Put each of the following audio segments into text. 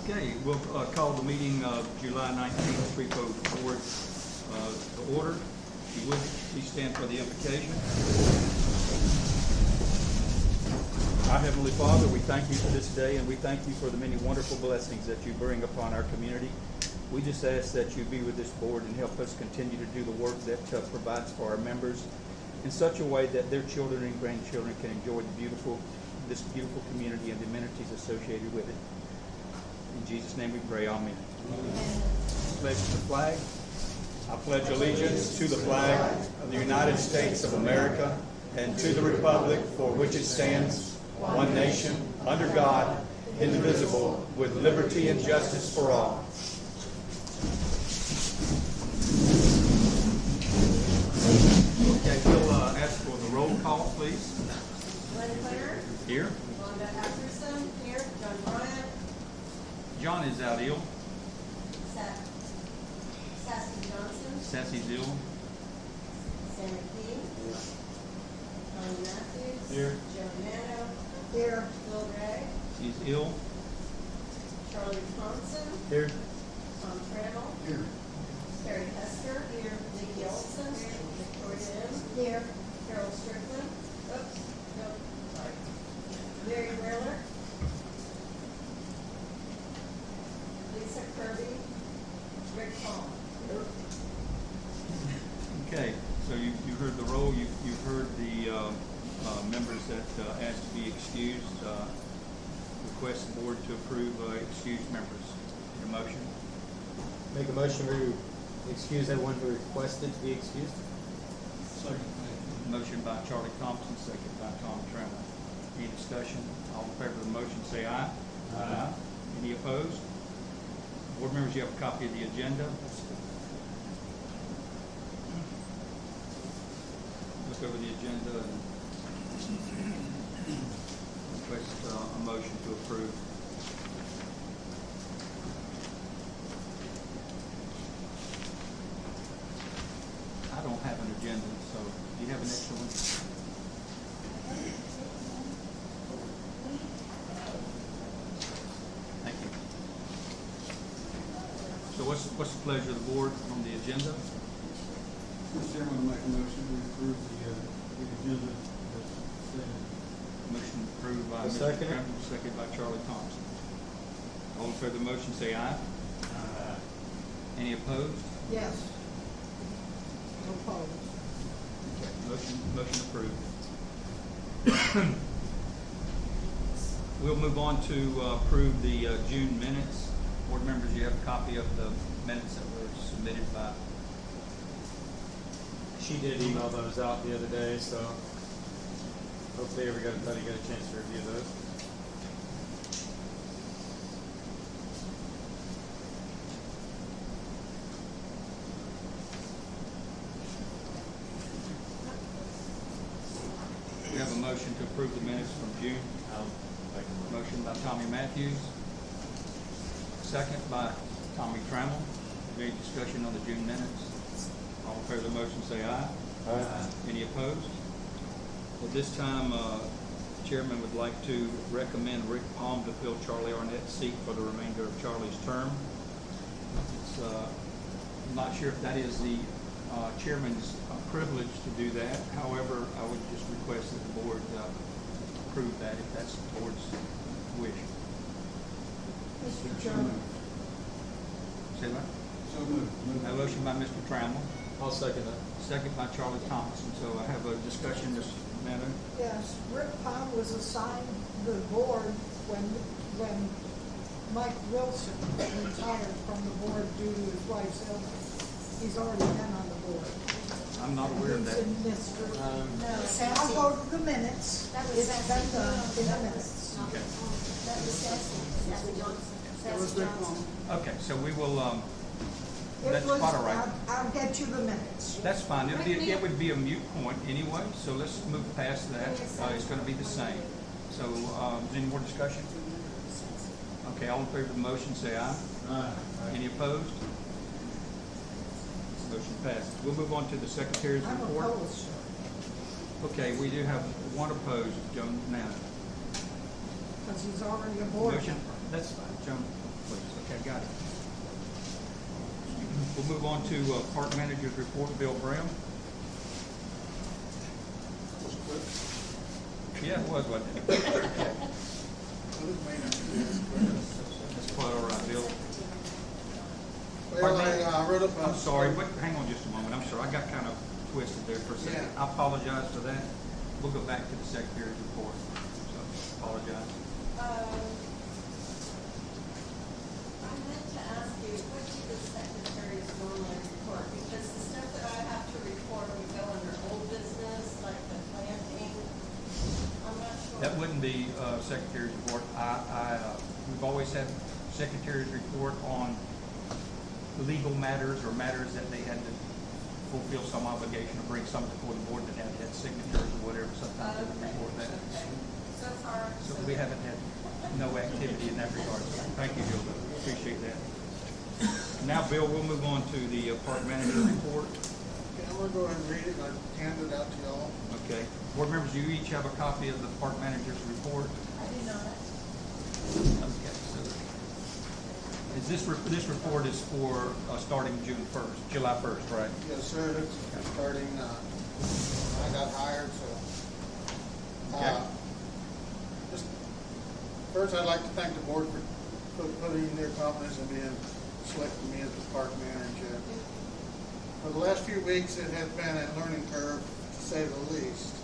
Okay, we'll call the meeting of July 19th, 304 to order. If you would, please stand for the invocation. Our Heavenly Father, we thank you for this day, and we thank you for the many wonderful blessings that you bring upon our community. We just ask that you be with this board and help us continue to do the work that provides for our members in such a way that their children and grandchildren can enjoy this beautiful community and the amenities associated with it. In Jesus' name we pray, amen. Pledge to the flag. I pledge allegiance to the flag of the United States of America and to the republic for which it stands, one nation, under God, indivisible, with liberty and justice for all. Okay, we'll ask for the roll call, please. Glenn Clare. Here. Wanda Ackerson. Here. John Bryant. John is out ill. Sassy Johnson. Sassy's ill. Sammy King. Tony Matthews. Here. Joe Mano. Here. Bill Gray. She's ill. Charlie Thompson. Here. Tom Trammell. Here. Terry Hester. Here. Vicki Olson. Victoria M. Here. Carol Strickland. Oops. Nope. Sorry. Mary Wheeler. Lisa Kirby. Rick Palm. Okay, so you heard the roll. You've heard the members that asked to be excused. Request the board to approve excused members. Need a motion? Make a motion to excuse everyone who requested to be excused. Second. Motion by Charlie Thompson, second by Tom Trammell. Any discussion? All in favor of the motion say aye. Aye. Any opposed? Board members, you have a copy of the agenda. Look over the agenda and request a motion to approve. I don't have an agenda, so do you have an extra one? Thank you. So what's the pleasure of the board on the agenda? Mr. Chairman, I make a motion to approve the agenda as stated. Motion approved by I'll Mr. second it. Trammell, second by Charlie Thompson. All in favor of the motion say aye. Aye. Any opposed? Yes. Opposed. Motion approved. We'll move on to approve the June minutes. Board members, you have a copy of the minutes that were submitted by. She did email those out the other day, so hopefully everybody got a chance to review those. We have a motion to approve the minutes from June. Motion by Tommy Matthews. Second by Tommy Trammell. Any discussion on the June minutes? All in favor of the motion say aye. Aye. Any opposed? At this time, Chairman would like to recommend Rick Palm to fill Charlie Arnett's seat for the remainder of Charlie's term. It's, I'm not sure if that is the chairman's privilege to do that. However, I would just request that the board approve that if that's the board's wish. Mr. Chairman. Say that? So moved. A motion by Mr. Trammell, I'll second that. second by Charlie Thompson. So I have a discussion, Mr. Madden. Yes, Rick Palm was assigned the board when Mike Wilson retired from the board due to his wife's illness. He's already been on the board. I'm not aware of that. He's in Mr. No, I'll go to the minutes. That was It's Sassy been done Johnson. in the minutes. Okay. That was Sassy Johnson. Sassy Johnson. Okay, so we will, It that's was, quite all right. I'll get you the minutes. That's fine. It would be a moot point anyway, so let's move past that. It's going to be the same. So, is there any more discussion? Okay, all in favor of the motion, say aye. Aye. Any opposed? Motion passes. We'll move on to the secretary's I'm report. opposed, sir. Okay, we do have one opposed, Joan Nana. Because he's already a board Motion, member. that's fine, Joan, please. Okay, got it. We'll move on to Park Manager's Report, Bill Graham. Yeah, it was, wasn't it? That's quite all right, Bill. Well, I wrote up. I'm sorry, wait, hang on just a moment. I'm sorry, I got kind of twisted there for a second. Yeah. I apologize for that. We'll go back to the Secretary's report. So, apologize. I meant to ask you, what do the secretaries normally report? Because the stuff that I have to report would go under old business, like the planting. I'm not sure. That wouldn't be Secretary's report. We've always had Secretary's report on legal matters or matters that they had to fulfill some obligation or bring something before the board that had signatures or whatever. Sometimes they would report that. Okay. So far, So we haven't had no activity in that regard. So thank you, Bill. Appreciate that. Now, Bill, we'll move on to the Park Manager report. Okay, I'm gonna go ahead and read it, and I hand it out to y'all. Okay. Board members, you each have a copy of the Park Manager's report. I do not. Okay. So this report is for starting July 1st, right? Yes, sir, it's starting, I got hired, so. Okay. Just, first, I'd like to thank the board for putting their confidence in me and selecting me as the park manager. For the last few weeks, it has been a learning curve, to say the least.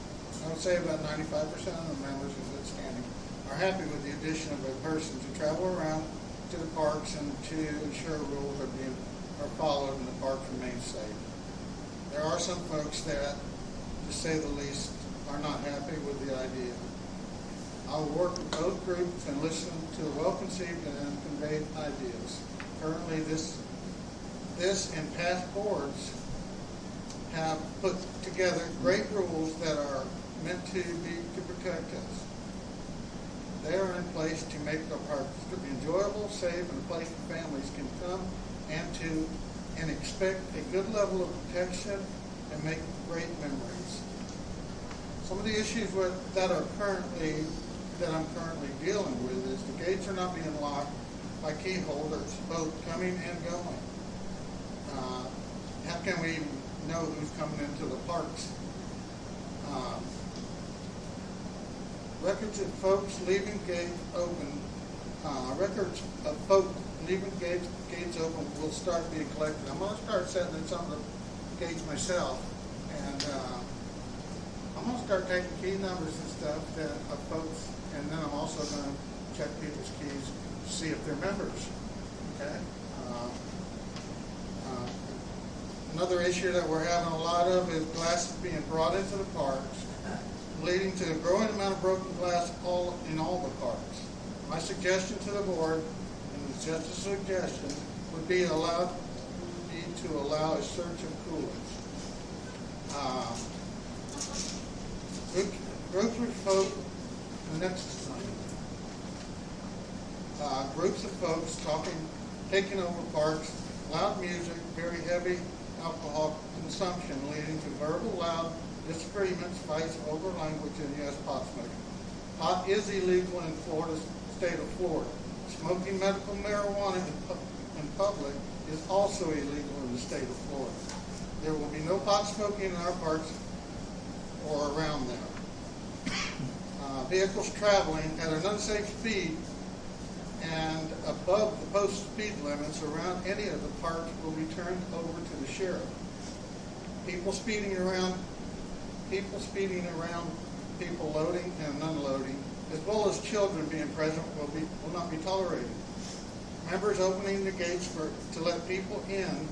I would say about 95% of the members in good standing are happy with the addition of a person to travel around to the parks and to ensure rules are followed and the park remains safe. There are some folks that, to say the least, are not happy with the idea. I will work with both groups and listen to well-conceived and conveyed ideas. Currently, this and past boards have put together great rules that are meant to protect us. They are in place to make our parks enjoyable, safe, and a place where families can come and expect a good level of protection and make great memories. Some of the issues that I'm currently dealing with is the gates are not being locked by key holders, both coming and going. How can we know who's coming into the parks? Records of folks leaving gates open. Records of folks leaving gates open will start being collected. I'm going to start setting in some of the gates myself, and I'm going to start taking key numbers and stuff of folks, and then I'm also going to check people's keys to see if they're members. Okay. Another issue that we're having a lot of is glasses being brought into the parks, leading to a growing amount of broken glass in all the parks. My suggestion to the board, and it's just a suggestion, would be to allow a search of coolers. Groups of folks, groups of folks taking over parks, loud music, very heavy alcohol consumption, leading to verbal, loud disagreements, fights over language, and yes, pot smoking. Pot is illegal in state of Florida. Smoking medical marijuana in public is also illegal in the state of Florida. There will be no pot smoking in our parks or around them. Vehicles traveling at an unsafe speed and above the posted speed limits around any of the parks will be turned over to the sheriff. People speeding around, people loading and unloading, as well as children being present will not be tolerated. Members opening the gates to let people in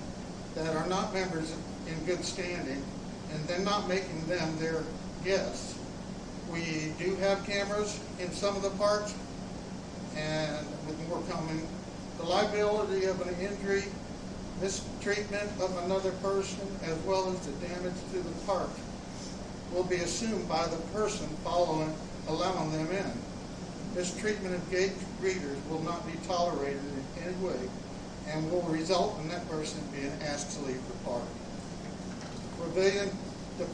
that are not members in good standing, and then not making them their guests. We do have cameras in some of the parks, and with more coming, the liability of an injury, mistreatment of another person, as well as the damage to the park will be assumed by the person allowing them in. Mistreatment of gate greeters will not be tolerated in any way and will result in that person being asked to leave the park. The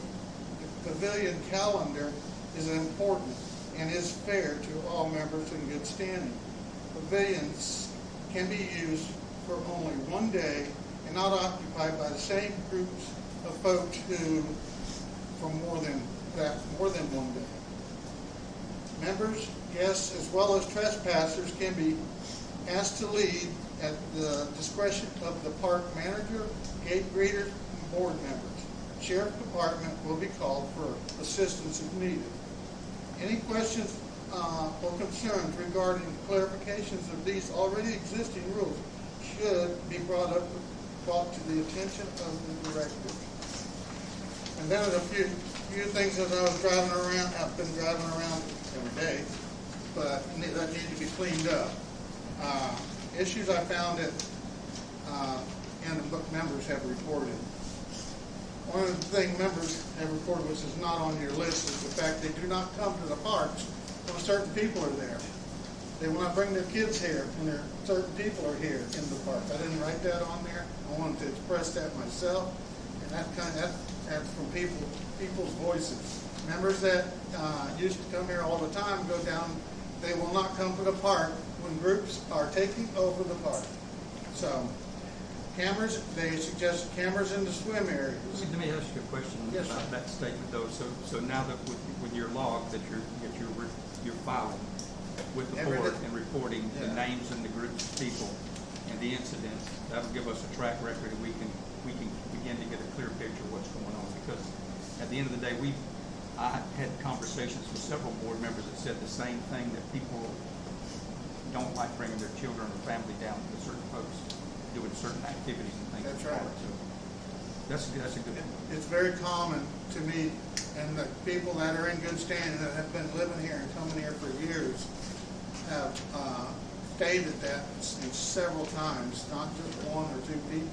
pavilion calendar is important and is fair to all members in good standing. Pavilions can be used for only one day and not occupied by the same groups of folks who, for more than one day. Members, guests, as well as trespassers can be asked to leave at the discretion of the park manager, gate greeters, and board members. Sheriff Department will be called for assistance if needed. Any questions or concerns regarding clarifications of these already existing rules should be brought to the attention of the director. And then a few things as I was driving around. I've been driving around every day, but that need to be cleaned up. Issues I found that and the book members have reported. One of the things members have reported, which is not on your list, is the fact they do not come to the parks when certain people are there. They will not bring their kids here when certain people are here in the park. I didn't write that on there. I wanted to express that myself, and that's from people's voices. Members that used to come here all the time go down. They will not come to the park when groups are taking over the park. So, cameras. They suggested cameras in the swim areas. Let me ask you a question Yes, about sir. that statement, though. So now that with your log that you're filing with the board and reporting the Yeah. names and the groups of people and the incidents, that'll give us a track record, and we can begin to get a clear picture of what's going on. Because at the end of the day, I had conversations with several board members that said the same thing, that people don't like bringing their children or family down to certain folks doing certain activities and things. That's right. So that's a good one. It's very common to me, and the people that are in good standing that have been living here and coming here for years have stated that several times, not just one or two people.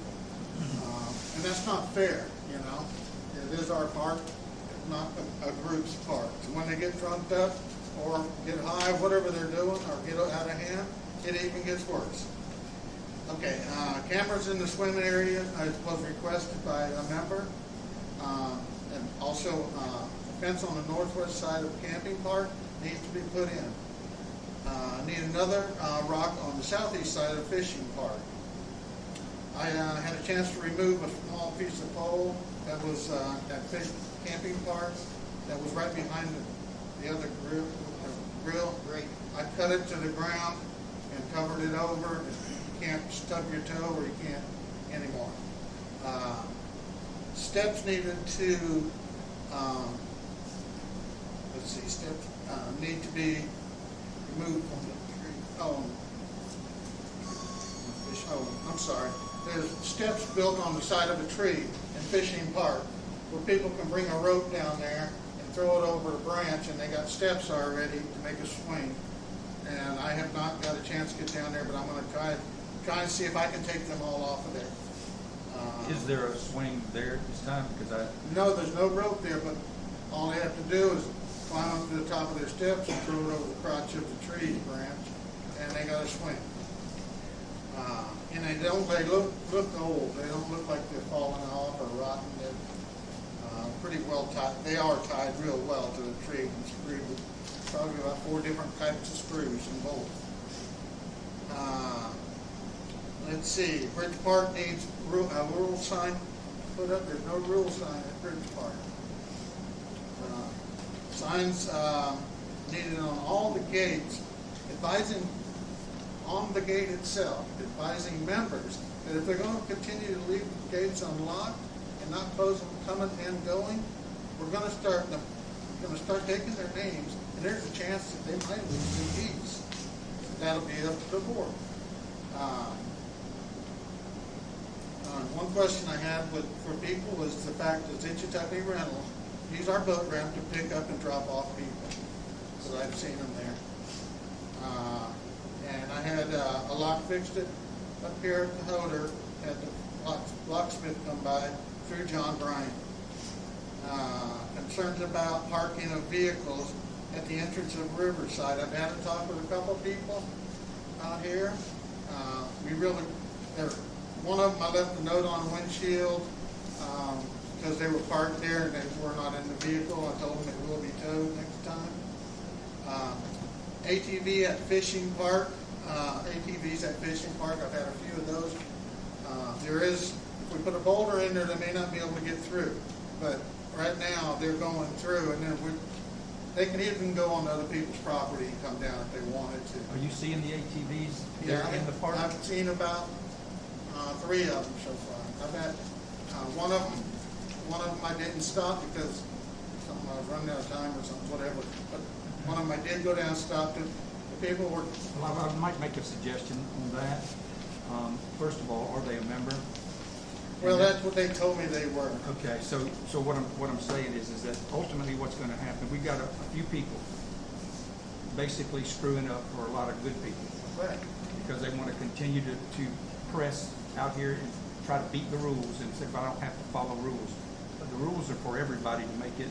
And that's not fair, you know. It is our park, not a group's park. So when they get drunked up or get high, whatever they're doing, or get out of hand, it even gets worse. Okay, cameras in the swim area was requested by a member. And also, a fence on the northwest side of the camping park needs to be put in. Need another rock on the southeast side of the fishing park. I had a chance to remove a small piece of pole that was at fish camping park that was right behind the other grill. Great. I cut it to the ground and covered it over. You can't stub your toe, or you can't anymore. Steps needed to, steps need to be removed from the tree. I'm sorry. There's steps built on the side of a tree in Fishing Park where people can bring a rope down there and throw it over a branch, and they got steps already to make a swing. And I have not got a chance to get down there, but I'm going to try and see if I can take them all off of there. Is there a swing there this time? Because No, there's no rope there, but all they have to do is climb up to the top of their steps and throw it over the crotch of the tree branch, and they got to swing. And they look old. They don't look like they're falling off or rotten. They're pretty well tied. They are tied real well to the tree and screwed with probably about 4 different types of screws and bolts. Let's see. Bridge Park needs a rural sign put up. There's no rural sign at Bridge Park. Signs needed on all the gates, advising on the gate itself, advising members that if they're going to continue to leave the gates unlocked and not close them coming and going, we're going to start taking their names, and there's a chance that they might lose their keys. That'll be up to the board. One question I had for people was the fact that Itchitucky Rentals use our boat ramp to pick up and drop off people, because I've seen them there. And I had a lock fixed it up here at the Hoder, had the locksmith come by through John Bryan. Concerns about parking of vehicles at the entrance of Riverside. I've had a talk with a couple of people out here. One of them, I left a note on the windshield because they were parked there and they were not in the vehicle. I told them it will be towed next time. ATV at Fishing Park. ATVs ATVs at fishing park. I've had a few of those. There is, if we put a boulder in there, they may not be able to get through. But right now, they're going through, and then they can even go on other people's property and come down if they wanted to. Are you seeing the ATVs here in the park? I've seen about 3 of them so far. I've had one of them I didn't stop because I was running out of time or something, whatever. But one of them I did go down and stopped it. The people were. Well, I might make a suggestion on that. First of all, are they a member? Well, that's what they told me they were. Okay, so what I'm saying is that ultimately what's going to happen, we've got a few people basically screwing up for a lot of good people. Right. Because they want to continue to press out here and try to beat the rules and say, "But I don't have to follow rules." But the rules are for everybody to make it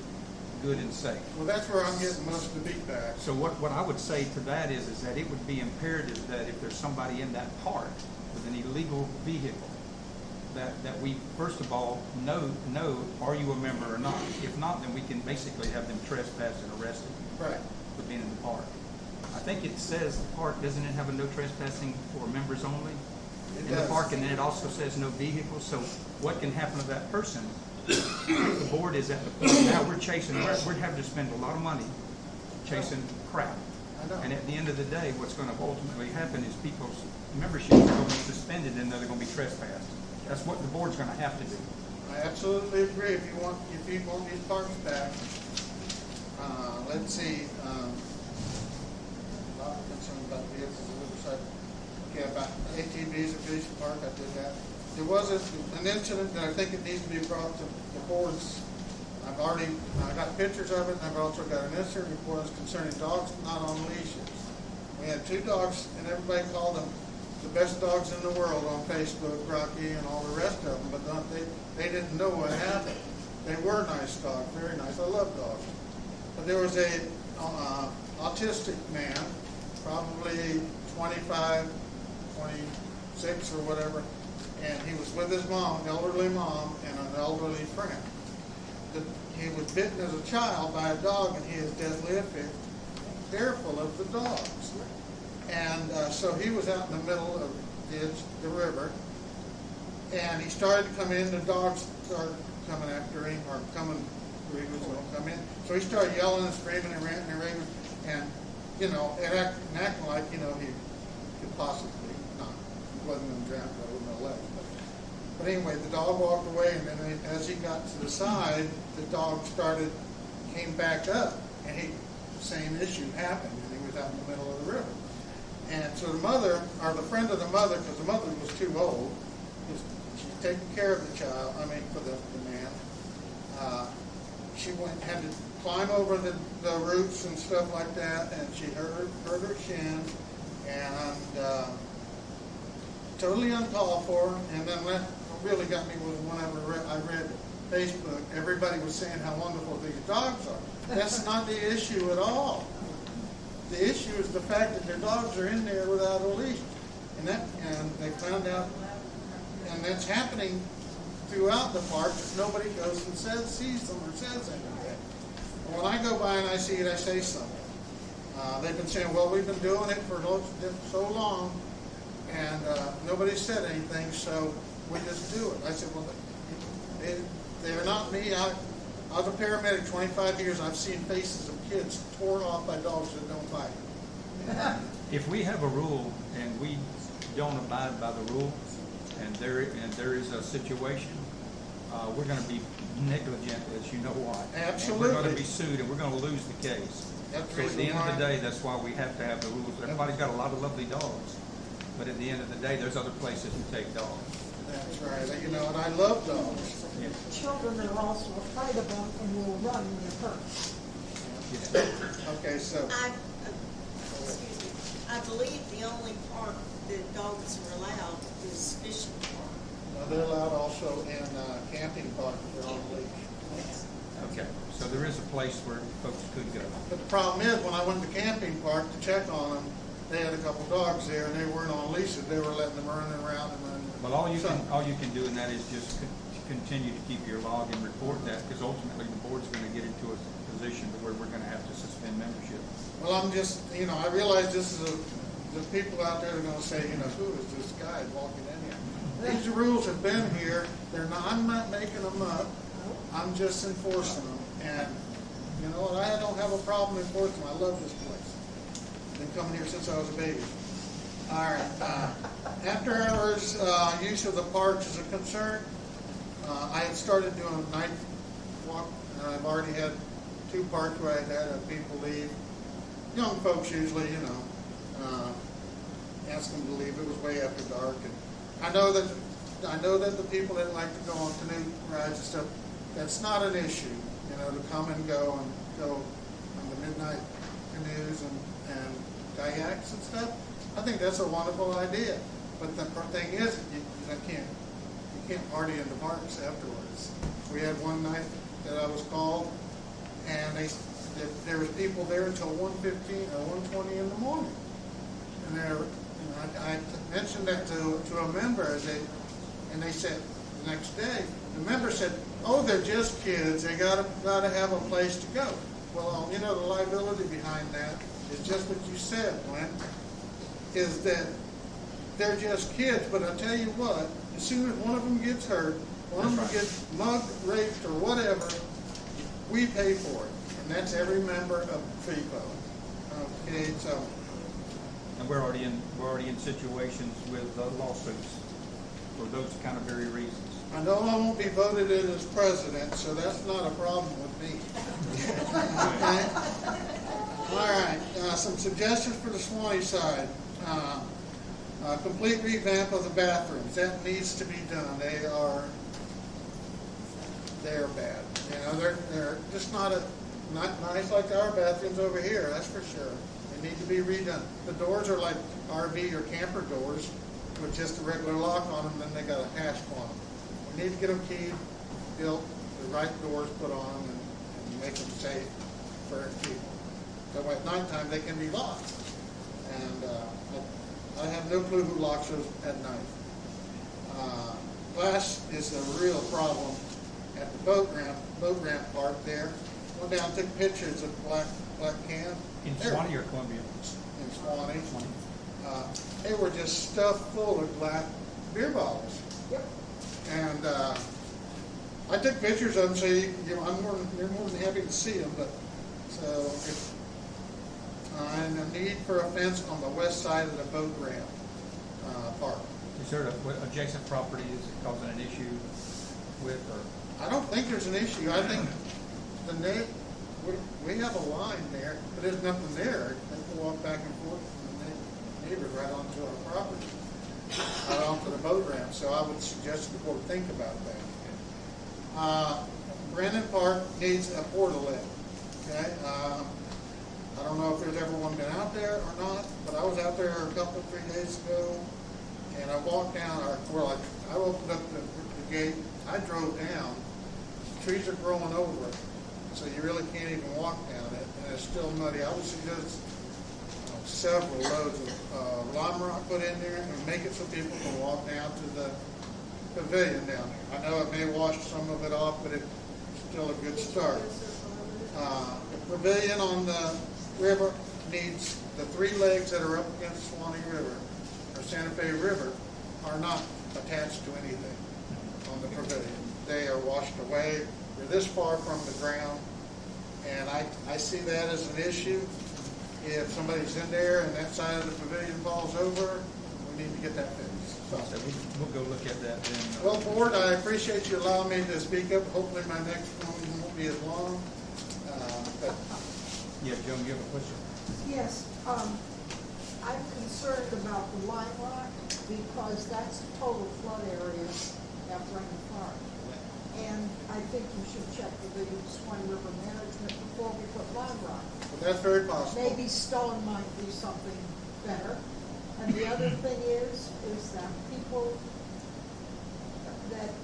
good and safe. Well, that's where I'm getting most of the beat back. So what I would say to that is that it would be imperative that if there's somebody in that park with an illegal vehicle, that we first of all know, are you a member or not? If not, then we can basically have them trespassed and arrested Right. for being in the park. I think it says the park, doesn't it have a no trespassing for members only? It In the does. park, and then it also says no vehicles, so what can happen to that person? The board is at the point now, we're having to spend a lot of money chasing crap. I know. And at the end of the day, what's gonna ultimately happen is people's memberships are gonna be suspended and they're gonna be trespassed. That's what the board's gonna have to do. I absolutely agree. If you want these parks back, let's see. A lot of concern about vehicles on the other side. Okay, about ATVs at Vision Park, I did that. There was an incident that I think it needs to be brought to the boards. I got pictures of it, and I've also got an incident report concerning dogs not on leashes. We had 2 dogs, and everybody called them the best dogs in the world on Facebook, Rocky and all the rest of them, but they didn't know what happened. They were nice dogs, very nice. I love dogs. But there was a autistic man, probably 25, 26 or whatever, and he was with his mom, an elderly mom, and an elderly friend. He was bitten as a child by a dog, and he is deathly fearful of the dogs. And so he was out in the middle of the river, and he started to come in. The dogs started coming after him, or coming where he was going to come in. So he started yelling and screaming and ranting and raving, and acting like he could possibly not. He wasn't going to drown, I wouldn't have left. But anyway, the dog walked away, and then as he got to the side, the dog came back up, and the same issue happened, and he was out in the middle of the river. And so the mother, or the friend of the mother, because the mother was too old, she's taking care of the child, for the man. She had to climb over the roots and stuff like that, and she hurt her shin, and totally uncalled for. And then what really got me was whenever I read Facebook, everybody was saying how wonderful these dogs are. That's not the issue at all. The issue is the fact that their dogs are in there without a leash, and they found out, and that's happening throughout the park. Nobody goes and sees them or says anything. And when I go by and I see it, I say something. They've been saying, "Well, we've been doing it for so long, and nobody said anything, so we just do it." I said, "Well, they're not me. I was a paramedic 25 years. I've seen faces of kids torn off by dogs that don't bite." If we have a rule and we don't abide by the rule, and there is a situation, we're going to be negligent, as you know why. Absolutely. And we're going to be sued, and we're going to lose the case. That's So at the end of the why- day, that's why we have to have the rules. Everybody's got a lot of lovely dogs, but at the end of the day, there's other places to take dogs. That's right. And I love dogs. Yeah. Children are also afraid of them and will run when they're hurt. Yes. Okay, so Excuse me, I believe the only park that dogs are allowed is fishing park. they're allowed also in camping parks. They're on the leash. Okay, so there is a place where folks could go. But the problem is, when I went to camping park to check on them, they had a couple dogs there, and they weren't on leashes. They were letting them run around and run. Well, all you can do in that is just continue to keep your log and report that, because ultimately the board's going to get into a position to where we're going to have to suspend membership. Well, I'm just, I realize this is the people out there are gonna say, you know, who is this guy walking in here? These rules have been here, I'm not making them up, I'm just enforcing them. And, you know, and I don't have a problem enforcing them, I love this place. Been coming here since I was a baby. All right, after hours, use of the parks is a concern. I had started doing night walk, and I've already had 2 parks where I had people leave. Young folks usually, you know, ask them to leave. It was way after dark, and I know that the people that like to go on canoe rides and stuff, that's not an issue. You know, to come and go on the midnight canoes and kayaks and stuff. I think that's a wonderful idea. But the thing is, you can't party in the parks afterwards. We had one night that I was called, and there was people there until 1:15 or 1:20 in the morning. And I mentioned that to a member, and they said the next day, the member said, "Oh, they're just kids. They gotta have a place to go." Well, you know, the liability behind that is just what you said, Glenn, is that they're just kids. But I tell you what, as soon as one of them gets hurt, one of them gets mugged, raped, or whatever, we pay for it, and that's every member of FIPO. Okay, so. And we're already in situations with lawsuits for those kind of very reasons. I know I won't be voted in as president, so that's not a problem with me. Okay? All right, some suggestions for the Swanee side. Complete revamp of the bathrooms. That needs to be done. They're bad. You know, they're just not nice like our bathrooms over here, that's for sure. They need to be redone. The doors are like RV or camper doors with just a regular lock on them, then they got a hasp on them. We need to get them keyed, built, the right doors put on them, and make them safe for people. So at nighttime they can be locked. And I have no clue who locks those at night. Glass is a real problem at the boat ramp part there. Went down and took pictures of black can. In Swanee or Columbia? In Swanee. They were just stuffed full of black beer bottles. Yep. And I took pictures of them, so you're more than happy to see them. But so, and a need for a fence on the west side of the boat ramp park. Is there what adjacent property is it causing an issue with, or? I don't think there's an issue. I think we have a line there, but there's nothing there. They can walk back and forth from the neighbors right onto our property, right onto the boat ramp. So I would suggest the board think about that. Brandon Park needs a portal in. Okay. I don't know if there's ever one been out there or not, but I was out there a couple, 3 days ago, and I walked down, I opened up the gate, I drove down, trees are growing over it, so you really can't even walk down it, and it's still muddy. I would suggest several loads of lime rock put in there and make it so people can walk down to the pavilion down there. I know it may wash some of it off, but it's still a good start. The pavilion on the river needs the 3 legs that are up against Swanee River or Santa Fe River are not attached to anything on the pavilion. They are washed away. They're this far from the ground, and I see that as an issue. If somebody's in there and that side of the pavilion falls over, we need to get that fixed. So we'll go look at that then. Well, board, I appreciate you allowing me to speak up. Hopefully my next one won't be as long. But Yeah, Joan, you have a question? Yes, I'm concerned about the lime rock because that's a total flood area at Brandon Park. And I think you should check with the Swanee River Management before we put lime rock. But that's very possible. Maybe stone might be something better. And the other thing is that people, that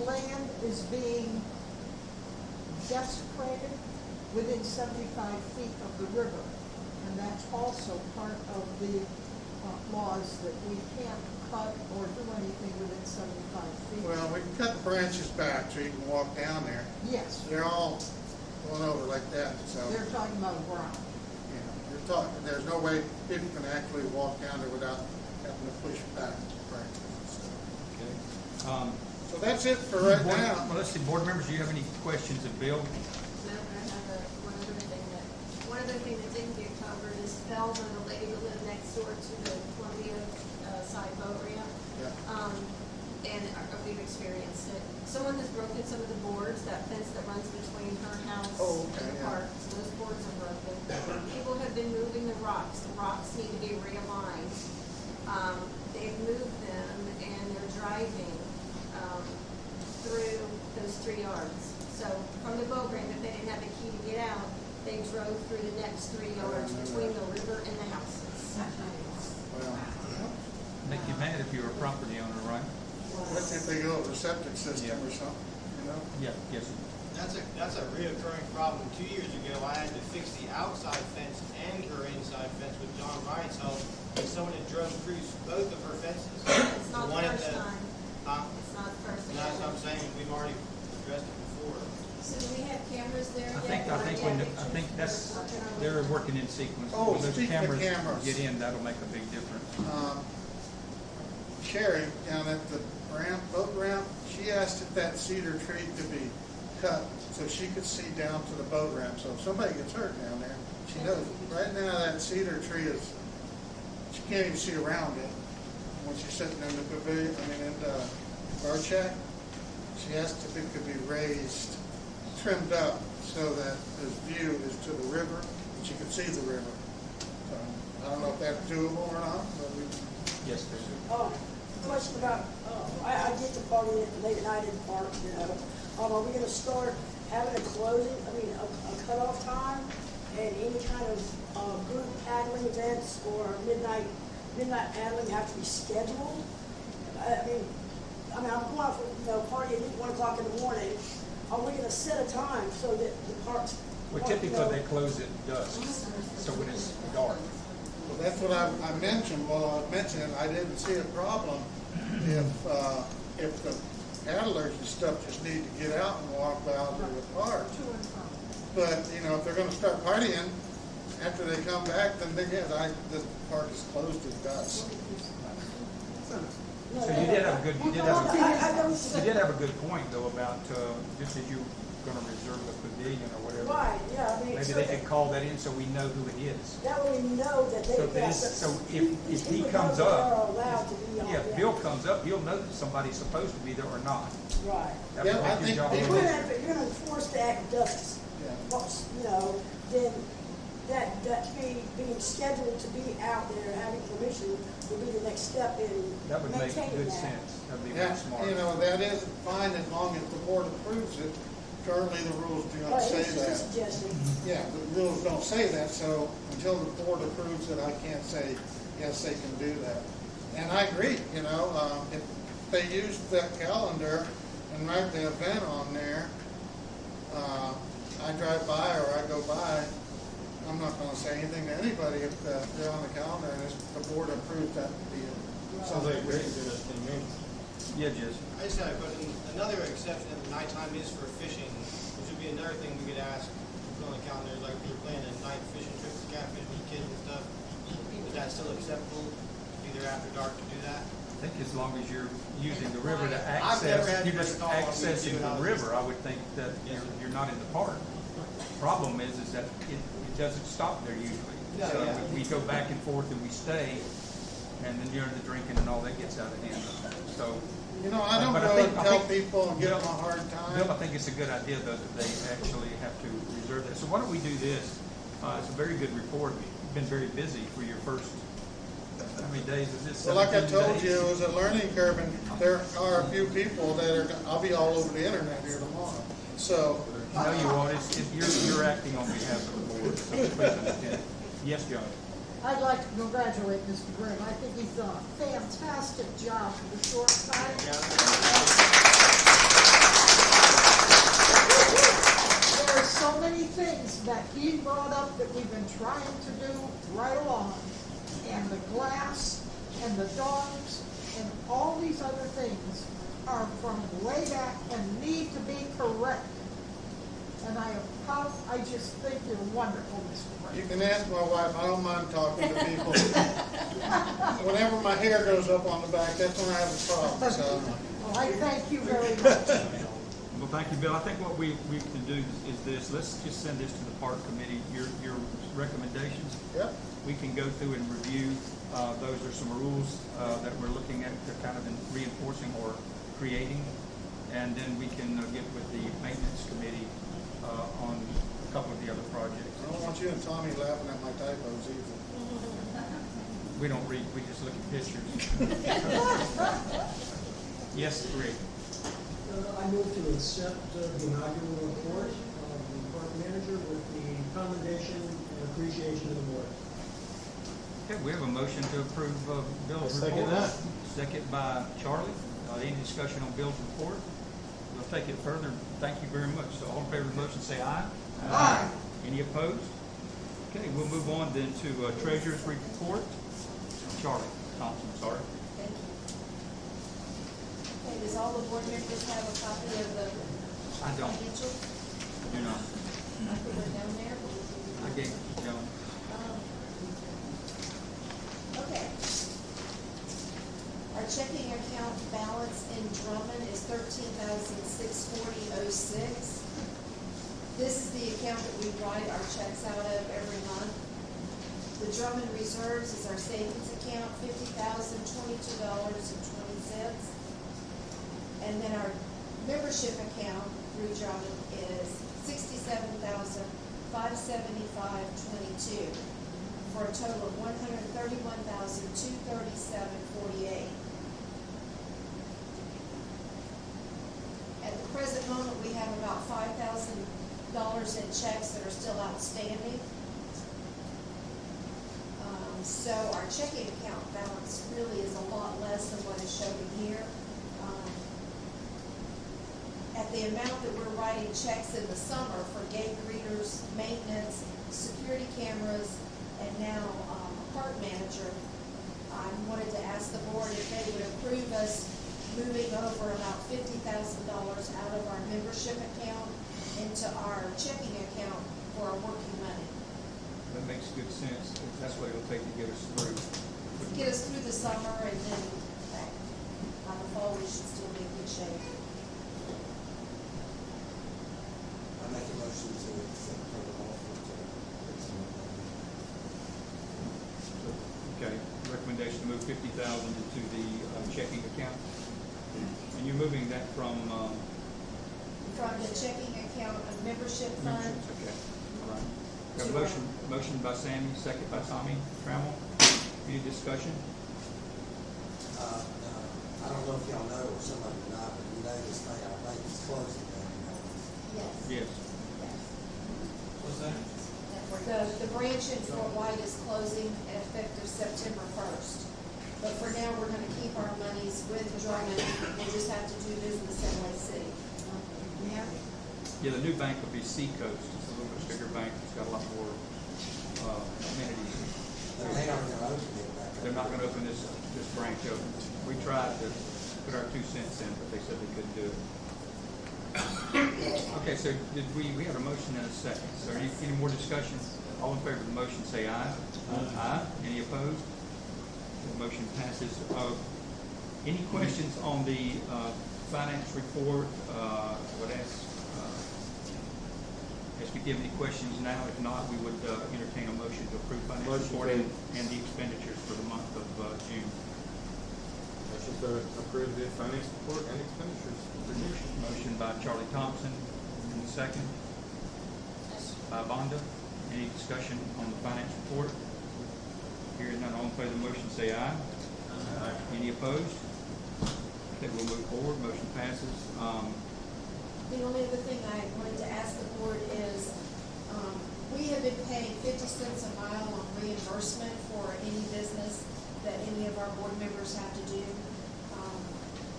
land is being desecrated within 75 feet of the river. And that's also part of the laws that we can't cut or do anything within 75 feet. Well, we can cut the branches back so you can walk down there. Yes, They're all going over like that, so. they're talking about ground. Yeah, talk, there's no way people can actually walk down there without having to push back. Okay. So that's it for right Board- now. Well, let's see, board members, do you have any questions of Bill? No, I have one other thing that didn't get covered is Feldman, the lady who lived next door to the Columbia side boat ramp. Yeah. And we've experienced it. Someone has broken some of the boards, that fence that runs between her house Oh, and okay, the yeah. park. So those boards are broken. People have been moving the rocks. The rocks need to be realigned. They've moved them and they're driving through those 3 yards. So from the boat ramp, if they didn't have a key to get out, they drove through the next 3 yards between the river and the houses. Well, Make you mad if you're a property owner, right? let's see if they go over the septic system Yeah. or something, you know? Yeah, yes, sir. That's a reoccurring problem. 2 years ago, I had to fix the outside fence and her inside fence with John Wright's help. And someone had drove through both of her fences. It's not the one at first time. Huh? It's not the first No, that's what time. I'm saying. We've already addressed it before. So do we have cameras there I yet? think that's, they're working in sequence. Oh, When those speaking of cameras. Get in, that'll make a big difference. Sherry, down at the ramp, boat ramp, she asked if that cedar tree could be cut so she could see down to the boat ramp. So if somebody gets hurt down there, she knows. Right now, that cedar tree is, she can't even see around it. When she's sitting in the pavilion, in the bar shack, she asked if it could be raised, trimmed up so that the view is to the river and she could see the river. So I don't know if that's doable or not, but we. Yes, sir. Question about, I get the party late at night in the park, you know. Are we gonna start having a closing, a cutoff time? And any kind of group paddling events or midnight paddling have to be scheduled? I'm going out for, party at 1 o'clock in the morning. Are we gonna set a time so that the parks? Well, typically they close at dusk, so when it's dark. Well, that's what I mentioned. Well, I mentioned I didn't see a problem if the paddlers and stuff just need to get out and walk out to the park. But, if they're gonna start partying after they come back, then the park is closed at dusk. So you did have a good, you did have a good point though about, just as you're gonna reserve the pavilion or whatever. Right, yeah, Maybe so they could call that in so we know who it is. that way we know that they. So if he we comes know that up, they're allowed to be on. yeah, if Bill comes up, he'll know that somebody's supposed to be there or not. Right. That Yeah, would I make think your job a If little- you're gonna enforce the act of dusk, then that being scheduled to be out there, having permission, would be the next step in That would make maintaining good that. sense. That'd be Yeah, very smart. that is fine as long as the board approves it. Currently, the rules do not Right, say it's just a that. suggestion. Yeah, the rules don't say that, so until the board approves it, I can't say, yes, they can do that. And I agree, if they use that calendar and write the event on there, I drive by or I go by, I'm not gonna say anything to anybody if they're on the calendar and the board approves that deal. Sounds like a great suggestion, man. Yeah, Jesse. I just had a question. Another exception at the nighttime is for fishing, which would be another thing we could ask, put on the calendar, like if you're planning a night fishing trip to catfish with kids and stuff. Is that still acceptable to be there after dark to do that? I think as long as you're using the river to I've never had access, you're anybody just call on me accessing to, and I the was river, I would think that you're not in the park. Problem is that it doesn't stop there usually. No, So yeah. we go back and forth and we stay, and then during the drinking and all that gets out of hand. So, I don't But go I think- and I tell think- people and give Bill- them a hard time. Bill, I think it's a good idea though that they actually have to reserve that. So why don't we do this? It's a very good report. You've been very busy for your first, how many days is this? Well, like I 17 told days? you, it was a learning curve, and there are a few people that I'll be all over the internet here tomorrow. So, No, you won't. You're acting on behalf of the board, so please understand. Yes, John. I'd like to congratulate Mr. Grimm. I think he's done a fantastic job for the short time. There are so many things that he brought up that we've been trying to do right along. And the glass and the dogs and all these other things are from way back and need to be corrected. And I just think you're wonderful, Mr. You Ray. can ask my wife, I don't mind talking to people. Whenever my hair goes up on the back, that's when I have a problem, so. Well, I thank you very much. Well, thank you, Bill. I think what we can do is this, let's just send this to the park committee, your recommendations. Yep. We can go through and review, those are some rules, that we're looking at, to kind of reinforcing or creating. And then we can get with the maintenance committee, on a couple of the other projects. I don't want you and Tommy laughing at my typos either. We don't read, we just look at pictures. Yes, Rick? I move to accept the inaugural report of the park manager with the commendation and appreciation of the board. Okay, we have a motion to approve, Bill's report. Second that. Second by Charlie. Any discussion on Bill's report? We'll take it further. Thank you very much. So all in favor of the motion, say aye. Aye. Any opposed? Okay, we'll move on then to treasurer's report. Charlie Thompson, sorry. Thank you. Okay, does all the board members have a copy of the I don't. financial? Do not. I put it down there. I gave it to Joan. Okay. Our checking account balance in Drummond is $13,640.06. This is the account that we write our checks out of every month. The Drummond Reserves is our savings account, $50,022.20. And then our membership account through Drummond is $67,575.22. For a total of $131,237.48. At the present moment, we have about $5,000 in checks that are still outstanding. So our checking account balance really is a lot less than what is shown here. At the amount that we're writing checks in the summer for gate greeters, maintenance, security cameras, and now a park manager, I wanted to ask the board if they would approve us moving over about $50,000 out of our membership account into our checking account for our working money. That makes good sense. That's what it'll take to get us through. Get us through the summer, and then by the fall, we should still be in good shape. I make a motion to accept the offer to. Okay, recommendation to move $50,000 into the checking account. And you're moving that from, From the checking account of membership fund. memberships, okay, all right. Got a motion by Sammy, second by Tommy Trammell. Any discussion? I don't know if y'all know or somebody or not, but you know this thing, I think it's closing down. Yes. Yes. Yes. What's that? The branch in Fort White is closing effective September 1st. But for now, we're gonna keep our monies with Drummond. We'll just have to do business in Lake City. Yeah. Yeah, the new bank will be Seacoast. It's a little bit bigger bank. It's got a lot more amenities. They aren't gonna open it back up. They're not gonna open this branch open. We tried to put our 2 cents in, but they said they couldn't do it. Okay, so we had a motion and a second. So any more discussion? All in favor of the motion, say aye. Aye. Any opposed? The motion passes. Any questions on the finance report? I would ask you to give any questions now. If not, we would entertain a motion to approve finance report and the expenditures for the month of June. Motion to approve the finance report and expenditures. Motion by Charlie Thompson, and the second by Bonda. Any discussion on the finance report? Hearing none, all in favor of the motion, say aye. Aye. Any opposed? Okay, we'll move forward. Motion passes. The only other thing I wanted to ask the board is, we have been paying 50 cents a mile on reimbursement for any business that any of our board members have to do.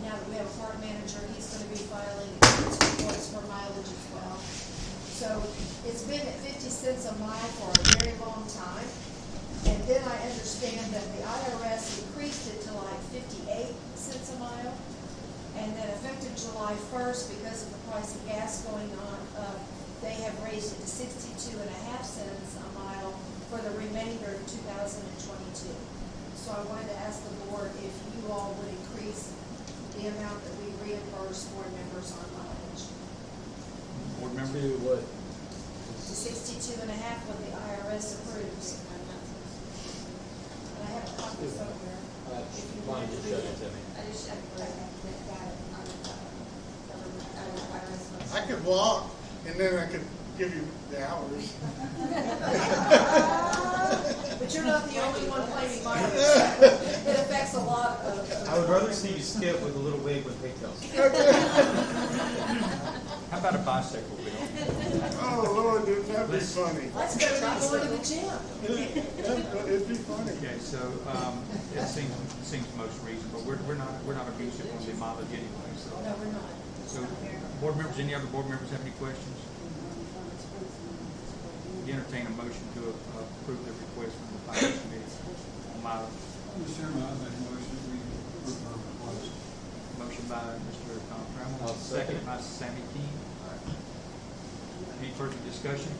Now that we have a park manager, he's gonna be filing reports for mileage as well. So it's been at 50 cents a mile for a very long time. And then I understand that the IRS increased it to like 58 cents a mile. And then effective July 1st, because of the price of gas going on up, they have raised it to 62.5 cents a mile for the remainder of 2022. So I wanted to ask the board if you all would increase the amount that we reimburse board members on mileage. Board member? To what? The 62.5 what the IRS approves. And I have a copy somewhere. If you Why want don't to you show read it to me? I just got it on the IRS. I could walk, and then I could give you the hours. But you're not the only one claiming mileage. It affects a lot of. I would rather see you skip with a little wig with pigtails. How about a bicycle, Bill? Oh, Lord, dude, that'd be funny. That's better than going to the gym. It'd be funny. Okay, so, it seems most reasonable. We're not abusive on the mileage anyway, so. No, we're not. So, board members, any other board members have any questions? You entertain a motion to approve the request from the finance committee on mileage. Mr. Chairman, I make a motion, we approve our request. Motion by Mr. Tom Trammell, I'll second. second by Sammy Keen. Any further discussion?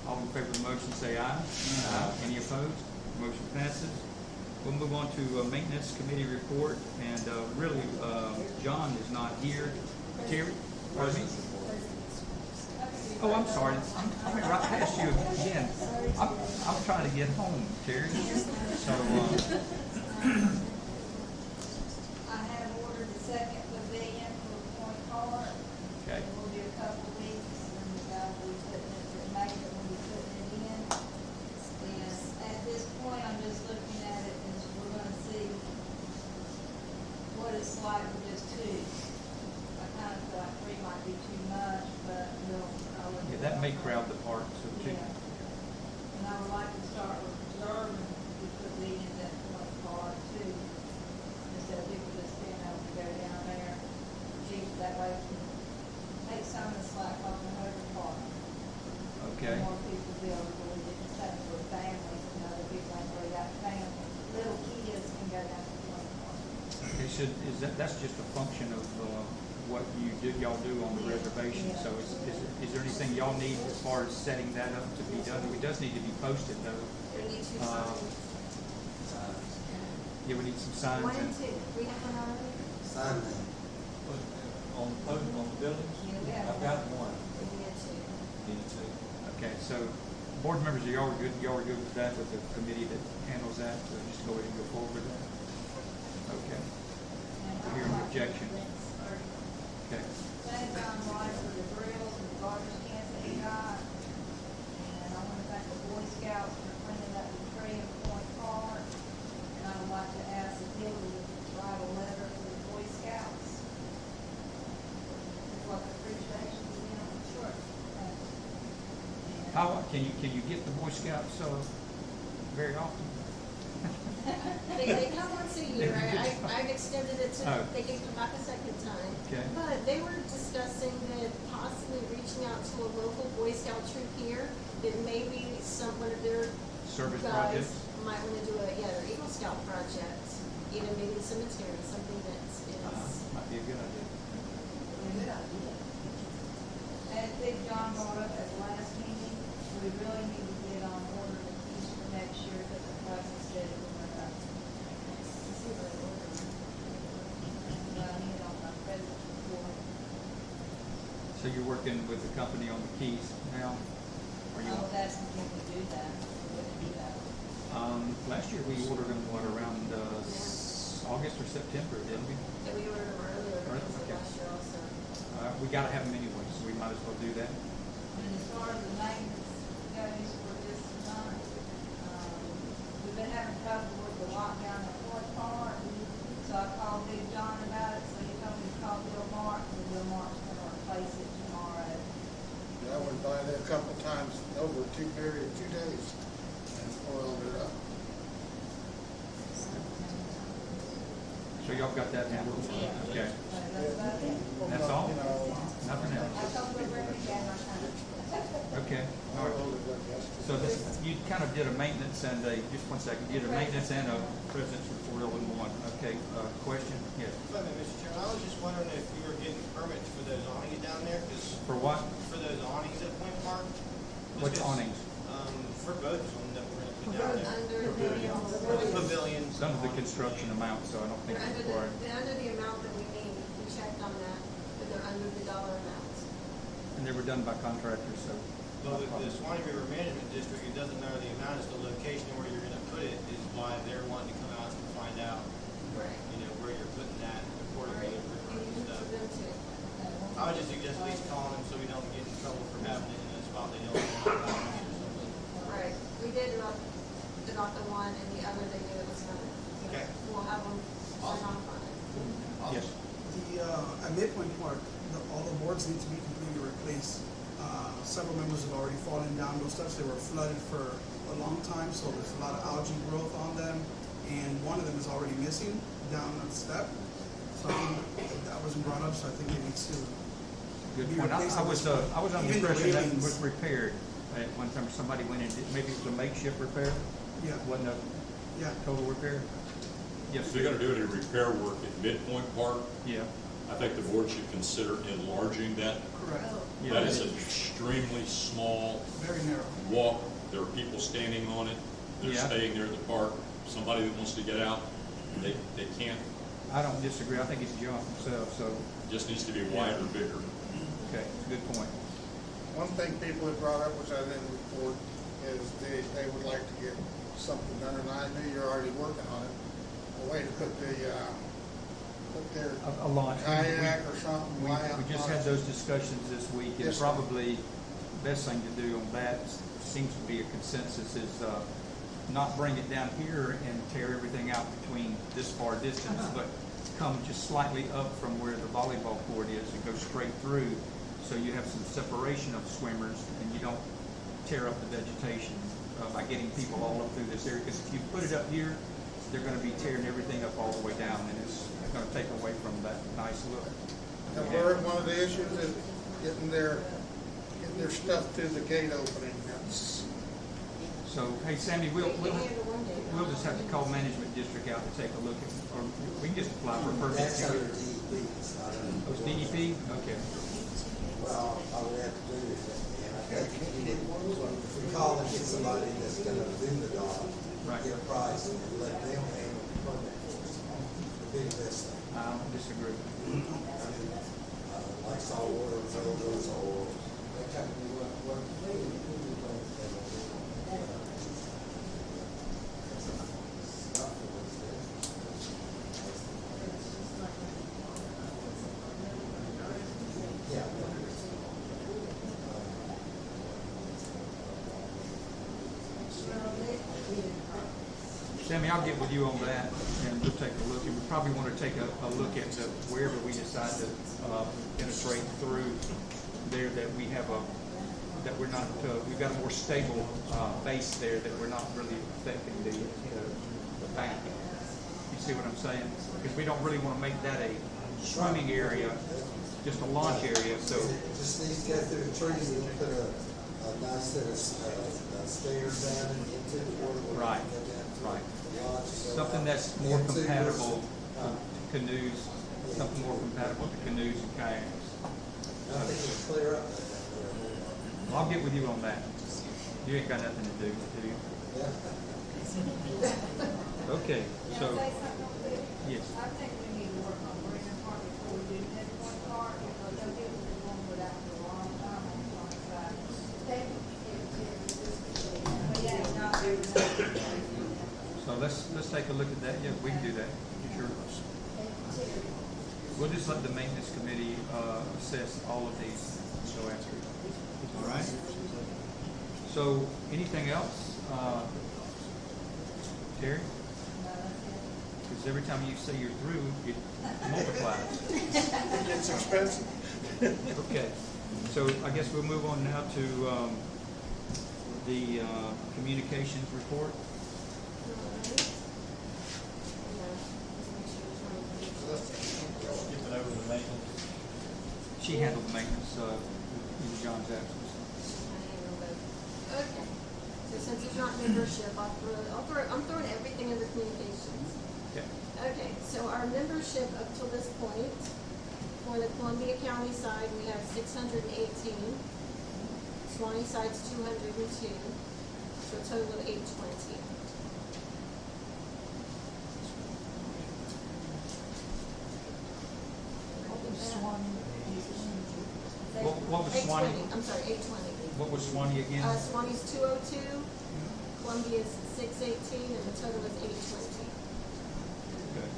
All in favor of the motion say aye. Aye. Any opposed? Motion passes. We'll move on to maintenance committee report, and really, John is not here. Terry, pardon me? Oh, I'm sorry. I went right past you again. I'm trying to get home, Terry. So, I have ordered the second pavilion for Point Park. okay. It will be a couple of weeks, and the guy will be putting it, the magnet will be putting it in. And at this point, I'm just looking at it, and we're gonna see what it's like with just two. I kind of feel like three might be too much, but I'll look Yeah, at that may it. crowd the park, so too. Yeah. And I would like to start with observing the pavilions at Point Park too. Instead of people just being able to go down there, cheap, that way we can take some of the slack off the Hoover Park. Okay. More people be able to do different things with families, and other people ain't really got families. Little kids can go down to Point Park. Okay, so that's just a function of what y'all do on the reservation. Yeah. So is there anything y'all need as far as setting that up to be done? It does need to be posted though. We need two Uh, signs. Yeah, we need some signs. One and and- two. We have one already? Sign that. On the podium, on the buildings? Yeah, we have I've got one. We need two. Need to. Okay, so board members, y'all are good with that, with the committee that handles that? So just go ahead and go forward with that? Okay. Hear an objection. Okay. Thank John White for the grills and the garbage cans that he got. And I want to thank the Boy Scouts for cleaning up the tree in Point Park. And I would like to ask if he would write a letter to the Boy Scouts. It's like appreciation, you know. Sure. How, can you get the Boy Scouts, very often? They come once a year. I've extended it to, Oh. they can come back a second time. Okay. But they were discussing that possibly reaching out to a local Boy Scout troop here, that maybe one of their Service guys projects? might want to do their Eagle Scout project. Maybe the cemetery, something that is. Might be a good idea. Good idea. As Big John brought up at the last meeting, we really need to get on order the keys for next year, because the price is steady going up. But I need it on my credit report. So you're working with the company on the keys now? Are you? I was asking if we do that, we wouldn't do that. Last year we ordered them, around August or September, didn't we? That we ordered them earlier, Okay. last year also. We gotta have them anyway, so we might as well do that. And as far as the maintenance goes for this tonight, we've been having trouble with the lockdown at Fort Park. So I called Big John about it, so he told me to call Bill Marks, and Bill Marks is gonna replace it tomorrow. I went by there a couple of times over a 2 days and oiled it up. So y'all got that handled? Okay. That's about it. That's all? You know, Nothing I else? told Bill bring it down, I Okay. I oiled it up yesterday. So this, you kind of did a maintenance and just one second, you did a maintenance and a President's report all in one. Okay, question? Yes. Wait a minute, Mr. Chairman, I was just wondering if you were getting permits for those awnings down there, because For what? for those awnings at Point Park. Just Which 'cause, awnings? For both of them that we're gonna put down there. Under For the the, pavilions. It's under the construction amount, so I don't think They're it's under required. they're under the amount that we need, we checked on that, but they're under the dollar amounts. And they were done by contractors, so. But with the Swanee River Management District, it doesn't matter the amount, it's the location and where you're gonna put it is why they're wanting to come out and find out, Right. where you're putting that accordingly Right, and and you stuff. for them too. I would just suggest at least calling them so we don't get in trouble for having it in a spot they don't want or something. Right, we did about the one and the other, they knew it was coming. Okay. We'll have them sign off on it. Yes. At Midpoint Park, all the boards need to be completely replaced. Several members have already fallen down those steps. They were flooded for a long time, so there's a lot of algae growth on them. And one of them is already missing down on the step. So I think that wasn't brought up, so I think it needs to Good be point. replaced. I was under the Even the impression that railings. was repaired. At one time, somebody went and did, maybe it was a makeshift repair? Yeah, Wasn't a yeah. total repair? Yes. If they're gonna do any repair work at Midpoint Park, Yeah. I think the board should consider enlarging that. Correct. Yeah. That is an extremely small Very narrow. walk. There are people standing on it. They're Yeah. staying there at the park. Somebody that wants to get out, they can't. I don't disagree. I think it's junk itself, so, Just needs to be wider, bigger. okay, good point. One thing people have brought up, which I didn't report, is they would like to get something done, and I knew you're already working on it. A way to put their A launch. kayak or something. We just had those discussions this week, and Yes, sir. probably best thing to do on that seems to be a consensus is, not bring it down here and tear everything out between this far distance, but come just slightly up from where the volleyball court is and go straight through, so you have some separation of swimmers and you don't tear up the vegetation by getting people all up through this area. Because if you put it up here, they're gonna be tearing everything up all the way down, and it's gonna take away from that nice look. And we're, one of the issues is getting their stuff through the gate opening. That's, So, hey, Sammy, we'll They can handle one day. just have to call management district out to take a look at, or we can just apply for a permit. That's under DEP, it's not under. Oh, it's DEP? Okay. Well, all we have to do is, and I think if we call and get somebody that's gonna do the dog, Right. get a price and let them handle the permit for us, would be the best thing. I don't disagree. I mean, like saltwater, filters, or that kind of what. Yeah. Sammy, I'll get with you on that, and we'll take a look, and we probably want to take a look at wherever we decide to penetrate through there, that we have that we're not, we've got a more stable base there, that we're not really affecting the bank. You see what I'm saying? Because we don't really want to make that a swimming area, just a launch area, so. Just needs to go through the trees and put a nice set of stairs down and into the water. Right, right. Something that's more compatible to canoes, something more compatible to canoes and kayaks. I think it's clear up there. Well, I'll get with you on that. You ain't got nothing to do, do you? Okay, so, Can I say something real quick? yes. I think we need to work on Breeden Park before we do Midpoint Park, because they'll give us the one without for a long time on the front side. But yeah, not doing that. So let's take a look at that. Yeah, we can do that. Sure. We'll just let the maintenance committee assess all of these and go after it. All right? So, anything else? Terry? Because every time you say you're through, it multiplies. it's expensive. Okay, so I guess we'll move on now to the communications report. Skipping over the maintenance. She handled the maintenance in John's absence. Okay, so So since it's not membership, I'm throwing everything under communications. Okay. Okay, so our membership up till this point, for the Columbia County side, we have 618. Swanee side's 202, so a total of 820. What was Swanee? 820, I'm sorry, 820. What was Swanee again? Swanee's 202, Columbia's 618, and the total is 820. Okay.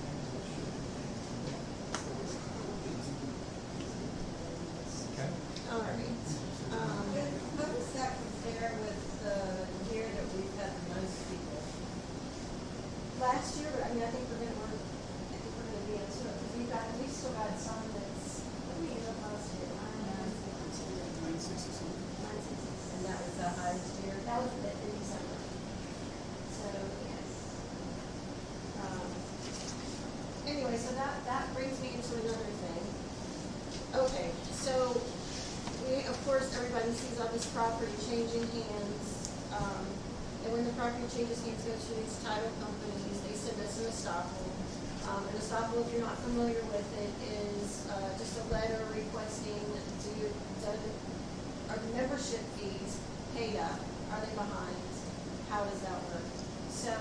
Okay. All right. How does that compare with the year that we've had the most people? Last year, I mean, I think we're gonna be into it, because we still got some that's, what did we end up last year? 960 something. 966. And that was the highest year? That was in December. So, yes. Anyway, so that brings me into another thing. Okay, so of course, everybody sees all this property changing hands. And when the property changes hands, goes to these title companies, they send us an estoppel. An estoppel, if you're not familiar with it, is just a letter requesting are the membership fees paid up? Are they behind? How does that work? So,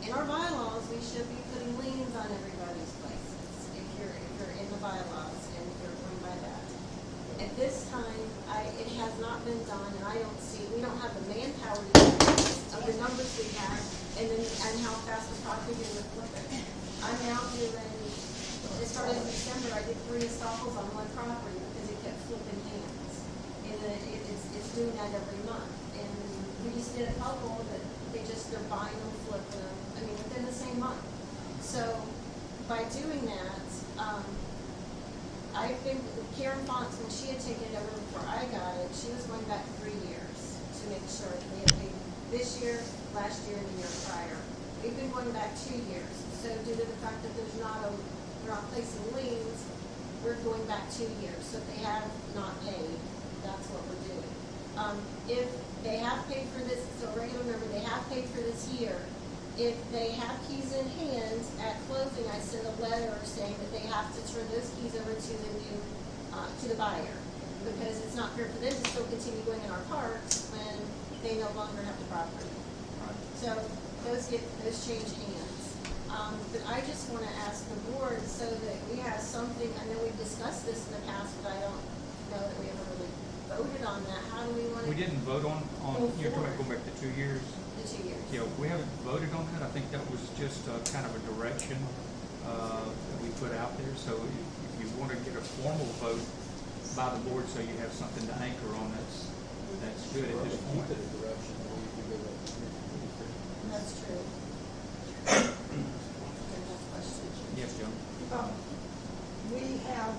in our bylaws, we should be putting liens on everybody's places, if you're in the bylaws and you're going by that. At this time, it has not been done, and we don't have the manpower to do this of the numbers we have, and how fast the property is flipping. I'm now doing, it started in December, I did 3 estoppels on one property because it kept flipping hands. And it's doing that every month. And we just did a couple that they're buying them, flipping them, I mean, within the same month. So by doing that, I've been, Karen Fonts, when she had taken it over before I got it, she was going back 3 years to make sure that we had paid this year, last year, and the year prior. We've been going back 2 years. So due to the fact that we're not placing liens, we're going back 2 years. So if they have not paid, that's what we're doing. If they have paid for this, so regular member, they have paid for this year. If they have keys in hand at closing, I send a letter saying that they have to turn those keys over to the new, to the buyer, because it's not fair for them to still continue going in our parks when they no longer have the property. Right. So those change hands. But I just want to ask the board so that we have something. I know we've discussed this in the past, but I don't know that we ever really voted on that. How do we want to? We didn't vote on you're talking about going back to 2 years? The 2 years. Yeah, we haven't voted on that. I think that was just kind of a direction that we put out there. So if you want to get a formal vote by the board so you have something to anchor on, that's good at this point. That's true. Yes, Joan? We have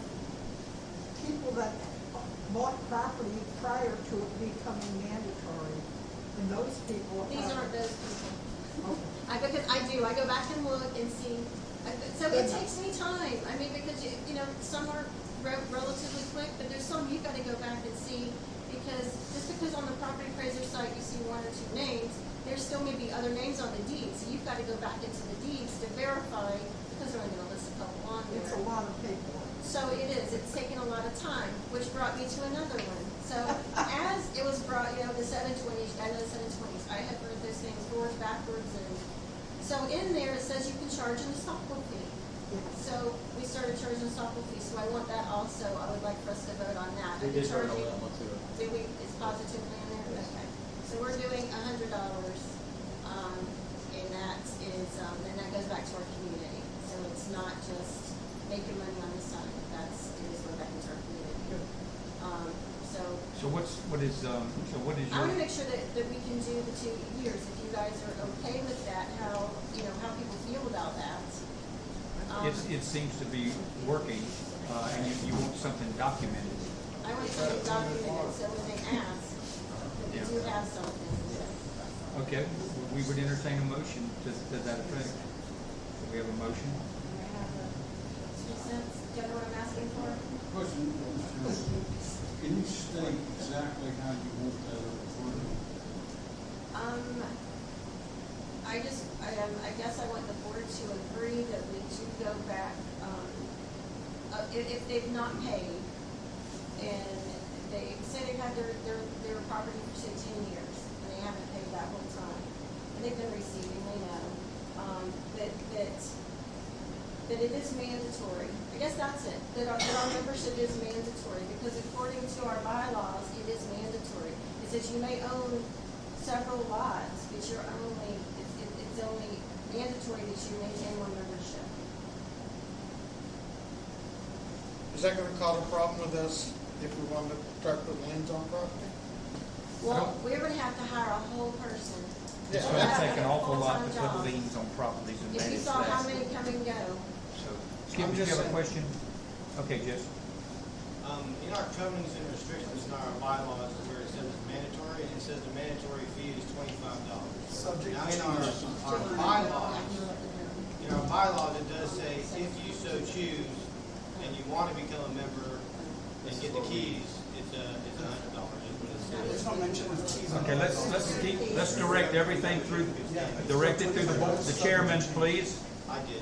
people that bought property prior to it becoming mandatory, and those people are. These aren't those people. Okay. Because I go back and look and see. So it takes me time. I mean, because some are relatively quick, but there's some you've got to go back and see, because just because on the property appraiser site you see 1 or 2 names, there's still maybe other names on the deed. So you've got to go back into the deeds to verify, because they're only going to list a couple on there. It's a lot of paperwork. So it is. It's taken a lot of time, which brought me to another one. So as it was brought, the 720s, I know the 720s, I have heard those things forwards, backwards, and so in there it says you can charge an estoppel fee. So we started charging an estoppel fee. So I want that also. I would like for us to vote on that. We did vote on that one too. Did we? It's positively in there. Okay. So we're doing $100, and that is, then that goes back to our community. So it's not just making money on the side. It is going back into our community. So what is I your? want to make sure that we can do the 2 years. If you guys are okay with that, how people feel about that. It seems to be working, and you want something documented. I want something documented, so when they ask, that we do have something. Okay, we would entertain a motion to that effect. We have a motion. I have a 2 cents. Do you know what I'm asking for? Question, Mr. Chairman. Yes. Can you state exactly how you want that recorded? I guess I want the board to agree that we do go back, if they've not paid, and they say they've had their property for say 10 years, and they haven't paid that whole time, and they've been receiving, they know, that it is mandatory. I guess that's it, that our membership is mandatory, because according to our bylaws, it is mandatory. It says you may own several lots, but it's only mandatory that you maintain one membership. Is that gonna cause a problem with us if we want to start putting liens on property? Well, we're gonna have to hire a whole person. It's Yeah. gonna take an awful lot to Full-time put job. liens on properties and If you manage saw how that. many come and go, So, Skip, I'm do you just have a saying. question? Okay, Jess. In our covenants and restrictions in our bylaws, where it says it's mandatory, and it says the mandatory fee is $25. Subject Now, to in our bylaws, it does say, if you so choose, and you want to become a member and get the keys, it's $100, is what it There's says. no mention of fees. Okay, let's direct everything through, direct it through the board, the chairman, please. I did,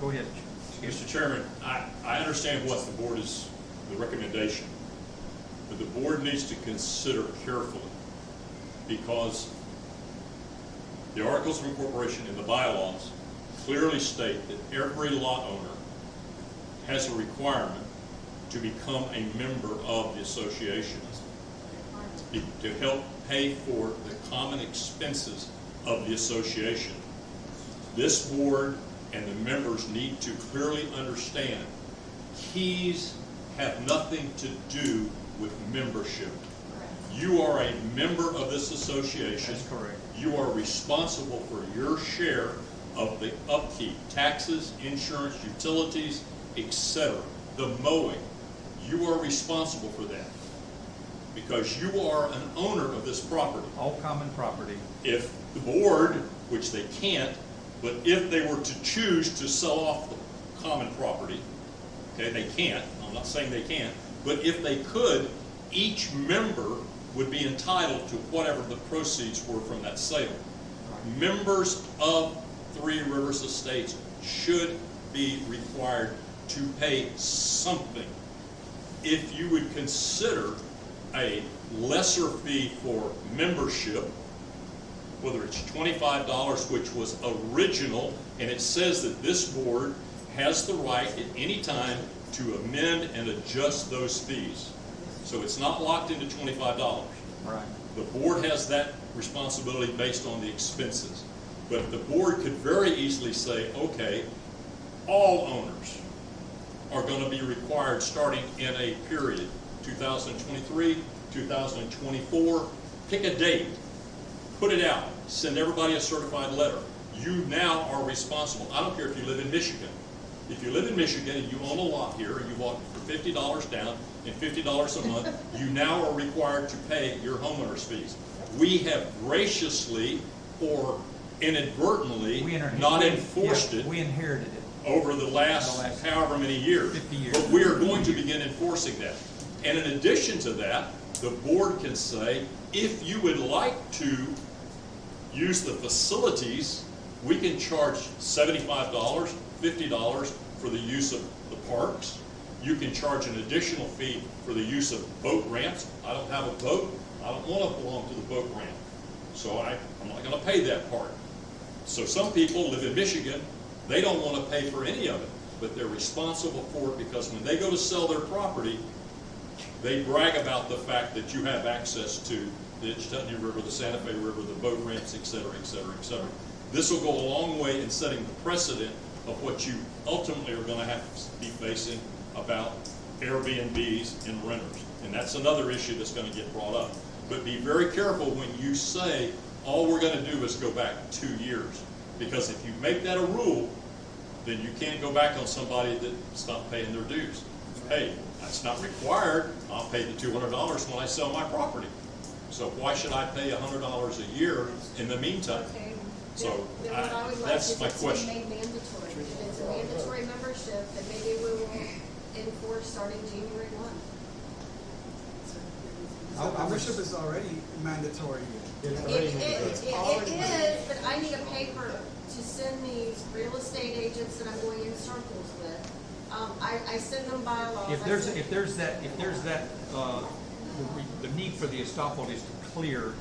Go ahead. Skip. Mr. Chairman, I understand what the board is, the recommendation, but the board needs to consider carefully, because the Articles of Incorporation in the bylaws clearly state that every lot owner has a requirement to become a member of the association to help pay for the common expenses of the association. This board and the members need to clearly understand keys have nothing to do with membership. You are a member of this association. That's correct. You are responsible for your share of the upkeep, taxes, insurance, utilities, etc. The mowing. You are responsible for that because you are an owner of this property. All common property. If the board, which they can't, but if they were to choose to sell off the common property, okay, they can't, I'm not saying they can't, but if they could, each member would be entitled to whatever the proceeds were from that sale. Members of Three Rivers Estates should be required to pay something. If you would consider a lesser fee for membership, whether it's $25, which was original, and it says that this board has the right at any time to amend and adjust those fees. So it's not locked into $25. Right. The board has that responsibility based on the expenses. But the board could very easily say, okay, all owners are going to be required starting in a period, 2023, 2024, pick a date, put it out, send everybody a certified letter. You now are responsible. I don't care if you live in Michigan. If you live in Michigan and you own a lot here and you bought for $50 down and $50 a month, you now are required to pay your homeowner's fees. We have graciously or inadvertently not enforced it. We inherited it. Over the last however many years. 50 years. But we are going to begin enforcing that. And in addition to that, the board can say, if you would like to use the facilities, we can charge $75, $50 for the use of the parks. You can charge an additional fee for the use of boat ramps. I don't have a boat. I don't want to belong to the boat ramp. So I'm not going to pay that part. So some people live in Michigan, they don't want to pay for any of it, but they're responsible for it because when they go to sell their property, they brag about the fact that you have access to the Itchituttony River, the Santa Fe River, the boat ramps, et cetera, et cetera, et cetera. This will go a long way in setting the precedent of what you ultimately are going to have to be facing about Airbnbs and renters. And that's another issue that's going to get brought up. But be very careful when you say, all we're going to do is go back 2 years. Because if you make that a rule, then you can't go back on somebody that's not paying their dues. Hey, that's not required. I'll pay the $200 when I sell my property. So why should I pay $100 a year in the meantime? okay. So Then what I would like that's is my it to be question. made mandatory. If it's a mandatory membership, then maybe we will enforce starting January 1. Membership is already mandatory. It's It already is, but I need a paper to send these real estate agents that I'm going in circles with. I send them bylaws. If there's that, the need for the estoppel is to clear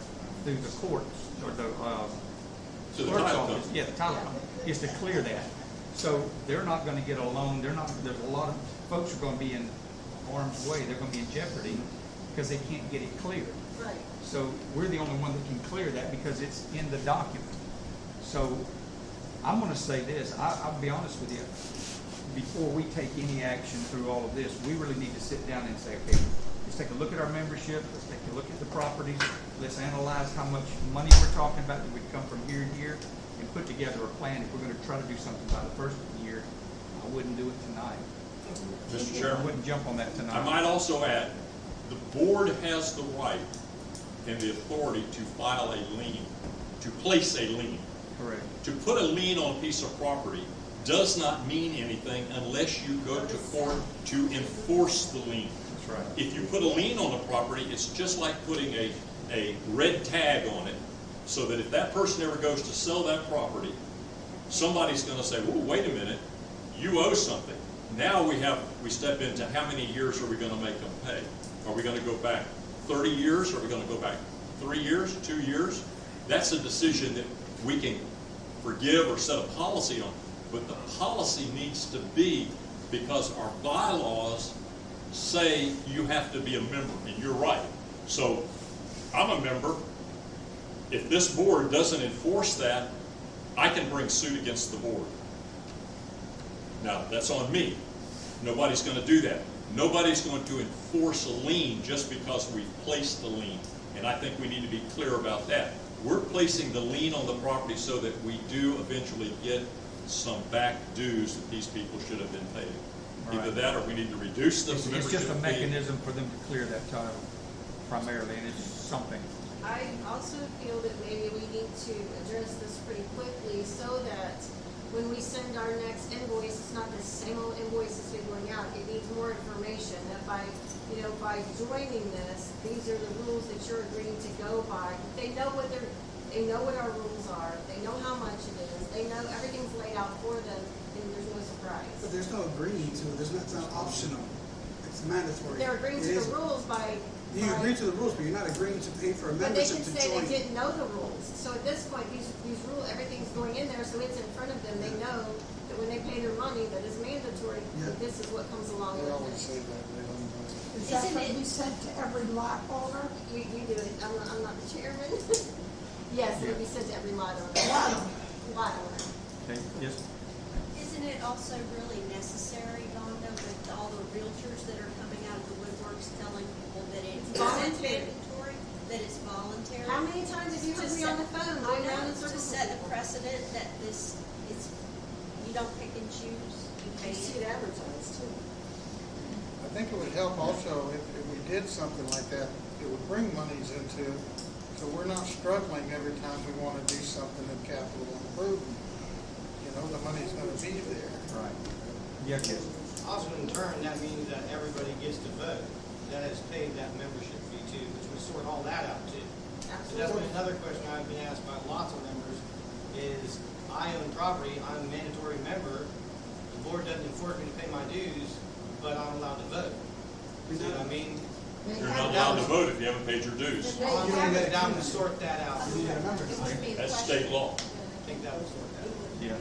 through the courts, or the, To the clerk's title office. company. Yeah, the title company, is to clear that. So they're not gonna get a loan, there's a lot of folks are gonna be in harm's way, they're gonna be in jeopardy, because they can't get it cleared. Right. So we're the only one that can clear that because it's in the document. So I'm gonna say this, I'll be honest with you, before we take any action through all of this, we really need to sit down and say, okay, let's take a look at our membership, let's take a look at the properties, let's analyze how much money we're talking about that would come from here and here, and put together a plan. If we're gonna try to do something by the first of the year, I wouldn't do it tonight. Mr. I Chairman, wouldn't jump on that tonight. I might also add, the board has the right and the authority to file a lien, to place a lien. Correct. To put a lien on a piece of property does not mean anything unless you go to court to enforce the lien. That's right. If you put a lien on the property, it's just like putting a red tag on it, so that if that person ever goes to sell that property, somebody's gonna say, "Whoa, wait a minute, you owe something." Now we step into how many years are we gonna make them pay? Are we gonna go back 30 years? Are we gonna go back 3 years, 2 years? That's a decision that we can forgive or set a policy on, but the policy needs to be, because our bylaws say you have to be a member, and you're right. So I'm a member. If this board doesn't enforce that, I can bring suit against the board. Now, that's on me. Nobody's going to do that. Nobody's going to enforce a lien just because we've placed the lien, and I think we need to be clear about that. We're placing the lien on the property so that we do eventually get some back dues that these people should have been paid. Either Right. that, or we need to reduce the It's membership just a fee. mechanism for them to clear that title primarily, and it's something. I also feel that maybe we need to address this pretty quickly so that when we send our next invoice, it's not the same old invoice that's been going out. It needs more information, that by joining this, these are the rules that you're agreeing to go by. They know what our rules are, they know how much it is, they know everything's laid out for them, and there's no surprise. But there's no agreeing to it, it's not optional, it's mandatory. They're agreeing to It is- the rules by. You agree to the rules, but you're not agreeing to pay for a But they membership can to say join. they didn't know the rules. So at this point, these rules, everything's going in there, so it's in front of them. They know that when they pay their money, that it's mandatory, that this is what comes along They with always it. say that, they don't know. Is that going to be sent to every lot owner? You do it. I'm not the chairman. Yes, it'll be sent to every lot owner. Lot owner. Okay, yes? Isn't it also really necessary, Vonda, with all the realtors that are coming out of the woodworks telling people that it's Voluntary. mandatory, that it's voluntary? How many times have you heard me on the phone I going know, around in to circles? set a precedent that this is, you don't pick and choose, you pay You see it. it advertised too. I think it would help also if we did something like that, it would bring monies into, so we're not struggling every time we want to do something in capital improvement. You know, the money's gonna be there. Right. Yeah, yes. Also, in turn, that means that everybody gets to vote, that has paid that membership fee too, which would sort all that out too. So that's been another question I've been asked by lots of members, is I own property, I'm a mandatory member, the board doesn't enforce me to pay my dues, but I'm allowed to vote. See what I mean? You're not allowed to vote if you haven't paid your dues. I'm gonna go down and sort that out. That's state law. I think that would sort that out. Yeah.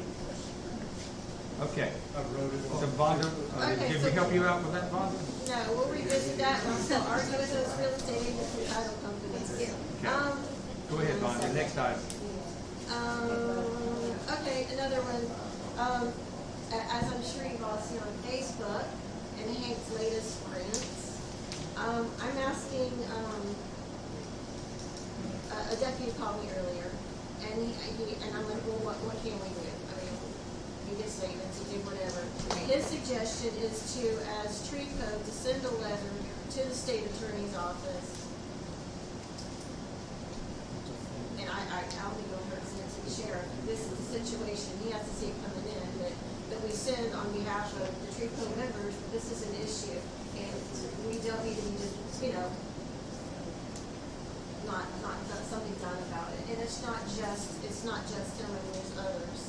Okay. I wrote it. So Vonda, Okay, did so- we help you out with that, Vonda? No, we'll revisit that, and I'll still argue with those real estate agents and title companies. Go ahead, Vonda, next item. Okay, another one, as I'm sure you've all seen on Facebook, and Hank's latest sprints, I'm asking, a deputy called me earlier, and I'm like, well, what can we do? I mean, he just saying to do whatever. His suggestion is to, as tree code, to send a letter to the state attorney's office. And I'll be going to send it to the sheriff. This is the situation, he has to see it coming in, that we send on behalf of the tree code members, this is an issue. And we don't need to be just, something done about it. And it's not just him, and there's others.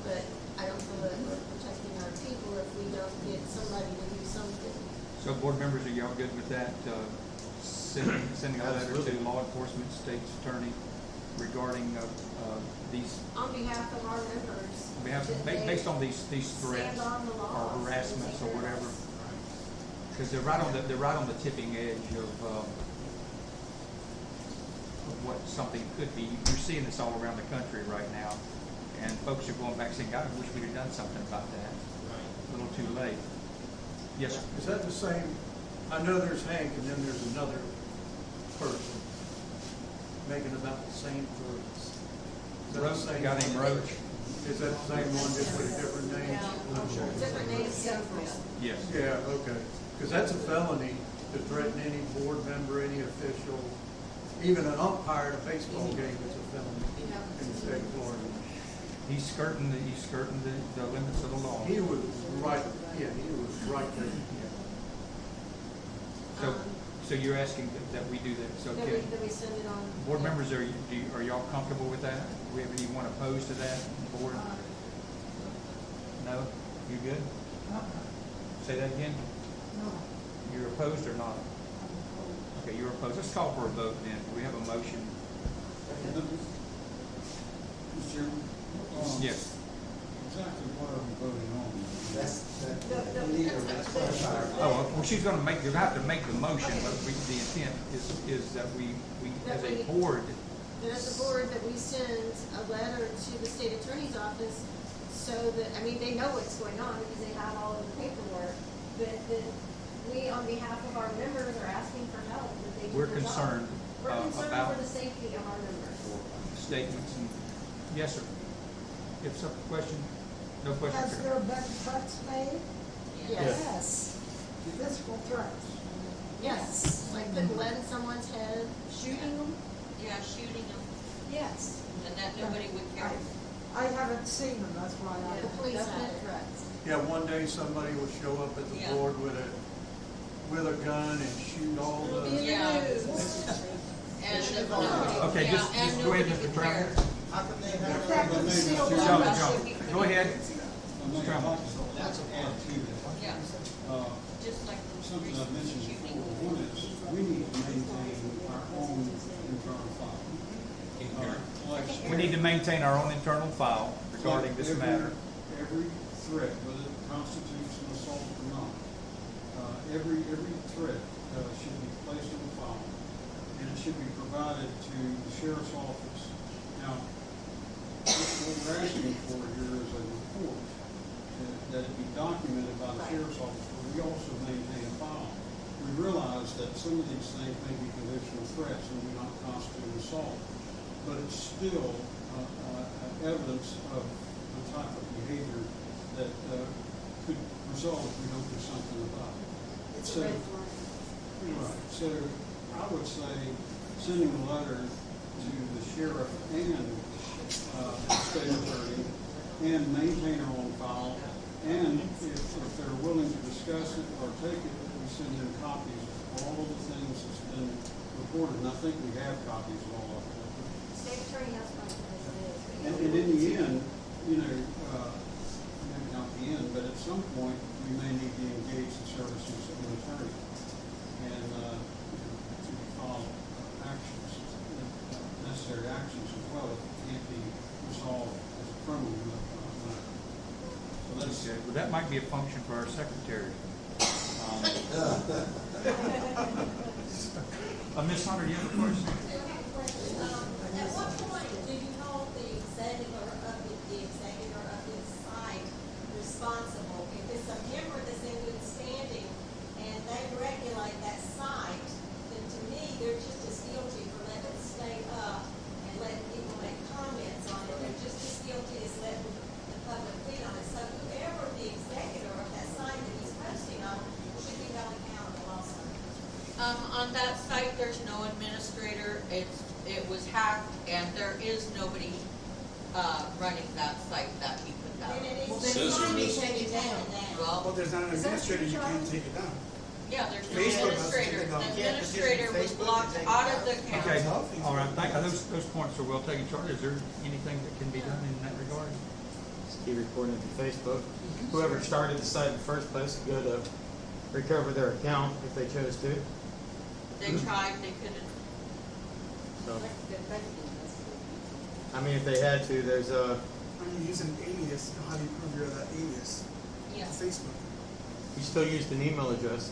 But I don't feel that we're protecting our people if we don't get somebody to do something. So board members, are y'all good with that? Sending a letter to law enforcement, state's attorney regarding these, On behalf of our members. based on these threats Stand on the or law. harassments or whatever? Because they're right on the tipping edge of what something could be. You're seeing this all around the country right now, and folks are going back saying, God, I wish we'd have done something about that. A little too late. Yes, sir. Is that the same, I know there's Hank and then there's another person making about the same threats. Is that the Roach, a same guy one? named Roach. Is that the same one, just with a different name? Different names, different. Yes. Yeah, okay. Because that's a felony to threaten any board member, any official, even an umpire at a baseball game is a felony in the state of Florida. He's skirting the limits of the law. He was right, yeah, he was right there. So you're asking that we do that, so okay. That we send it on. Board members, are y'all comfortable with that? Do we have anyone opposed to that, board? No? You good? Say that again? No. You're opposed or not? Okay, you're opposed. Let's call for a vote then. Do we have a motion? Mr. Chairman? Yes. Exactly what are we voting on? We need a clarifier. Oh, well, she's gonna make, you're gonna have to make the motion, but the intent is that we, as a board, That as a board, that we send a letter to the state attorney's office so that, I mean, they know what's going on because they have all of the paperwork. But that we, on behalf of our members, are asking for help, that they do we're their job. concerned We're concerned about for the safety of our members. statements and, yes, sir. If some question, no question. Has there been threats made? Yes. Physical threats? Yes, like putting lead in someone's head, shooting them. Yeah, shooting them, Yes. and that nobody would care. I haven't seen them, that's why I. The police have Definite it. threats. Yeah, one day somebody will show up at the Yeah. board with a gun and shoot all It'll be the. in the Yeah. news. And should nobody, go. Okay, yeah, just and go ahead, nobody Mr. would Trammell. care. How come they have? If that concealed John, weapon- John, go ahead. Mr. Trammell. That's a add to that. Yeah, just like the Something I mentioned shooting. before, one is, we need to maintain our own internal file. We need to maintain our own internal file regarding this matter. Every threat, whether it constitutes an assault or not, every threat should be placed in the file, and it should be provided to the sheriff's office. Now, what we're asking for here is a report that it be documented by the sheriff's office, but we also maintain a file. We realize that some of these things may be conditional threats and do not constitute assault, but it's still evidence of the type of behavior that could result if we don't do something about it. It's So- a red flag. Right, so I would say sending a letter to the sheriff and state attorney and maintain our own file, and if they're willing to discuss it or take it, we send them copies of all of the things that's been reported, and I think we have copies of all of it. State attorney has one as it is. And in the end, you know, maybe not the end, but at some point, we may need to engage the services of an attorney and to follow actions, necessary actions as well, if it can't be resolved as a criminal matter. So that's, Okay, well, that might be a function for our secretary. Ms. Hunter, do you have a question? At what point do you hold the executor of the site responsible? If it's a member that's in good standing and they regulate that site, then to me, they're just as guilty for letting it stay up and letting people make comments on it. They're just as guilty as letting the public feed on it. So whoever the executor of that site that he's posting on should be held accountable also. On that site, there's no administrator, it was hacked, and there is nobody, running that site that he put that Then on. it needs Says to there be is. taken down. Well, Well, there's not an administrator, you can't take it down. Yeah, there's no Facebook doesn't administrator. take The off. administrator was blocked out of the account. Okay, all right, those points are well taken, Charlie. Is there anything that can be done in that regard? Just keep reporting it to Facebook. Whoever started the site in the first place could go to recover their account if they chose to. They tried, they couldn't. So, I mean, if they had to, there's a, When you use an alias, how do you prove you're that alias? Yeah. Facebook. you still used an email address.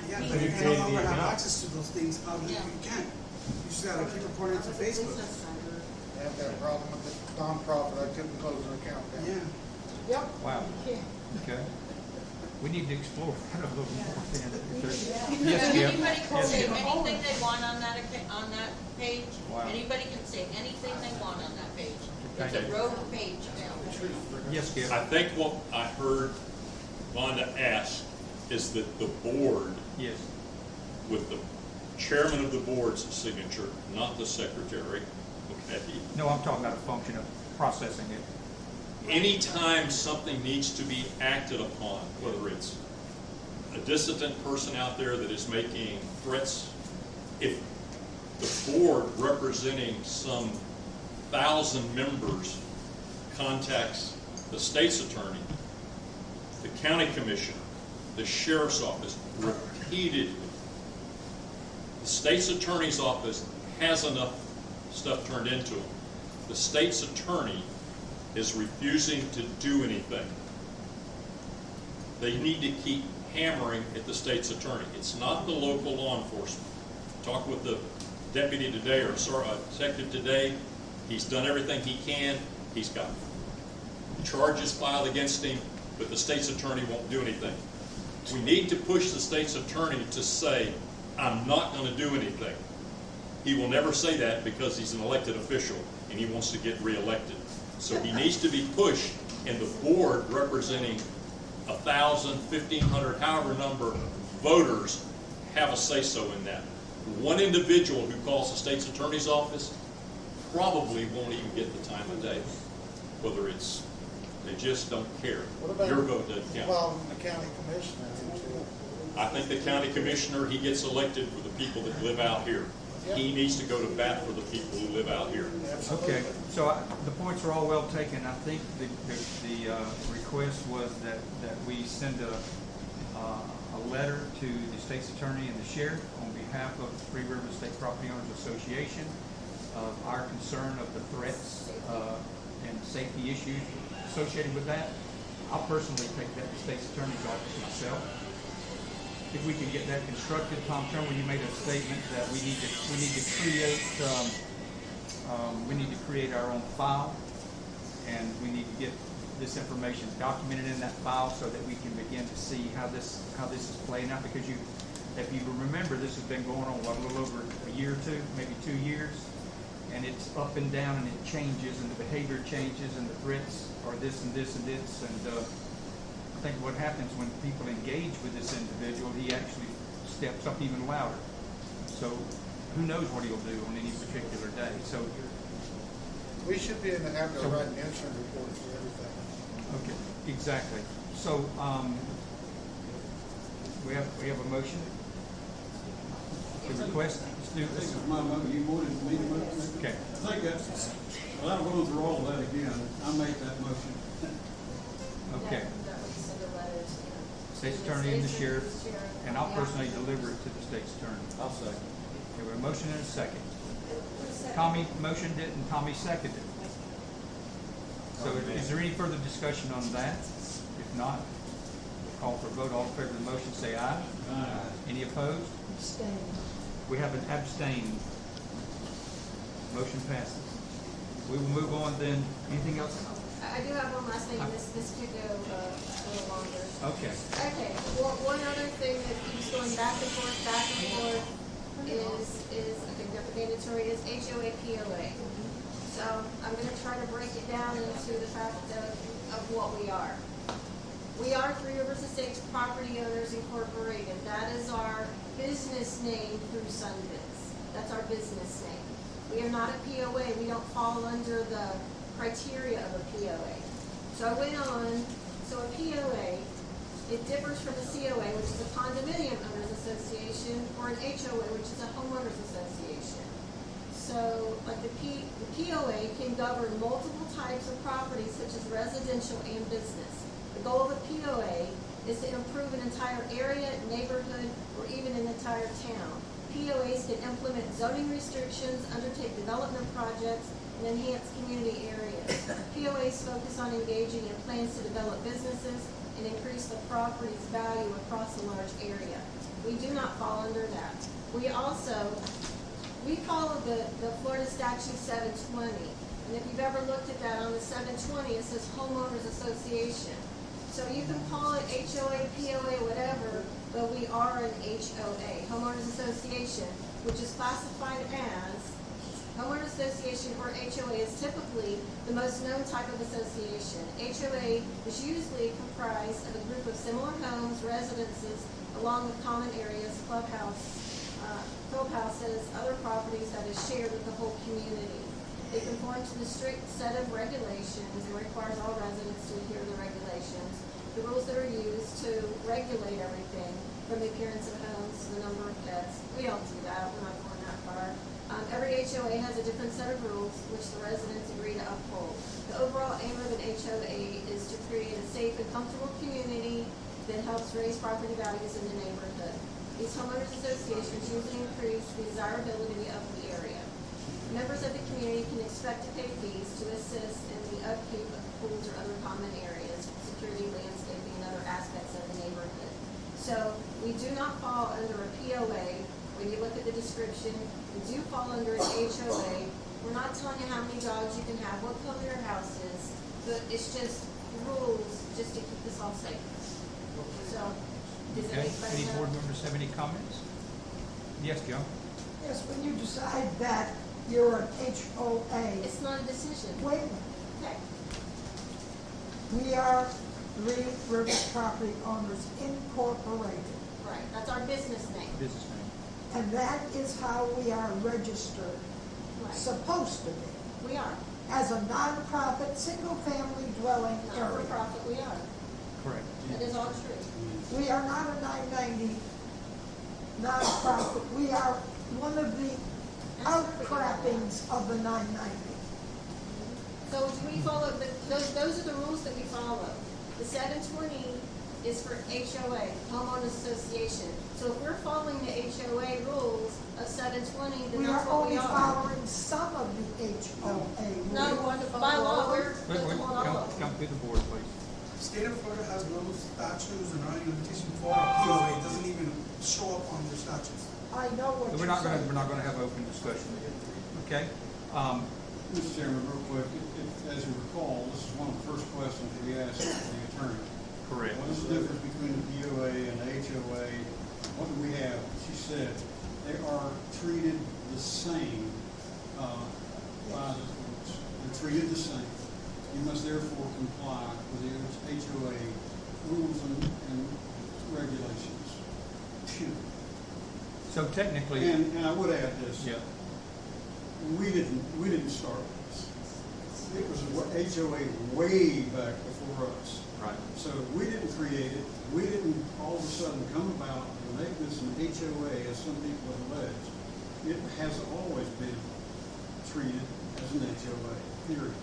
Yeah, So but you if you no created longer the have account. access to those things, how do you, Yeah. you can't. You just gotta keep reporting it to Facebook. I have that problem with the nonprofit, I couldn't close an account down. Yeah. Yep. Wow. You can't. Okay. We need to explore that a little more. then. If there's- And Yes, Skip. anybody can Yes, say Skip. anything they want on that on that page. Wow. Anybody can say anything they want on that page. It's Okay. a rogue page now. Yes, Skip. I think what I heard Vonda ask is that the board, Yes. with the chairman of the board's signature, not the secretary, okay? No, I'm talking about a function of processing it. Anytime something needs to be acted upon, whether it's a dissident person out there that is making threats, if the board representing some 1,000 members contacts the state's attorney, the county commissioner, the sheriff's office, repeatedly, the state's attorney's office has enough stuff turned into them. The state's attorney is refusing to do anything. They need to keep hammering at the state's attorney. It's not the local law enforcement. Talked with the deputy today, or detective today. He's done everything he can. He's got charges filed against him, but the state's attorney won't do anything. We need to push the state's attorney to say, I'm not going to do anything. He will never say that because he's an elected official and he wants to get reelected. So he needs to be pushed, and the board representing 1,000, 1,500, however number voters have a say-so in that. One individual who calls the state's attorney's office probably won't even get the time of day. Whether it's, they just don't care. What about Your vote doesn't count. Well, the county commissioner, too. I think the county commissioner, he gets elected for the people that live out here. He needs to go to bat for the people who live out here. Okay, so the points are all well taken. I think the request was that we send a letter to the state's attorney and the sheriff on behalf of the Three Rivers State Property Owners Association of our concern of the threats and safety issues associated with that. I'll personally take that to the state's attorney's office myself. If we can get that constructed, Tom Turnbull, you made a statement that we need to create our own file, and we need to get this information documented in that file so that we can begin to see how this is playing out. Because if you remember, this has been going on a little over a year or two, maybe 2 years, and it's up and down, and it changes, and the behavior changes, and the threats are this and this and this, and I think what happens when people engage with this individual, he actually steps up even louder. So who knows what he'll do on any particular day. So We should be in the habit of writing incident reports for everything. okay, exactly. So we have a motion. The request. Let's do This this. is my motion, you wanted me to make it? Okay. I think that's, without going through all of that again, I make that motion. Okay. That we send a letter to. State's attorney and the sheriff, and I'll personally deliver it to the state's attorney. I'll second. Okay, we have a motion and a second. Tommy motioned it and Tommy seconded it. So is there any further discussion on that? If not, we'll call for a vote. All in favor of the motion, say aye. Aye. Any opposed? Abstain. We have an abstain. Motion passes. We will move on then. Anything else? I do have one last thing, this could go a little longer. Okay. Okay, one other thing that keeps going back and forth is, I think they're mandatory, is HOA POA. So I'm gonna try to break it down into the fact of what we are. We are Three Rivers Estates Property Owners Incorporated. That is our business name through Sunbiz. That's our business name. We are not a POA. We don't fall under the criteria of a POA. So I went on, so a POA, it differs from a COA, which is a condominium owners association, or an HOA, which is a homeowners association. So, like the POA can govern multiple types of properties such as residential and business. The goal of a POA is to improve an entire area, neighborhood, or even an entire town. POAs can implement zoning restrictions, undertake development projects, and enhance community areas. POAs focus on engaging in plans to develop businesses and increase the property's value across a large area. We do not fall under that. We follow the Florida Statute 720. And if you've ever looked at that on the 720, it says homeowners association. So you can call it HOA, POA, whatever, but we are an HOA, homeowners association, which is classified as, homeowners association or HOA is typically the most known type of association. HOA is usually comprised of a group of similar homes, residences, along with common areas, clubhouses, other properties that is shared with the whole community. They conform to the strict set of regulations and requires all residents to adhere to the regulations. The rules that are used to regulate everything, from the appearance of homes to the number of pets. We don't do that, we're not going that far. Every HOA has a different set of rules which the residents agree to uphold. The overall aim of an HOA is to create a safe and comfortable community that helps raise property values in the neighborhood. These homeowners associations usually increase the desirability of the area. Members of the community can expect to pay fees to assist in the upkeep of pools or other common areas, security, landscaping, and other aspects of the neighborhood. So we do not fall under a POA. When you look at the description, we do fall under an HOA. We're not telling you how many dogs you can have, what color your house is, but it's just rules just to keep us all safe. So, does Okay, anybody any have? board members have any comments? Yes, Joe? Yes, when you decide that you're an HOA, It's not a decision. wait a minute, Okay. we are Three Rivers Property Owners Incorporated, Right, that's our business name. Business name. and that is how we are registered, Right, supposed to be, we are. as a nonprofit, single-family dwelling Not for area. profit, we are. Correct. That is all true. We are not a 990 nonprofit. We are one of the outcroppings of the 990. So do we follow, those are the rules that we follow. The 720 is for HOA, homeowners association. So if we're following the HOA rules of 720, then We that's are what only we are. following some of the HOA rules. No, by law, we're Wait, supposed to hold all of them. come to the board, please. State of Florida has no statutes and no limitation for a POA. It doesn't even show up on their statutes. I know what We're you're not gonna, saying. we're not gonna have open discussion. Okay? Mr. Chairman, real quick, as you recall, this is one of the first questions we asked the attorney. Correct. What is the difference between a POA and a HOA? What do we have? She said they are treated the same by the courts. They're treated the same. You must therefore comply with the HOA rules and regulations. So technically. And I would add this. Yeah. We didn't start this. It was HOA way back before us. Right. So we didn't create it. We didn't all of a sudden come about and make this an HOA, as some people have alleged. It has always been treated as an HOA, period.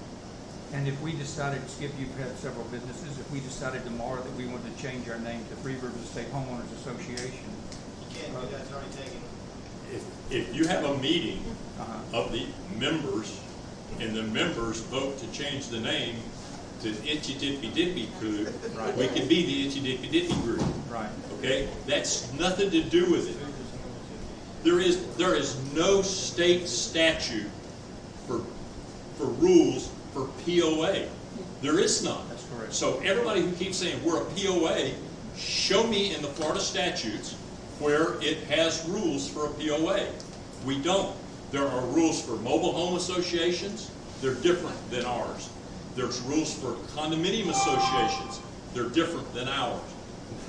And if we decided, Skip, you've had several businesses, if we decided tomorrow that we wanted to change our name to Three Rivers State Homeowners Association. You can't do that, it's already taken. If you have a meeting Uh-huh. of the members and the members vote to change the name to Itchy Dippy Dippy Crew, Right. we can be the Itchy Dippy Dippy Group. Right. Okay? That's nothing to do with it. There is no state statute for rules for POA. There is none. That's correct. So everybody who keeps saying we're a POA, show me in the Florida statutes where it has rules for a POA. We don't. There are rules for mobile home associations. They're different than ours. There's rules for condominium associations. They're different than ours.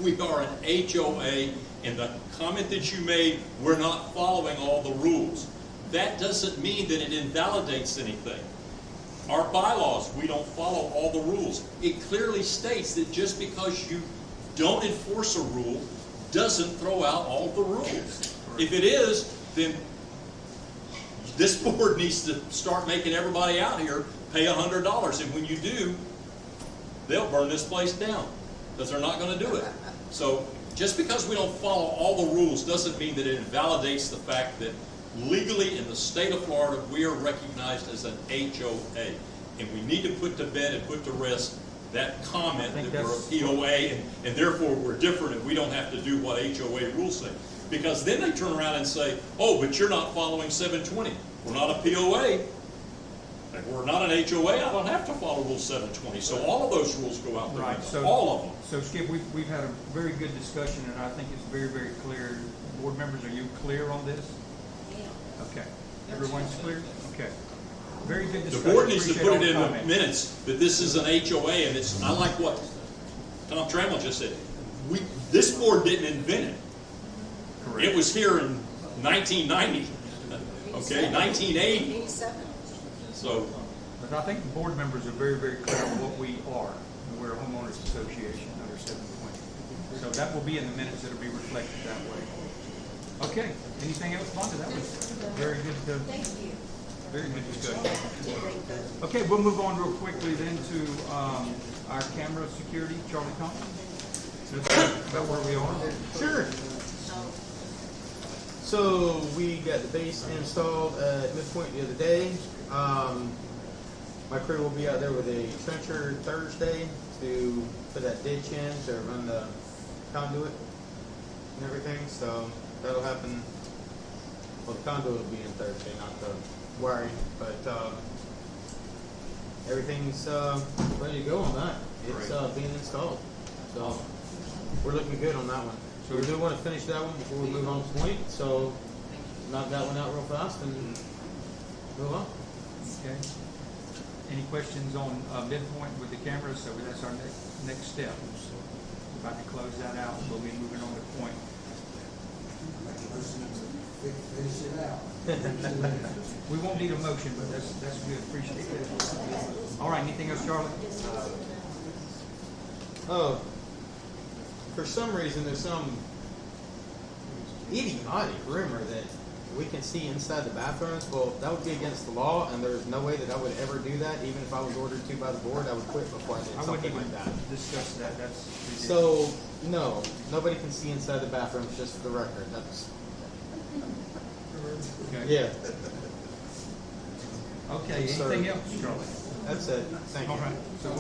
We are an HOA, and the comment that you made, we're not following all the rules. That doesn't mean that it invalidates anything. Our bylaws, we don't follow all the rules. It clearly states that just because you don't enforce a rule doesn't throw out all the rules. If it is, then this board needs to start making everybody out here pay $100. And when you do, they'll burn this place down, because they're not gonna do it. So just because we don't follow all the rules doesn't mean that it invalidates the fact that legally in the state of Florida, we are recognized as an HOA. And we need to put to bed and put to rest that comment that we're a POA and therefore we're different and we don't have to do what HOA rules say. Because then they turn around and say, oh, but you're not following 720. We're not a POA. If we're not an HOA, I don't have to follow Rule 720. So all of those rules go out the Right, window. so, All of them. So Skip, we've had a very good discussion, and I think it's very, very clear. Board members, are you clear on this? Yeah. Okay. Everyone's clear? Okay. Very good The discussion. board needs to Appreciate put all it the in the comments. minutes that this is an HOA, and it's, I like what Tom Trammell just said. This board didn't invent it. Correct. It was here in 1990, okay, 1980. 87. So, But I think the board members are very, very clear on what we are. We're a homeowners association under 720. So that will be in the minutes. It'll be reflected that way. Okay. Anything else, Wanda? That was very good. Thank you. Very good discussion. Okay, we'll move on real quickly then to our camera security. Charlie Thompson. Let's talk about where we are. Sure. So we got the base installed at Midpoint the other day. My crew will be out there with a trencher Thursday to put that ditch in to run the conduit and everything. So that'll happen. Well, the conduit will be in Thursday, not the wiring, but everything's ready to go on that. It's being installed. So we're looking good on that one. So we do want to finish that one before we move on to point. So knock that one out real fast and move on. Okay. Any questions on midpoint with the cameras? So that's our next step. We're about to close that out. We'll be moving on to point. Finish it out. We won't need a motion, but that's good. Appreciate that. All right. Anything else, Charlie? Oh, for some reason there's some idiotic rumor that we can see inside the bathrooms. Well, that would be against the law, and there's no way that I would ever do that. Even if I was ordered to by the board, I would quit before I did I wouldn't something even like that. discuss that. That's ridiculous. So, no, nobody can see inside the bathrooms, just for the record. That's, Okay. yeah. Okay. Anything else, Charlie? That's it. Thank you. All right. So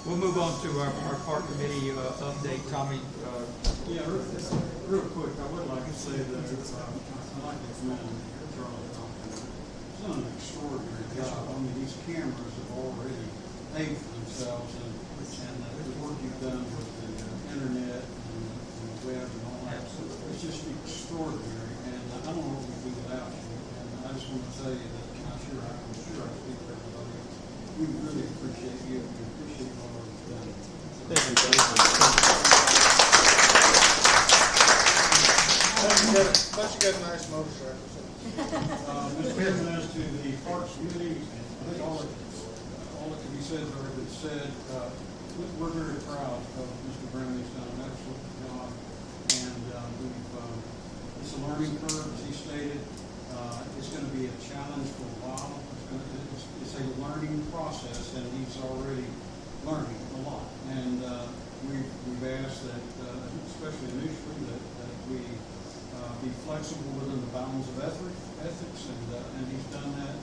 we'll move on to our park committee update. Tommy. Yeah, real quick, I would like to say that I'd like to commend Charlie Thompson. He's done an extraordinary job. I mean, these cameras have already paid for themselves, and the work you've done with the internet and the web and all that. Absolutely. It's just extraordinary, and I don't know what we'd do without you. And I just want to tell you that I'm sure I speak for everybody. We really appreciate you. We appreciate all you've done. Thank you, guys. Plus you got a nice motorcycle. Mr. Chairman, as to the Parks Committee, I think all that can be said has already been said. We're very proud of Mr. Brown. He's done an excellent job. And it's a learning curve, as he stated. It's going to be a challenge for a while. It's a learning process, and he's already learning a lot. And we've asked that, especially initially, that we be flexible within the bounds of ethics, and he's done that.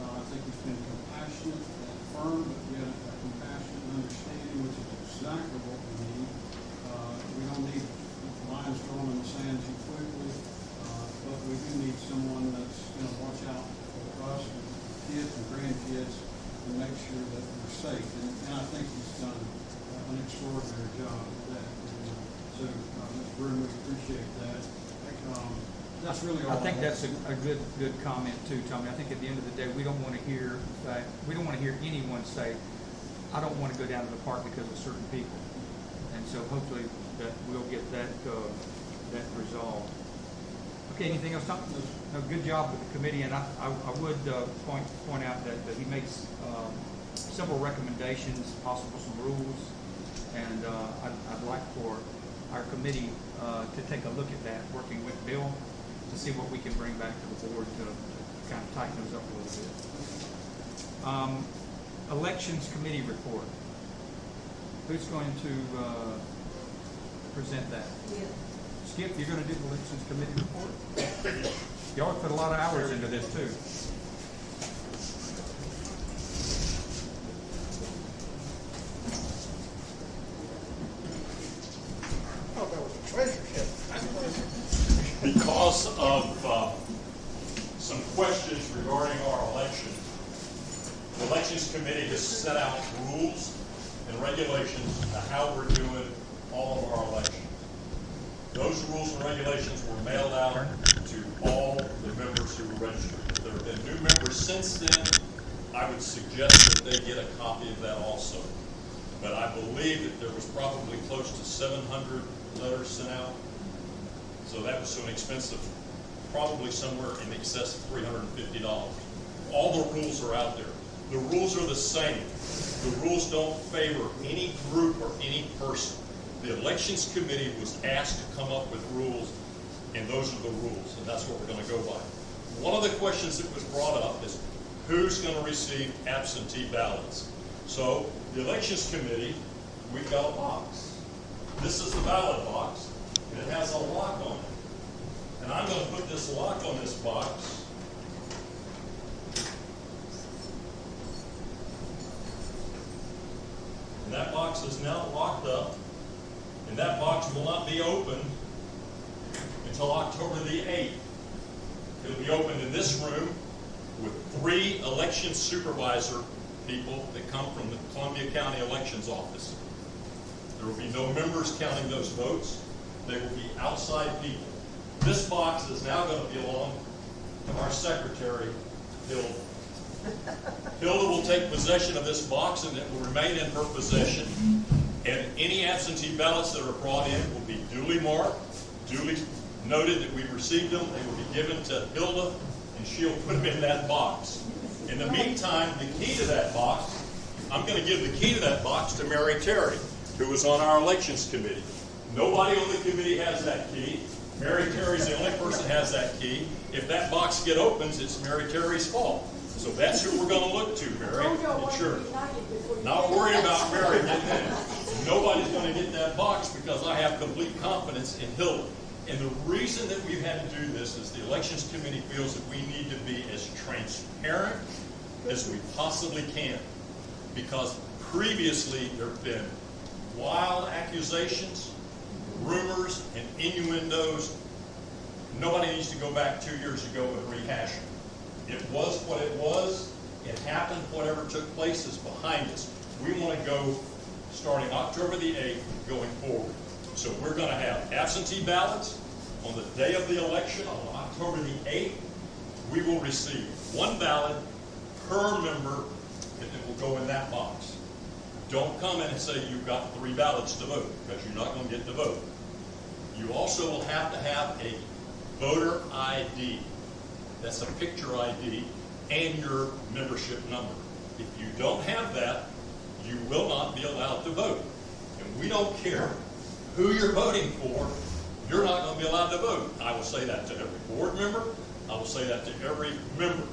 I think he's been compassionate and firm, but yet a compassionate and understanding, which is exactly what we need. We don't need lines drawn in the sand too quickly, but we do need someone that's going to watch out for us and kids and grandkids and make sure that we're safe. And I think he's done an extraordinary job with that. So, Mr. Bruin, we appreciate that. That's really all. I think that's a good comment too, Tommy. I think at the end of the day, we don't want to hear anyone say, "I don't want to go down to the park because of certain people." And so hopefully that we'll get that resolved. Okay. Anything else, Tom? No. Good job with the committee, and I would point out that he makes several recommendations, possible some rules, and I'd like for our committee to take a look at that, working with Bill to see what we can bring back to the board to kind of tighten those up a little bit. Elections committee report. Who's going to present that? Yeah. Skip, you're going to do the elections committee report? Y'all have put a lot of hours into this too. Oh, that was a treasure chest. Because of some questions regarding our election, the Elections Committee has set out rules and regulations to how we're doing all of our elections. Those rules and regulations were mailed out to all the members who were registered. If there have been new members since then, I would suggest that they get a copy of that also. But I believe that there was probably close to 700 letters sent out. So that was so inexpensive, probably somewhere in excess of $350. All the rules are out there. The rules are the same. The rules don't favor any group or any person. The Elections Committee was asked to come up with rules, and those are the rules, and that's what we're going to go by. One of the questions that was brought up is who's going to receive absentee ballots? So the Elections Committee, we've got a box. This is the ballot box, and it has a lock on it. And I'm going to put this lock on this box. And that box is now locked up, and that box will not be opened until October the 8th. It'll be opened in this room with 3 election supervisor people that come from the Columbia County Elections Office. There will be no members counting those votes. They will be outside people. This box is now going to belong to our secretary, Hilda. Hilda will take possession of this box, and it will remain in her possession. And any absentee ballots that are brought in will be duly marked, duly noted that we received them. They will be given to Hilda, and she'll put them in that box. In the meantime, the key to that box, I'm going to give the key to that box to Mary Terry, who is on our elections committee. Nobody on the committee has that key. Mary Terry's the only person who has that key. If that box opens, it's Mary Terry's fault. So that's who we're going to look to, Mary. Sure. Not worried about Mary getting in. Nobody's going to get that box because I have complete confidence in Hilda. And the reason that we've had to do this is the Elections Committee feels that we need to be as transparent as we possibly can. Because previously there have been wild accusations, rumors, and innuendos. Nobody needs to go back 2 years ago and rehash it. It was what it was. It happened. Whatever took place is behind us. We want to go starting October the 8th going forward. So we're going to have absentee ballots on the day of the election on October the 8th. We will receive 1 ballot per member, and it will go in that box. Don't come in and say you've got 3 ballots to vote, because you're not going to get to vote. You also will have to have a voter ID. That's a picture ID and your membership number. If you don't have that, you will not be allowed to vote. And we don't care who you're voting for, you're not going to be allowed to vote. I will say that to every board member. I will say that to every member.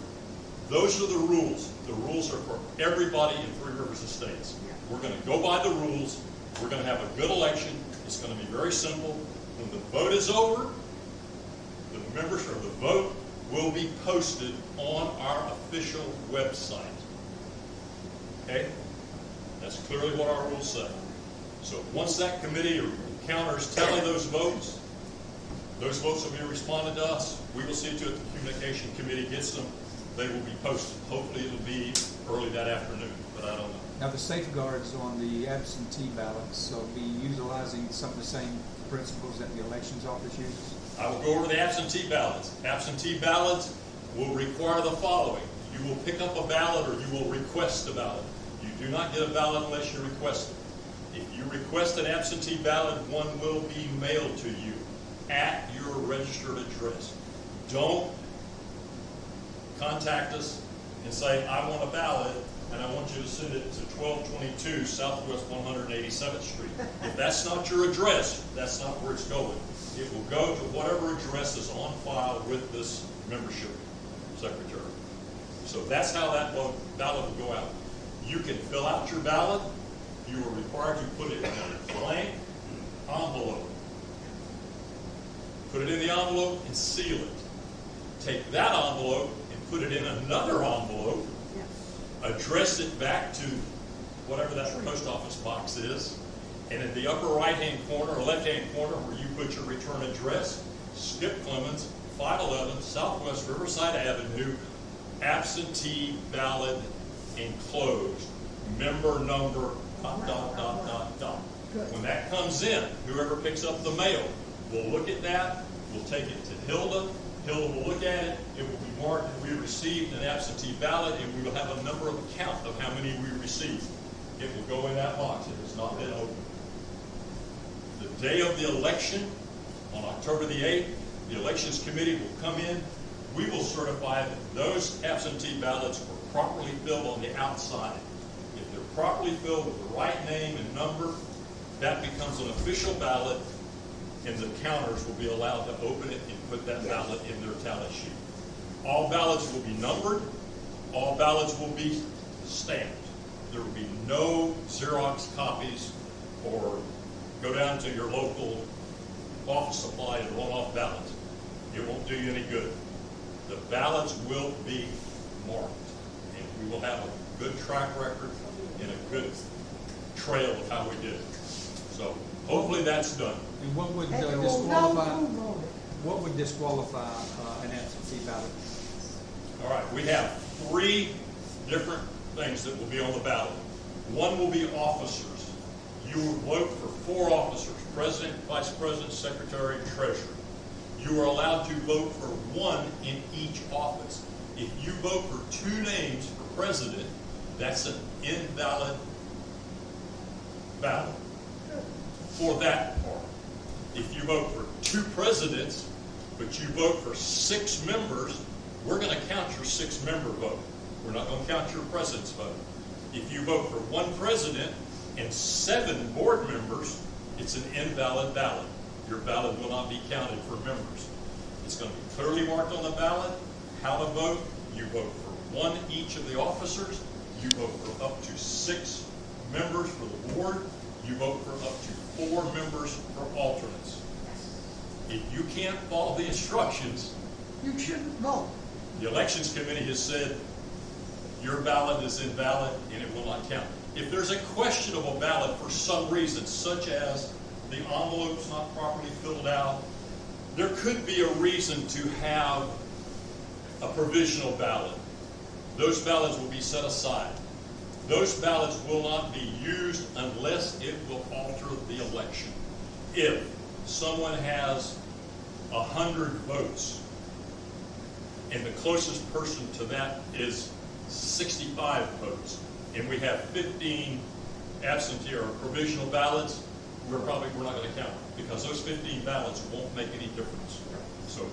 Those are the rules. The rules are for everybody in Three Rivers Estates. We're going to go by the rules. We're going to have a good election. It's going to be very simple. When the vote is over, the members or the vote will be posted on our official website. Okay? That's clearly what our rules say. So once that committee or counters tally those votes will be responded to us. We will see to it the communication committee gets them. They will be posted. Hopefully it'll be early that afternoon, but I don't know. Now the safeguards on the absentee ballots will be utilizing some of the same principles that the elections office uses? I will go over the absentee ballots. Absentee ballots will require the following. You will pick up a ballot or you will request a ballot. You do not get a ballot unless you request it. If you request an absentee ballot, one will be mailed to you at your registered address. Don't contact us and say, I want a ballot, and I want you to send it to 1222 Southwest 187th Street. If that's not your address, that's not where it's going. It will go to whatever address is on file with this membership secretary. So that's how that ballot will go out. You can fill out your ballot. You are required to put it in a blank envelope. Put it in the envelope and seal it. Take that envelope and put it in another envelope. Address it back to whatever that post office box is. And in the upper right-hand corner or left-hand corner where you put your return address, Skip Clemens, 511 Southwest Riverside Avenue, absentee ballot enclosed, member number, ... When that comes in, whoever picks up the mail will look at that, we'll take it to Hilda. Hilda will look at it, it will be marked that we received an absentee ballot, and we will have a number of count of how many we received. It will go in that box. It has not been opened. The day of the election, on October the 8th, the Elections Committee will come in. We will certify that those absentee ballots were properly filled on the outside. If they're properly filled with the right name and number, that becomes an official ballot, and the counters will be allowed to open it and put that ballot in their tally sheet. All ballots will be numbered. All ballots will be stamped. There will be no Xerox copies or go down to your local office supply and run off ballots. It won't do you any good. The ballots will be marked, and we will have a good track record and a good trail of how we did it. So hopefully that's done. And what would And you will know disqualify? who voted. What would disqualify an absentee ballot? All right, we have 3 different things that will be on the ballot. One will be officers. You will vote for 4 officers: president, vice president, secretary, treasurer. You are allowed to vote for 1 in each office. If you vote for 2 names for president, that's an invalid ballot for that part. If you vote for 2 presidents, but you vote for 6 members, we're going to count your 6-member vote. We're not going to count your president's vote. If you vote for 1 president and 7 board members, it's an invalid ballot. Your ballot will not be counted for members. It's going to be clearly marked on the ballot how to vote. You vote for 1 each of the officers. You vote for up to 6 members for the board. You vote for up to 4 members for alternates. If you can't follow the instructions, You shouldn't vote. the Elections Committee has said your ballot is invalid and it will not count. If there's a questionable ballot for some reason, such as the envelope's not properly filled out, there could be a reason to have a provisional ballot. Those ballots will be set aside. Those ballots will not be used unless it will alter the election. If someone has 100 votes and the closest person to that is 65 votes, and we have 15 absentee or provisional ballots, we're not going to count it, because those 15 ballots won't make any difference. So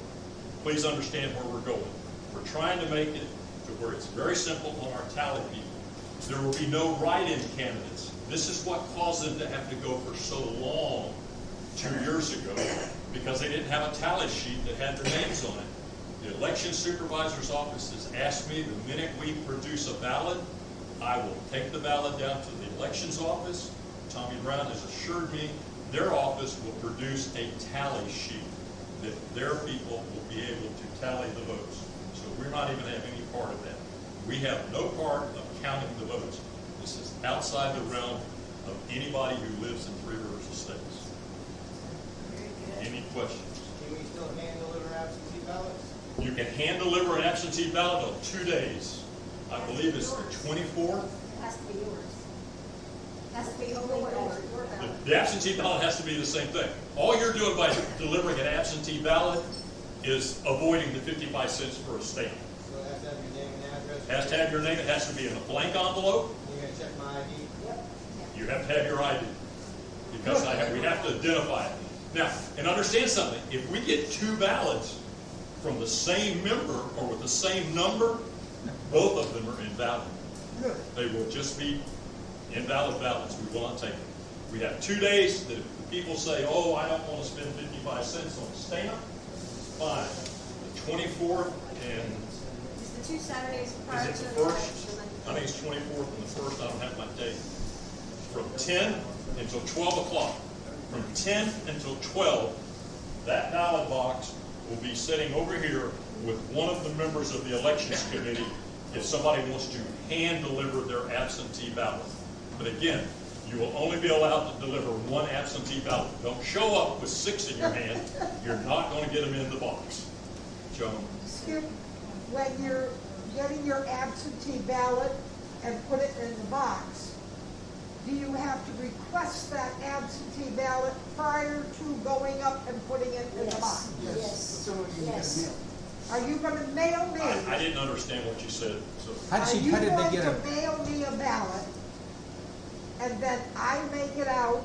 please understand where we're going. We're trying to make it to where it's very simple on our tally people. There will be no write-in candidates. This is what caused them to have to go for so long 2 years ago, because they didn't have a tally sheet that had their names on it. The election supervisor's office has asked me the minute we produce a ballot, I will take the ballot down to the elections office. Tommy Brown has assured me their office will produce a tally sheet that their people will be able to tally the votes. So we're not even having any part of that. We have no part of counting the votes. This is outside the realm of anybody who lives in Three Rivers Estates. Any questions? Can we still hand deliver absentee ballots? You can hand deliver an absentee ballot on 2 days. I believe it's the 24th. It has to be yours. Has to be only yours. The absentee ballot has to be the same thing. All you're doing by delivering an absentee ballot is avoiding the 55 cents for a stamp. So it has to have your name and address? It has to have your name. It has to be in a blank envelope. You're gonna check my ID? Yep. You have to have your ID, because we have to identify it. Now, and understand something, if we get 2 ballots from the same member or with the same number, both of them are invalid. Good. They will just be invalid ballots. We will not take them. We have 2 days that if the people say, oh, I don't want to spend 55 cents on a stamp, fine. The 24th and, Is the 2 Saturdays prior is to it the the election? first? I think it's 24th and the 1st. I don't have my date. From 10 until 12 o'clock. From 10 until 12, that ballot box will be sitting over here with one of the members of the elections committee if somebody wants to hand deliver their absentee ballot. But again, you will only be allowed to deliver one absentee ballot. Don't show up with 6 in your hand. You're not going to get them in the box. Joan? Skip, when you're getting your absentee ballot and put it in the box, do you have to request that absentee ballot prior to going up and putting it in the box? Yes. Yes. Are you gonna mail me? I didn't understand what you said. So Are you going to mail me a ballot, and then I make it out,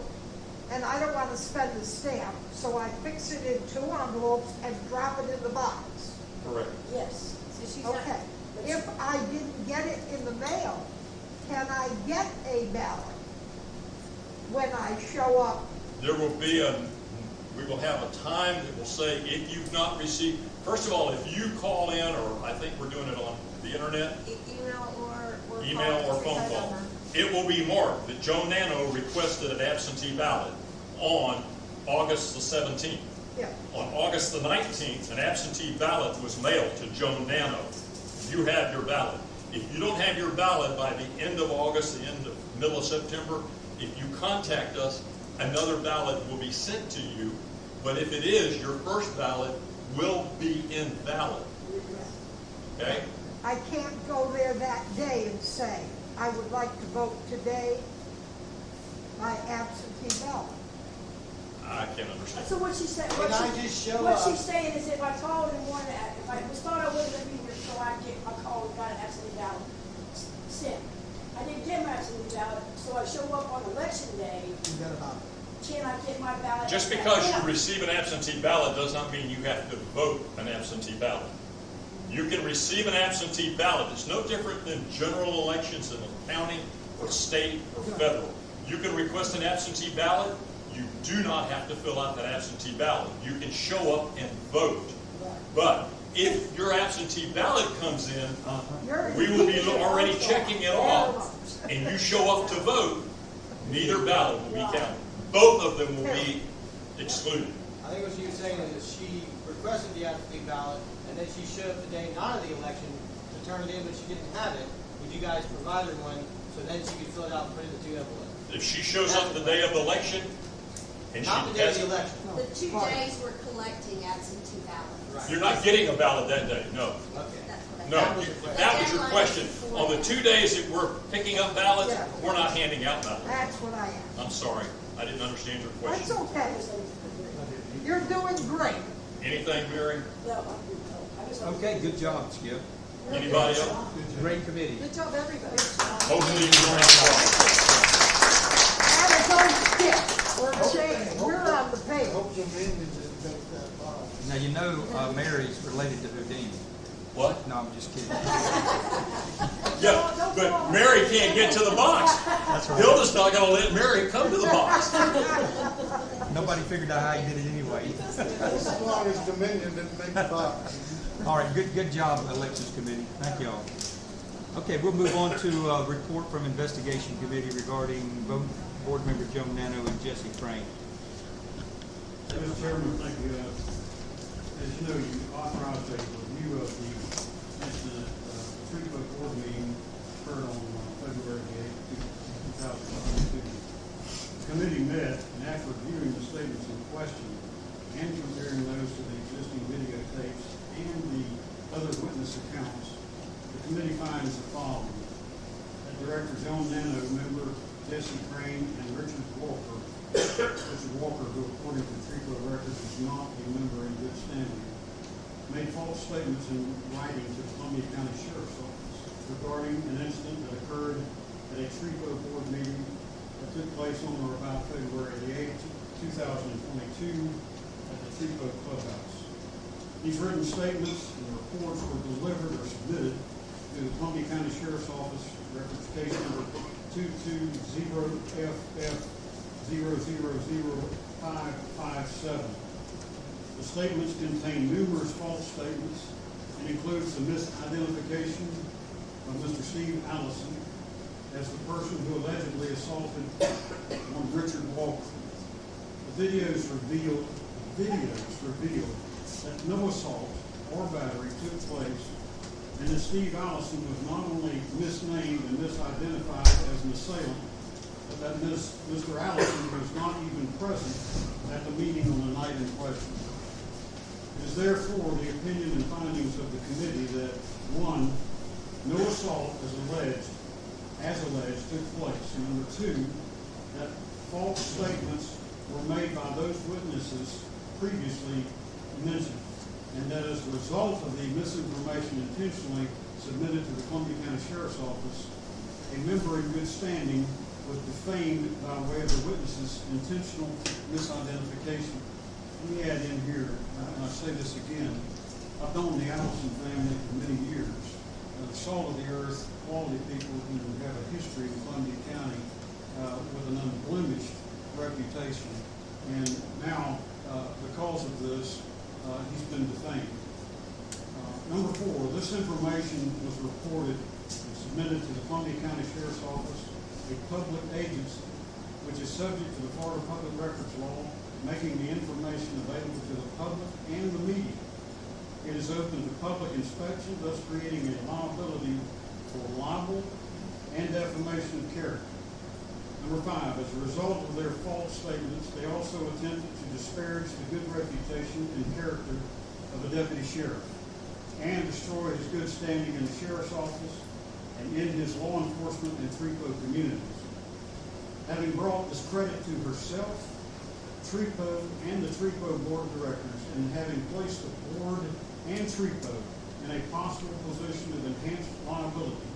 and I don't want to spend the stamp, so I fix it in 2 envelopes and drop it in the box? correct. Yes. So she's not, Okay. If I didn't get it in the mail, can I get a ballot when I show up? There will be we will have a time that will say if you've not received, first of all, if you call in, or I think we're doing it on the internet, email or phone call, it will be marked that Joan Nano requested an absentee ballot on August the 17th. Yeah. On August the 19th, an absentee ballot was mailed to Joan Nano. You have your ballot. If you don't have your ballot by the end of August, the end of middle of September, if you contact us, another ballot will be sent to you. But if it is, your first ballot will be invalid. Okay? I can't go there that day and say, I would like to vote today by absentee ballot. I can't understand. So what she's saying, Can I just show what up? she's saying is if I called and wanted, if I was thought I wasn't gonna be here, so I get my call and got an absentee ballot sent. I didn't get my absentee ballot, so I show up on election day. You got a ballot. Can I get my ballot? Just because you receive an absentee ballot does not mean you have to vote an absentee ballot. You can receive an absentee ballot. It's no different than general elections in a county or state or federal. You can request an absentee ballot. You do not have to fill out that absentee ballot. You can show up and vote. But if your absentee ballot comes in, we will be already checking it off, and you show up to vote, neither ballot will be counted. Both of them will be excluded. I think what she was saying is she requested the absentee ballot, and then she showed up the day not of the election to turn it in, but she didn't have it. Would you guys provide her one, so then she could fill it out and put it in the 2 envelopes? If she shows up the day of the election, and she Not the day of has, the election. The 2 days we're collecting absentee ballots. you're not getting a ballot that day, no. Okay. No, that was your question. On the 2 days that we're picking up ballots, we're not handing out ballots. That's what I asked. I'm sorry, I didn't understand your That's question. okay. You're doing great. Anything, Mary? No, I just. Okay, good job, Skip. Anybody else? Great committee. Good job, everybody. Hopefully you're doing And it goes Skip. We're on the page. Hope the amendment didn't make that box. Now, you know, Mary's related to Houdini. What? No, I'm just kidding. Yeah, but Mary can't get to the box. That's right. Hilda's not gonna let Mary come to the box. Nobody figured out how you did it anyway. As long as Dominion didn't make the box. All right, good job, Elections Committee. Thank y'all. Okay, we'll move on to a report from Investigation Committee regarding Board Member Joan Nano and Jesse Frank. Mr. Chairman, thank you. As you know, you authorized a review of the incident, Trico board meeting occurred on February 8th, 2022. The committee met, and after reviewing the statements in question and comparing those to the existing videotapes and the other witness accounts, the committee finds the following. That Director Joan Nano, member Jesse Crane, and Richard Walker, who according to Trico records is not a member in good standing, made false statements in writing to the Columbia County Sheriff's Office regarding an incident that occurred at a Trico board meeting that took place on or about February the 8th, 2022 at the Trico Clubhouse. These written statements and reports were delivered or submitted to the Columbia County Sheriff's Office reference case number 220FF000557. The statements contain numerous false statements and includes the misidentification of Mr. Steve Allison as the person who allegedly assaulted one Richard Walker. The videos reveal that no assault or battery took place, and that Steve Allison was not only misnamed and misidentified as an assailant, but that Mr. Allison was not even present at the meeting on the night in question. It is therefore the opinion and findings of the committee that, one, no assault as alleged took place, and number two, that false statements were made by those witnesses previously mentioned, and that as a result of the misinformation intentionally submitted to the Columbia County Sheriff's Office, a member in good standing was defamed by way of the witness's intentional misidentification. Let me add in here, and I say this again, I've known the Allison family for many years. The salt of the earth, quality people who have a history in Columbia County with an unblemished reputation. And now, because of this, he's been defamed. Number four, this information was reported and submitted to the Columbia County Sheriff's Office, a public agency, which is subject to the Florida Public Records Law, making the information available to the public and the media. It is open to public inspection, thus creating a liability for libel and defamation of character. Number five, as a result of their false statements, they also attempted to disparage the good reputation and character of the deputy sheriff and destroy his good standing in the sheriff's office and in his law enforcement and TREPO communities. Having brought discredit to herself, TREPO, and the TREPO board of directors, and having placed the board and TREPO in a possible position of enhanced liability,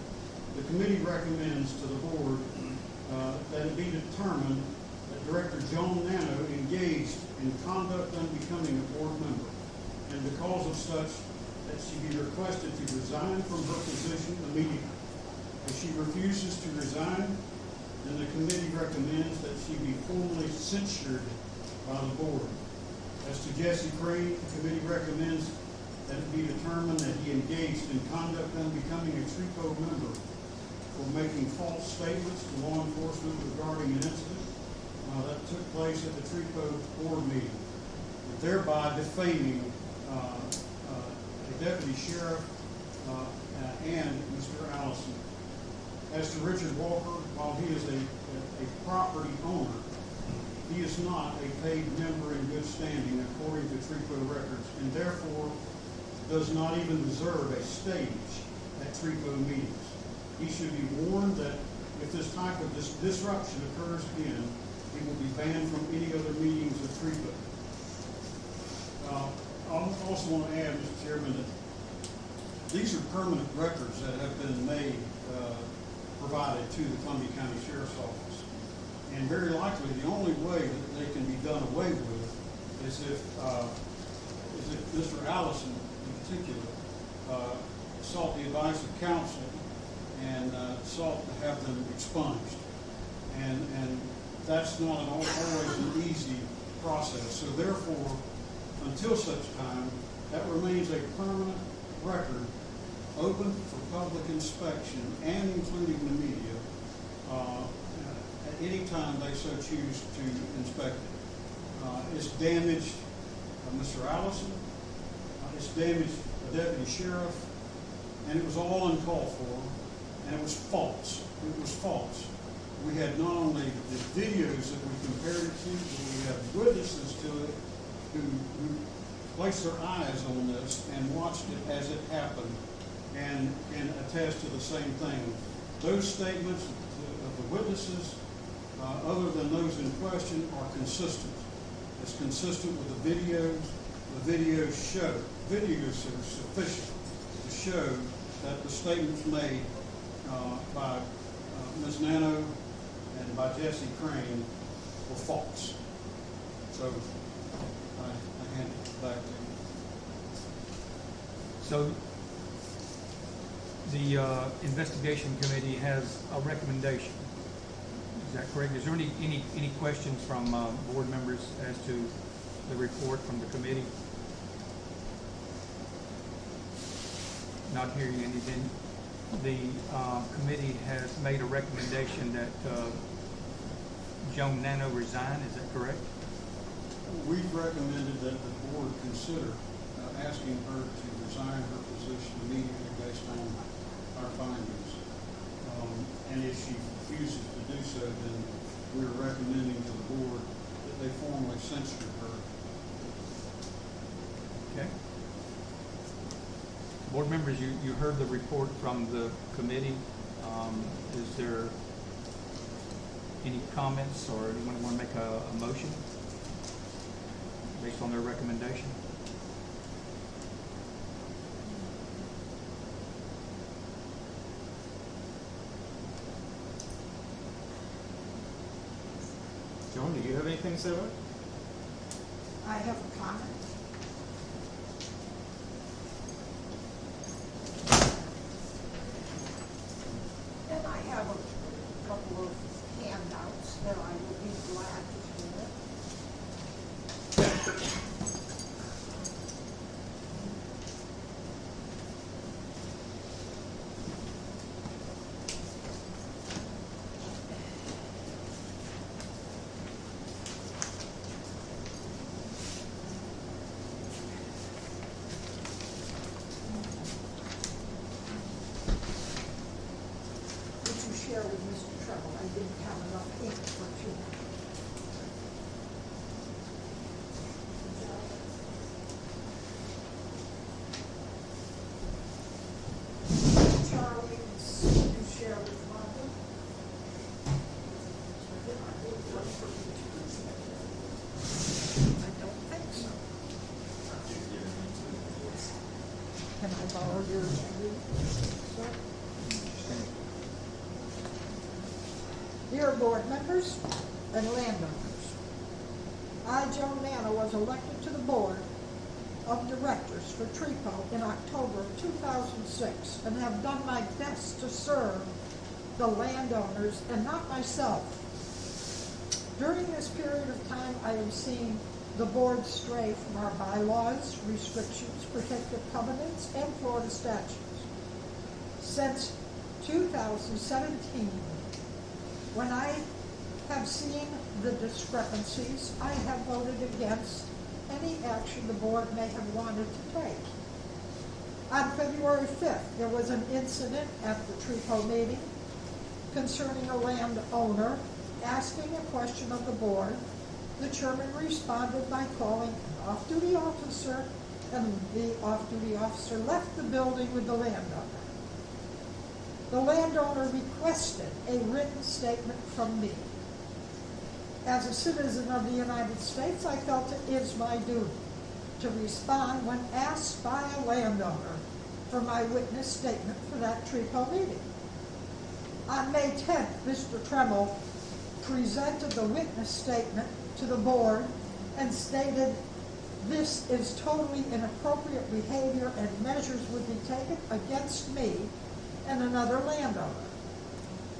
the committee recommends to the board that it be determined that Director Joan Nano engaged in conduct unbecoming a board member, and because of such, that she be requested to resign from her position immediately. If she refuses to resign, then the committee recommends that she be formally censured by the board. As to Jesse Crane, the committee recommends that it be determined that he engaged in conduct unbecoming a TREPO member for making false statements to law enforcement regarding an incident that took place at the TREPO board meeting, thereby defaming a deputy sheriff and Mr. Allison. As to Richard Walker, while he is a property owner, he is not a paid member in good standing according to TREPO records, and therefore does not even deserve a stage at TREPO meetings. He should be warned that if this type of disruption occurs again, he will be banned from any other meetings of TREPO. I also want to add, Mr. Chairman, that these are permanent records that have been made, provided to the Columbia County Sheriff's Office. And very likely, the only way that they can be done away with is if Mr. Allison, in particular, sought the advice of counsel and sought to have them expunged. And that's not always an easy process. So therefore, until such time, that remains a permanent record open for public inspection and including the media at any time they so choose to inspect it. It's damaged Mr. Allison, it's damaged a deputy sheriff, and it was all uncalled for, and it was false. It was false. We had not only the videos that we compared it to, but we have witnesses to it who placed their eyes on this and watched it as it happened and attest to the same thing. Those statements of the witnesses, other than those in question, are consistent. It's consistent with the videos. The videos are sufficient to show that the statements made by Ms. Nano and by Jesse Crane were false. So I hand it back to you. So the investigation committee has a recommendation. Is that correct? Is there any questions from board members as to the report from the committee? Not hearing any, then the committee has made a recommendation that Joan Nano resign. Is that correct? We've recommended that the board consider asking her to resign her position immediately based on our findings. And if she refuses to do so, then we're recommending to the board that they formally censure her. Okay. Board members, you heard the report from the committee. Is there any comments, or anyone want to make a motion based on their recommendation? Joan, do you have anything to say about it? I have a comment. And I have a couple of handouts that I would be glad to share. Share with Mr. Trevor. I didn't have enough ink for two. Charlie, you share with Martha. I don't think so. Can I borrow yours? Sir? Dear board members and landowners, I, Joan Nano, was elected to the board of directors for TREPO in October of 2006 and have done my best to serve the landowners and not myself. During this period of time, I have seen the board stray from our bylaws, restrictions, protective covenants, and Florida statutes. Since 2017, when I have seen the discrepancies, I have voted against any action the board may have wanted to take. On February 5th, there was an incident at the TREPO meeting concerning a landowner asking a question of the board. The chairman responded by calling an off-duty officer, and the off-duty officer left the building with the landowner. The landowner requested a written statement from me. As a citizen of the United States, I felt it is my duty to respond when asked by a landowner for my witness statement for that TREPO meeting. On May 10th, Mr. Tremmel presented the witness statement to the board and stated this is totally inappropriate behavior and measures would be taken against me and another landowner.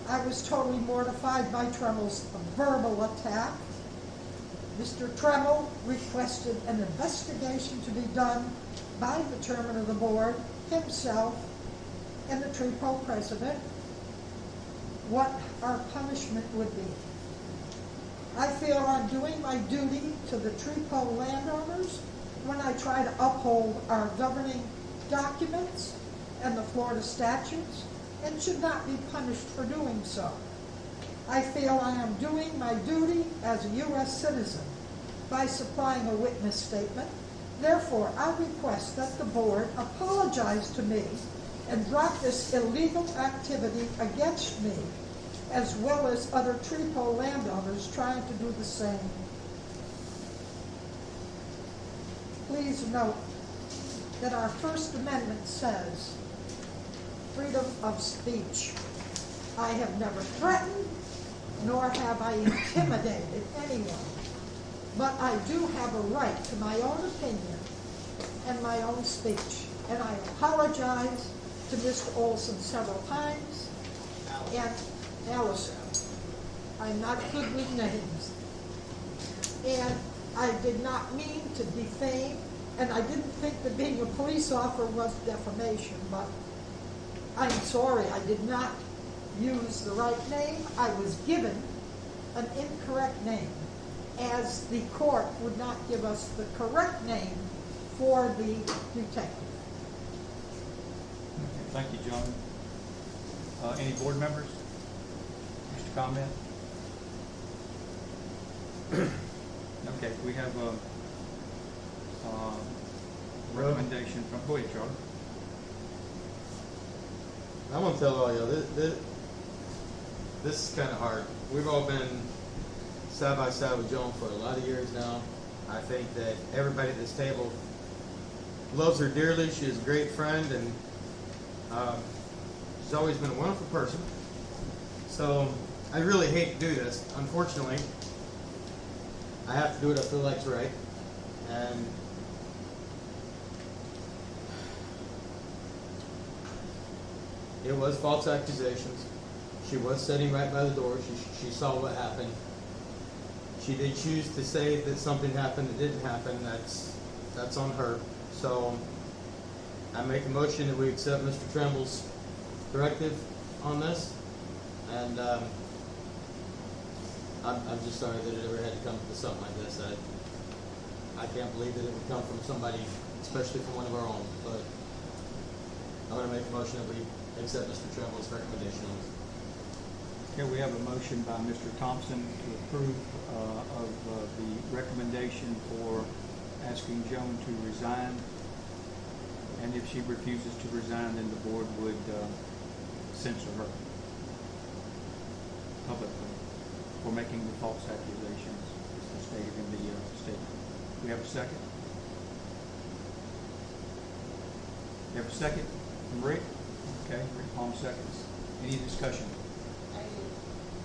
I was totally mortified by Tremmel's verbal attack. Mr. Tremmel requested an investigation to be done by the chairman of the board, himself, and the TREPO president, what our punishment would be. I feel I'm doing my duty to the TREPO landowners when I try to uphold our governing documents and the Florida statutes, and should not be punished for doing so. I feel I am doing my duty as a U.S. citizen by supplying a witness statement. Therefore, I request that the board apologize to me and drop this illegal activity against me, as well as other TREPO landowners trying to do the same. Please note that our First Amendment says freedom of speech. I have never threatened, nor have I intimidated anyone. But I do have a right to my own opinion and my own speech. And I apologize to Mr. Olson several times, and Allison. I'm not good with names. And I did not mean to defame, and I didn't think that being a police officer was defamation, but I'm sorry, I did not use the right name. I was given an incorrect name, as the court would not give us the correct name for the detective. Thank you, John. Any board members? Wish to comment? Okay, we have a recommendation from, go ahead, Charlie. I'm gonna tell all y'all, this is kind of hard. We've all been side by side with Joan for a lot of years now. I think that everybody at this table loves her dearly. She is a great friend, and she's always been a wonderful person. So I really hate to do this. Unfortunately, I have to do what I feel like's right. And it was false accusations. She was sitting right by the door. She saw what happened. She did choose to say that something happened that didn't happen. That's on her. So I make a motion that we accept Mr. Tremble's directive on this. And I'm just sorry that it ever had to come to something like this. I can't believe that it would come from somebody, especially from one of our own. But I'm going to make a motion that we accept Mr. Tremble's recommendation on this. Okay, we have a motion by Mr. Thompson to approve of the recommendation for asking Joan to resign. And if she refuses to resign, then the board would censor her publicly for making the false accusations, as stated in the statement. We have a second? We have a second from Rick? Okay, Rick Palm seconds. Any discussion?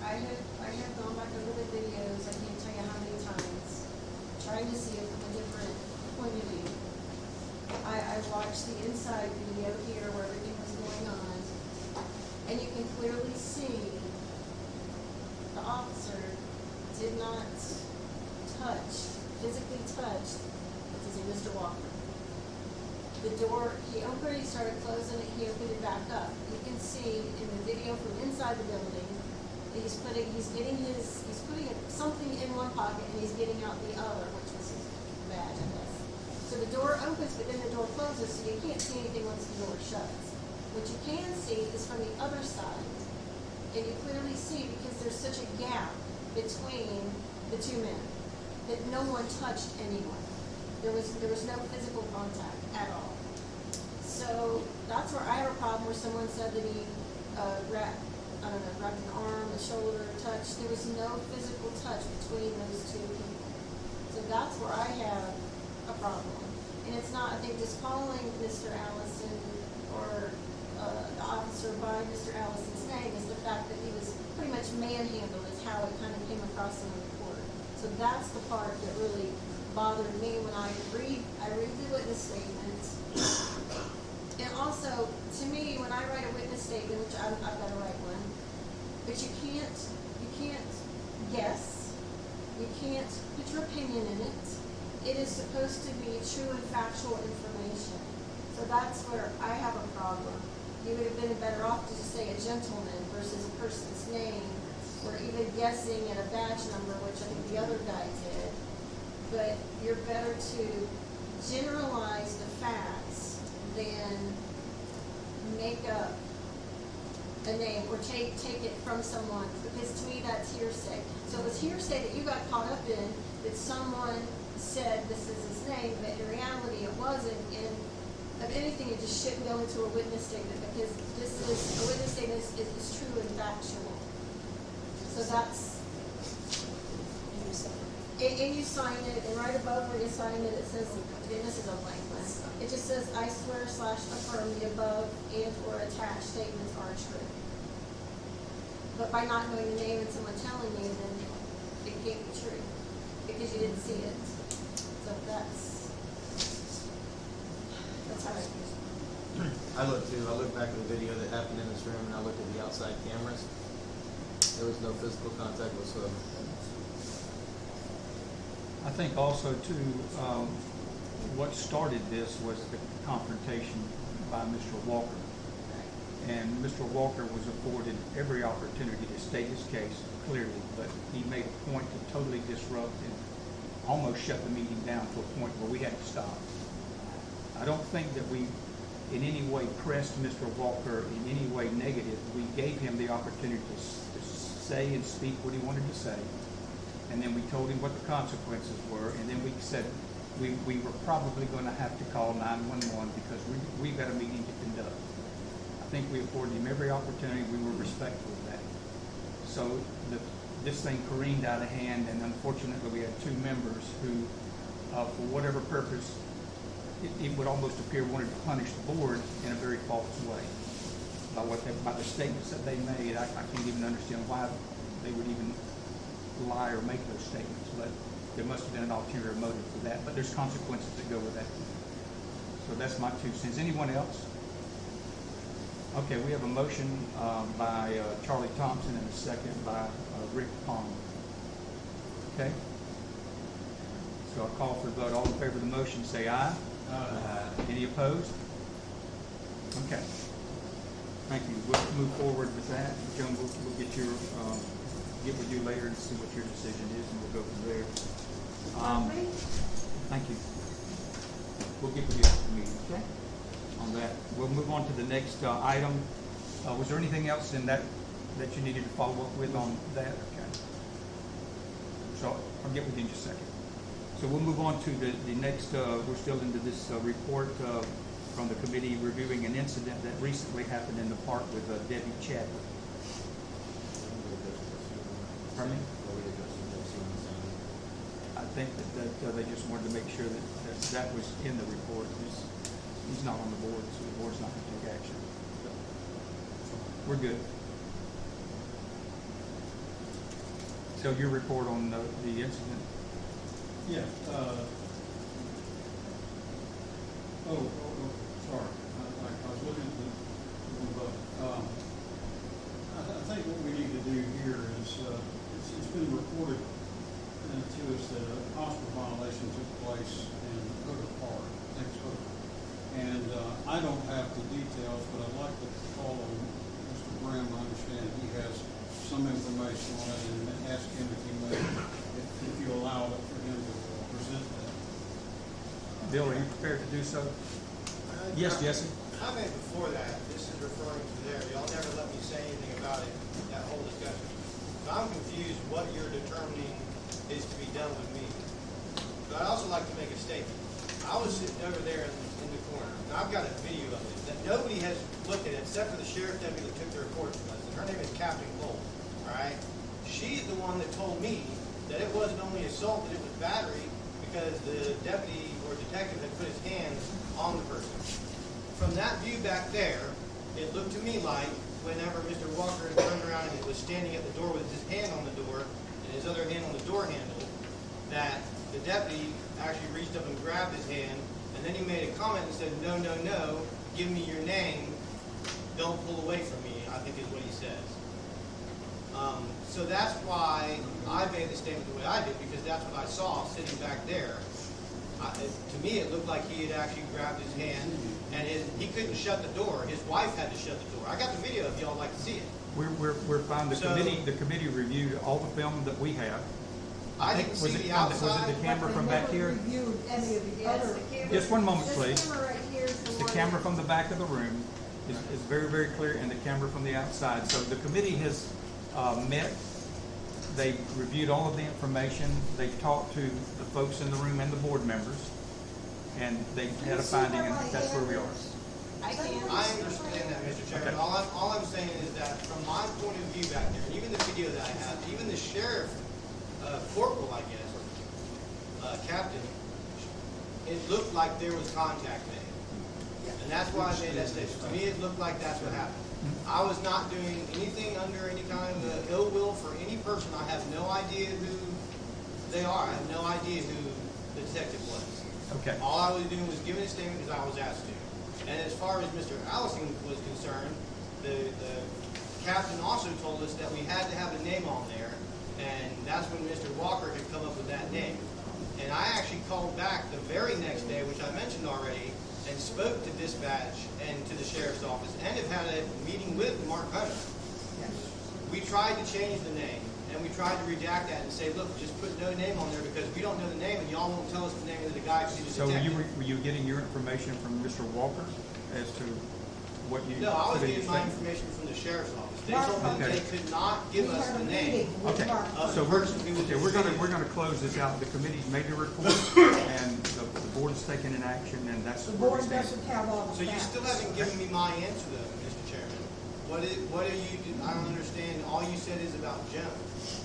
I have gone back over the videos, I can't tell you how many times, trying to see it from a different point of view. I watched the inside video here where everything was going on, and you can clearly see the officer did not physically touch, what's his name, Mr. Walker. The door, he opened it, he started closing it, he opened it back up. You can see in the video from inside the building, he's putting something in one pocket and he's getting out the other, which was his badge, I guess. So the door opens, but then the door closes, so you can't see anything once the door shuts. What you can see is from the other side, and you clearly see, because there's such a gap between the two men, that no one touched anyone. There was no physical contact at all. So that's where I have a problem, where someone said that he wrapped an arm, a shoulder, touch. There was no physical touch between those two people. So that's where I have a problem. And it's not, I think, just calling Mr. Allison or the officer by Mr. Allison's name is the fact that he was pretty much manhandled is how it kind of came across in the report. So that's the part that really bothered me when I read the witness statements. And also, to me, when I write a witness statement, which I've got to write one, but you can't guess, you can't put your opinion in it. It is supposed to be true and factual information. So that's where I have a problem. You would have been better off to just say a gentleman versus a person's name, or even guessing at a badge number, which I think the other guy did. But you're better to generalize the facts than make up a name or take it from someone, because to me that's hearsay. So it was hearsay that you got caught up in, that someone said this is his name, but in reality it wasn't. And of anything, it just shouldn't go into a witness statement, because a witness statement is true and factual. So that's, and you sign it, and right above where you sign it, it says, and this is a blank one, it just says, I swear / affirm the above and or attached statements are true. But by not knowing the name and someone telling you, then it can't be true, because you didn't see it. So that's how I use it. I looked too. I looked back at the video that happened in this room, and I looked at the outside cameras. There was no physical contact whatsoever. I think also too, what started this was the confrontation by Mr. Walker. And Mr. Walker was afforded every opportunity to state his case clearly, but he made a point to totally disrupt and almost shut the meeting down to a point where we had to stop. I don't think that we in any way pressed Mr. Walker in any way negative. We gave him the opportunity to say and speak what he wanted to say. And then we told him what the consequences were, and then we said we were probably going to have to call 911 because we've got a meeting to conduct. I think we afforded him every opportunity. We were respectful of that. So this thing careened out of hand, and unfortunately we had two members who, for whatever purpose, it would almost appear wanted to punish the board in a very false way. By the statements that they made, I can't even understand why they would even lie or make those statements, but there must have been an ulterior motive for that. But there's consequences that go with that. So that's my 2 cents. Anyone else? Okay, we have a motion by Charlie Thompson and a second by Rick Palmer. Okay? So I'll call for the vote. All in favor of the motion say aye. Aye. Any opposed? Okay. Thank you. We'll move forward with that. Joan, we'll get with you later and see what your decision is, and we'll go from there. Thank you. We'll get with you after the meeting, okay? On that. We'll move on to the next item. Was there anything else in that you needed to follow up with on that? Okay. So I'll get with you in just a second. So we'll move on to the next, we're still into this report from the committee reviewing an incident that recently happened in the park with Debbie Chadwick. Pardon me? I think that they just wanted to make sure that was in the report. He's not on the board, so the board's not going to take action. So we're good. So your report on the incident? Yeah. Sorry. I was looking at the vote. I think what we need to do here is it's been reported to us that a hostile violation took place in Hooker Park, next Hooker. And I don't have the details, but I'd like to call on Mr. Graham. I understand he has some information on it, and ask him if you allow it for him to present that. Bill, are you prepared to do so? Yes, Jesse. Comment before that, this is referring to there. Y'all never let me say anything about it, that whole discussion. So I'm confused what you're determining is to be done with me. But I'd also like to make a statement. I was sitting over there in the corner, and I've got a video of it that nobody has looked at except for the sheriff deputy that took the report from us. And her name is Captain Cole, all right? She's the one that told me that it wasn't only assault, that it was battery, because the deputy or detective had put his hands on the person. From that view back there, it looked to me like whenever Mr. Walker had turned around and was standing at the door with his hand on the door and his other hand on the door handle, that the deputy actually reached up and grabbed his hand, and then he made a comment and said, "No, no, no, give me your name, don't pull away from me," I think is what he says. So that's why I made the statement the way I did, because that's what I saw sitting back there. To me, it looked like he had actually grabbed his hand, and he couldn't shut the door. His wife had to shut the door. I got the video if y'all like to see it. We're fine. The committee reviewed all the film that we have. I didn't see the outside. Was it the camera from back here? Reviewed any of the other. Just one moment, please. This camera right here is the The one. camera from the back of the room is very, very clear, and the camera from the outside. So the committee has met. They've reviewed all of the information. They've talked to the folks in the room and the board members, and they had a finding, and that's where we are. I understand that, Mr. Chairman. Okay. All I'm saying is that from my point of view back there, and even the video that I have, even the sheriff, corporal, I guess, captain, it looked like there was contact made. And that's why I made that statement. To me, it looked like that's what happened. I was not doing anything under any kind of ill will for any person. I have no idea who they are. I have no idea who the detective was. Okay. All I was doing was giving a statement because I was asked to. And as far as Mr. Allison was concerned, the captain also told us that we had to have a name on there, and that's when Mr. Walker had come up with that name. And I actually called back the very next day, which I mentioned already, and spoke to dispatch and to the sheriff's office, and have had a meeting with Mark Hunter. We tried to change the name, and we tried to redact that and say, look, just put no name on there because we don't know the name, and y'all won't tell us the name of the guy because he's a So detective. were you getting your information from Mr. Walker as to what you? No, I was put in getting your my statement? information from the sheriff's office. They Mark, told me okay. they could not give us the name. Okay, of so the we're, person who was okay, we're gonna close this out. The committee's made a report, and the board has taken an action, and that's The where we board stand. doesn't have all So the you facts. still haven't given me my answer though, Mr. Chairman. What are you, I don't understand, all you said is about Jones.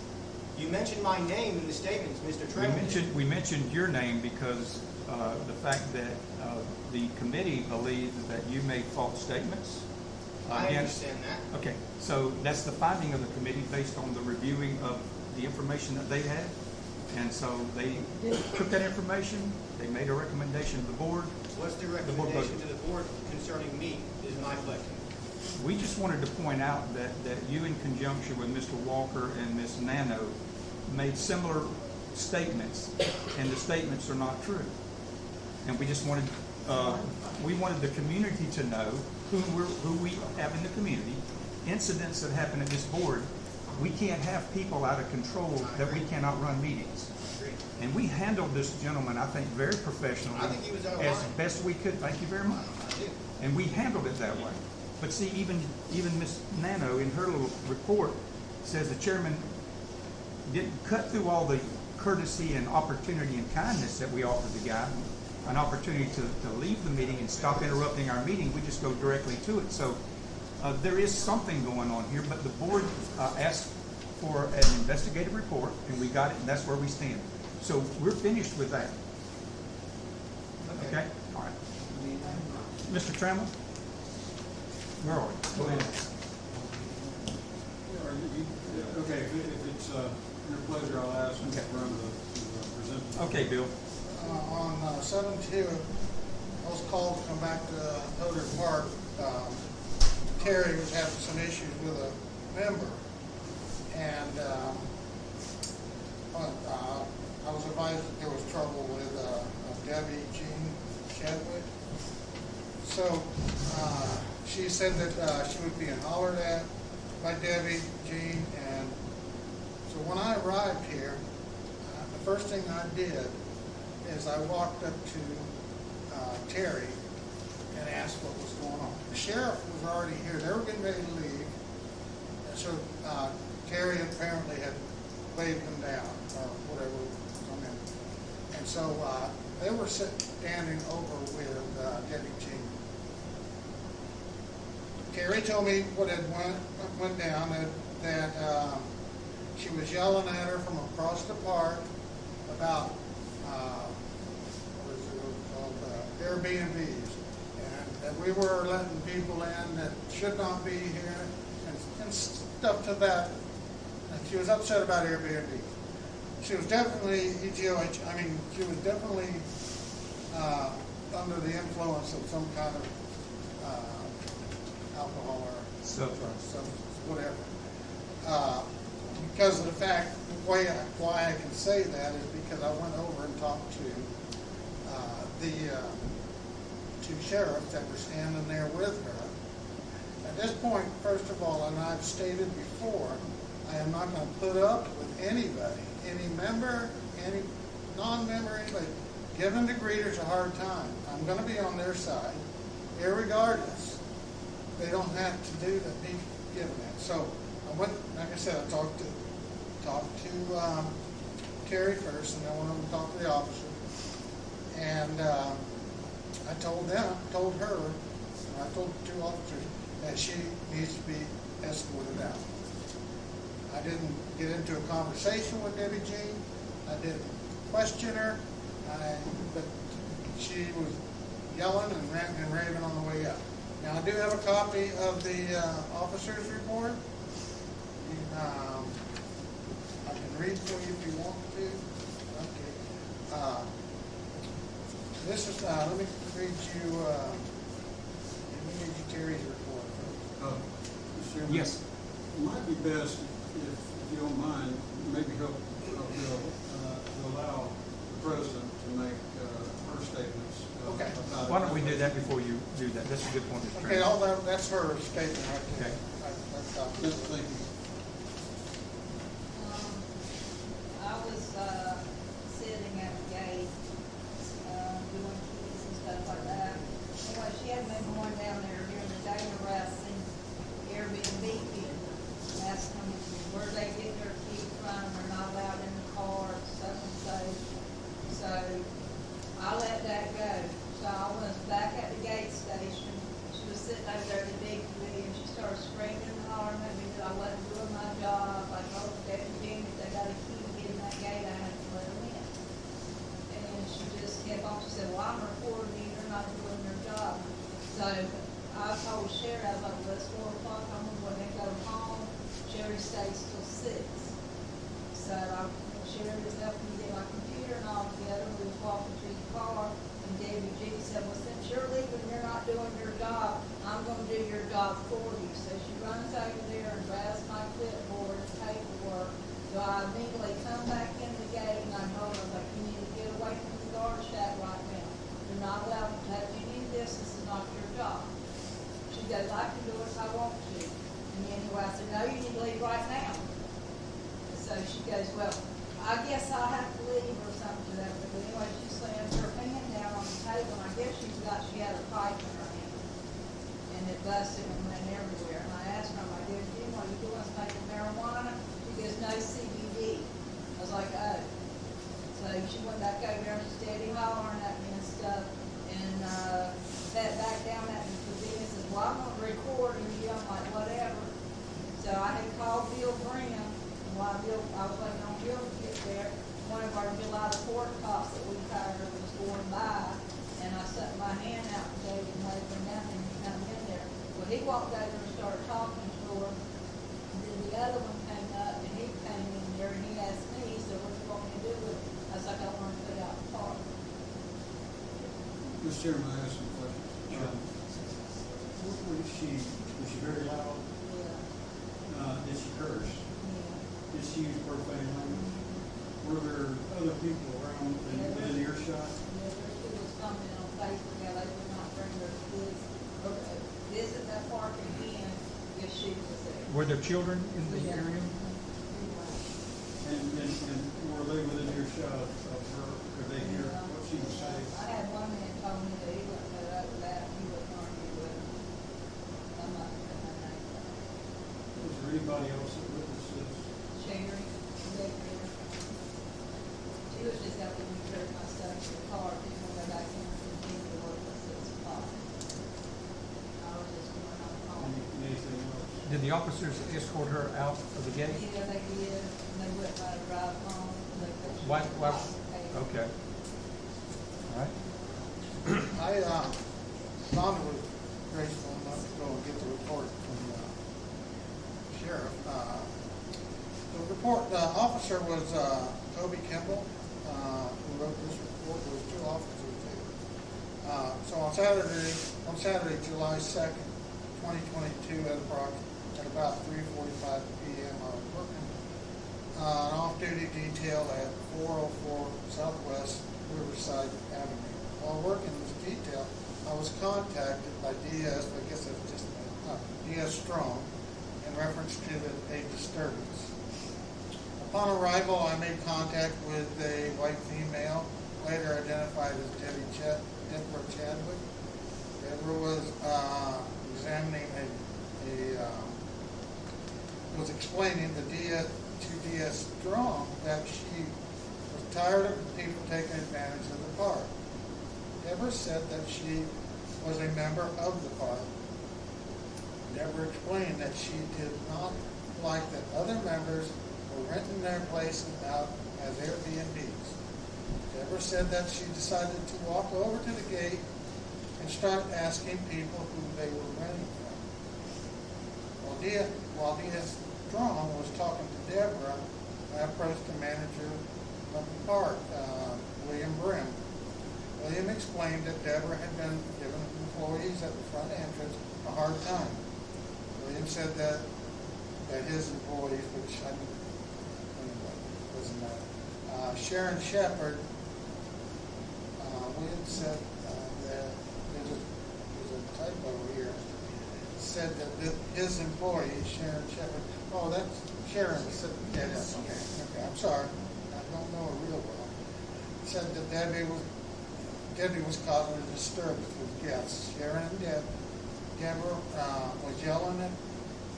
You mentioned my name in the statements, Mr. Tremblay. We mentioned your name because, the fact that, the committee believed that you made false statements. I against- understand that. Okay, so that's the finding of the committee based on the reviewing of the information that they had. And so they took that information, they made a recommendation to the board. What's the board recommendation voted. to the board concerning me is my question. We just wanted to point out that you, in conjunction with Mr. Walker and Ms. Nano, made similar statements, and the statements are not true. And we just wanted, we wanted the community to know who we have in the community, incidents that happen at this board. We can't have people out of control that we cannot run meetings. And we handled this gentleman, I think, very professionally. I think he was out of as line. best we could. Thank you very much. I do. And we handled it that way. But see, even Ms. Nano, in her little report, says the chairman didn't cut through all the courtesy and opportunity and kindness that we offered the guy, an opportunity to leave the meeting and stop interrupting our meeting. We just go directly to it. So there is something going on here, but the board asked for an investigative report, and we got it, and that's where we stand. So we're finished with that. Okay? All right. Mr. Trammell? Where are we? Go ahead. Okay, if it's your pleasure, I'll ask Mr. Brown to present. Okay, Bill. On 7/2, I was called to come back to Hodder Park. Terry was having some issues with a member, and I was advised that there was trouble with Debbie Jean Chadwick. So she said that she was being hollered at by Debbie Jean, and so when I arrived here, the first thing I did is I walked up to Terry and asked what was going on. The sheriff was already here. They were getting ready to leave. And so Terry apparently had waved them down or whatever. And so they were standing over with Debbie Jean. Terry told me what had went down, that she was yelling at her from across the park about what is it called, Airbnbs, and that we were letting people in that should not be here, and stuff to that. And she was upset about Airbnb. She was definitely EGOH. I mean, she was definitely under the influence of some kind of alcohol or substance, whatever. Because of the fact, why I can say that is because I went over and talked to the two sheriffs that were standing there with her. At this point, first of all, and I've stated before, I am not going to put up with anybody, any member, any non-member, anybody, giving the greeters a hard time. I'm going to be on their side, irregardless. They don't have to do that, be given that. So I went, like I said, I talked to Terry first, and then went over and talked to the officer. And I told her, and I told the two officers that she needs to be escorted out. I didn't get into a conversation with Debbie Jean. I didn't question her, but she was yelling and ranting and raving on the way up. Now, I do have a copy of the officer's report. I can read for you if you want to. Okay. This is, let me read you Secretary Terry's report. Mr. Chairman? Yes. It might be best, if you don't mind, maybe help Bill, to allow the president to make her statements. Okay. About Why don't we do that before you do that? That's a good point, Mr. Okay, Chairman. that's her statement right there. Okay. Yes, thank you. I was, sitting at the gate, doing keys and stuff like that. Anyway, she had been going down there during the day harassing Airbnb people, asking them where they get their keys from, they're not allowed in the car, stuff and so. So, I let that go. So I was back at the gate station, she was sitting over there at the big TV, and she started screaming and hollering at me that I wasn't doing my job. I told Deputy Jim if they got a key to get in that gate, I had to let them in. And she just kept on, she said, well, I'm reporting you, you're not doing your job. So I told Sherry, I was like, well, it's 4 o'clock, I'm gonna they go home. Sherry stays till 6. So Sherry was helping me get my computer and all together, we was walking to the car, and Debbie G said, well, since you're leaving, you're not doing your job, I'm gonna do your job for you. So she runs over there and grabs my clipboard and paperwork. So I immediately come back in the gate and I told her, I was like, you need to get away from the guard shack right now. You're not allowed to touch any of this is not your job. She goes, I can do it if I want to. And anyway, I said, no, you need to leave right now. And so she goes, well, I guess I'll have to leave or something to that. But anyway, she slams her hand down on the table, and I guess she had a pipe in her hand. And it busted and went everywhere. And I asked her, I'm like, Jim, what are you doing, smoking marijuana? She goes, no, CBD. I was like, oh. So she went back over there and steady hollering at me and stuff, and sat back down at me for and says, well, I'm gonna record you. I'm like, whatever. So I had called Bill Graham, and while I was waiting on Bill to get there, one of our July the 4th cops that we hired was going by, and I stuck my hand out and gave him nothing down and he come in there. Well, he walked over and started talking to her, and then the other one came up and he came in there and he asked me, he said, what do you want me to do with it? I was like, I want to put out the car. Mr. Chairman, I have some questions. Sure. Was she very loud? Yeah. Did she curse? Yeah. Did she use profane language? Were there other people around within earshot? Yeah, there's people commenting on Facebook how they would not bring their kids visit that park again if she was there. Were there children in the Yeah. area? And were they within earshot of her? Could they hear what she was saying? I had one man told me that he wouldn't put up with that, he wouldn't argue with him. I'm not putting my name down. Was there anybody else that witnessed this? Sherry, she was just helping me carry my stuff to the car, didn't want to go back in and continue to work at 6 o'clock. I was just going on home. Anything else? Did the officers escort her out of the gate? Yeah, they did, and they wouldn't let her drive home. Why, okay. All right. Donna was graceful enough to go and get the report from the sheriff. The officer was Toby Kimball, who wrote this report. There was 2 officers there. So on Saturday, July 2nd, 2022, at about 3:45 p.m., I was working an off-duty detail at 404 Southwest Riverside Avenue. While working this detail, I was contacted by DS, I guess that's just DS Strong, in reference to a disturbance. Upon arrival, I made contact with a white female, later identified as Deborah Chadwick. Deborah was was explaining to DS Strong that she was tired of people taking advantage of the park. Deborah said that she was a member of the park. Deborah explained that she did not like that other members were renting their places out as Airbnbs. Deborah said that she decided to walk over to the gate and start asking people who they were renting from. While D.S. Strong was talking to Deborah, I approached the manager of the park, William Brim. William explained that Deborah had been giving employees at the front entrance a hard time. William said that his employees, which I mean, anyway, doesn't matter. Sharon Shepherd, William said that there's a typo here. Said that his employee, Sharon Shepherd, oh, that's Sharon. Yeah, that's okay. I'm sorry. I don't know her real well. Said that Debbie was causing a disturbance with guests. Sharon and Deborah was yelling at.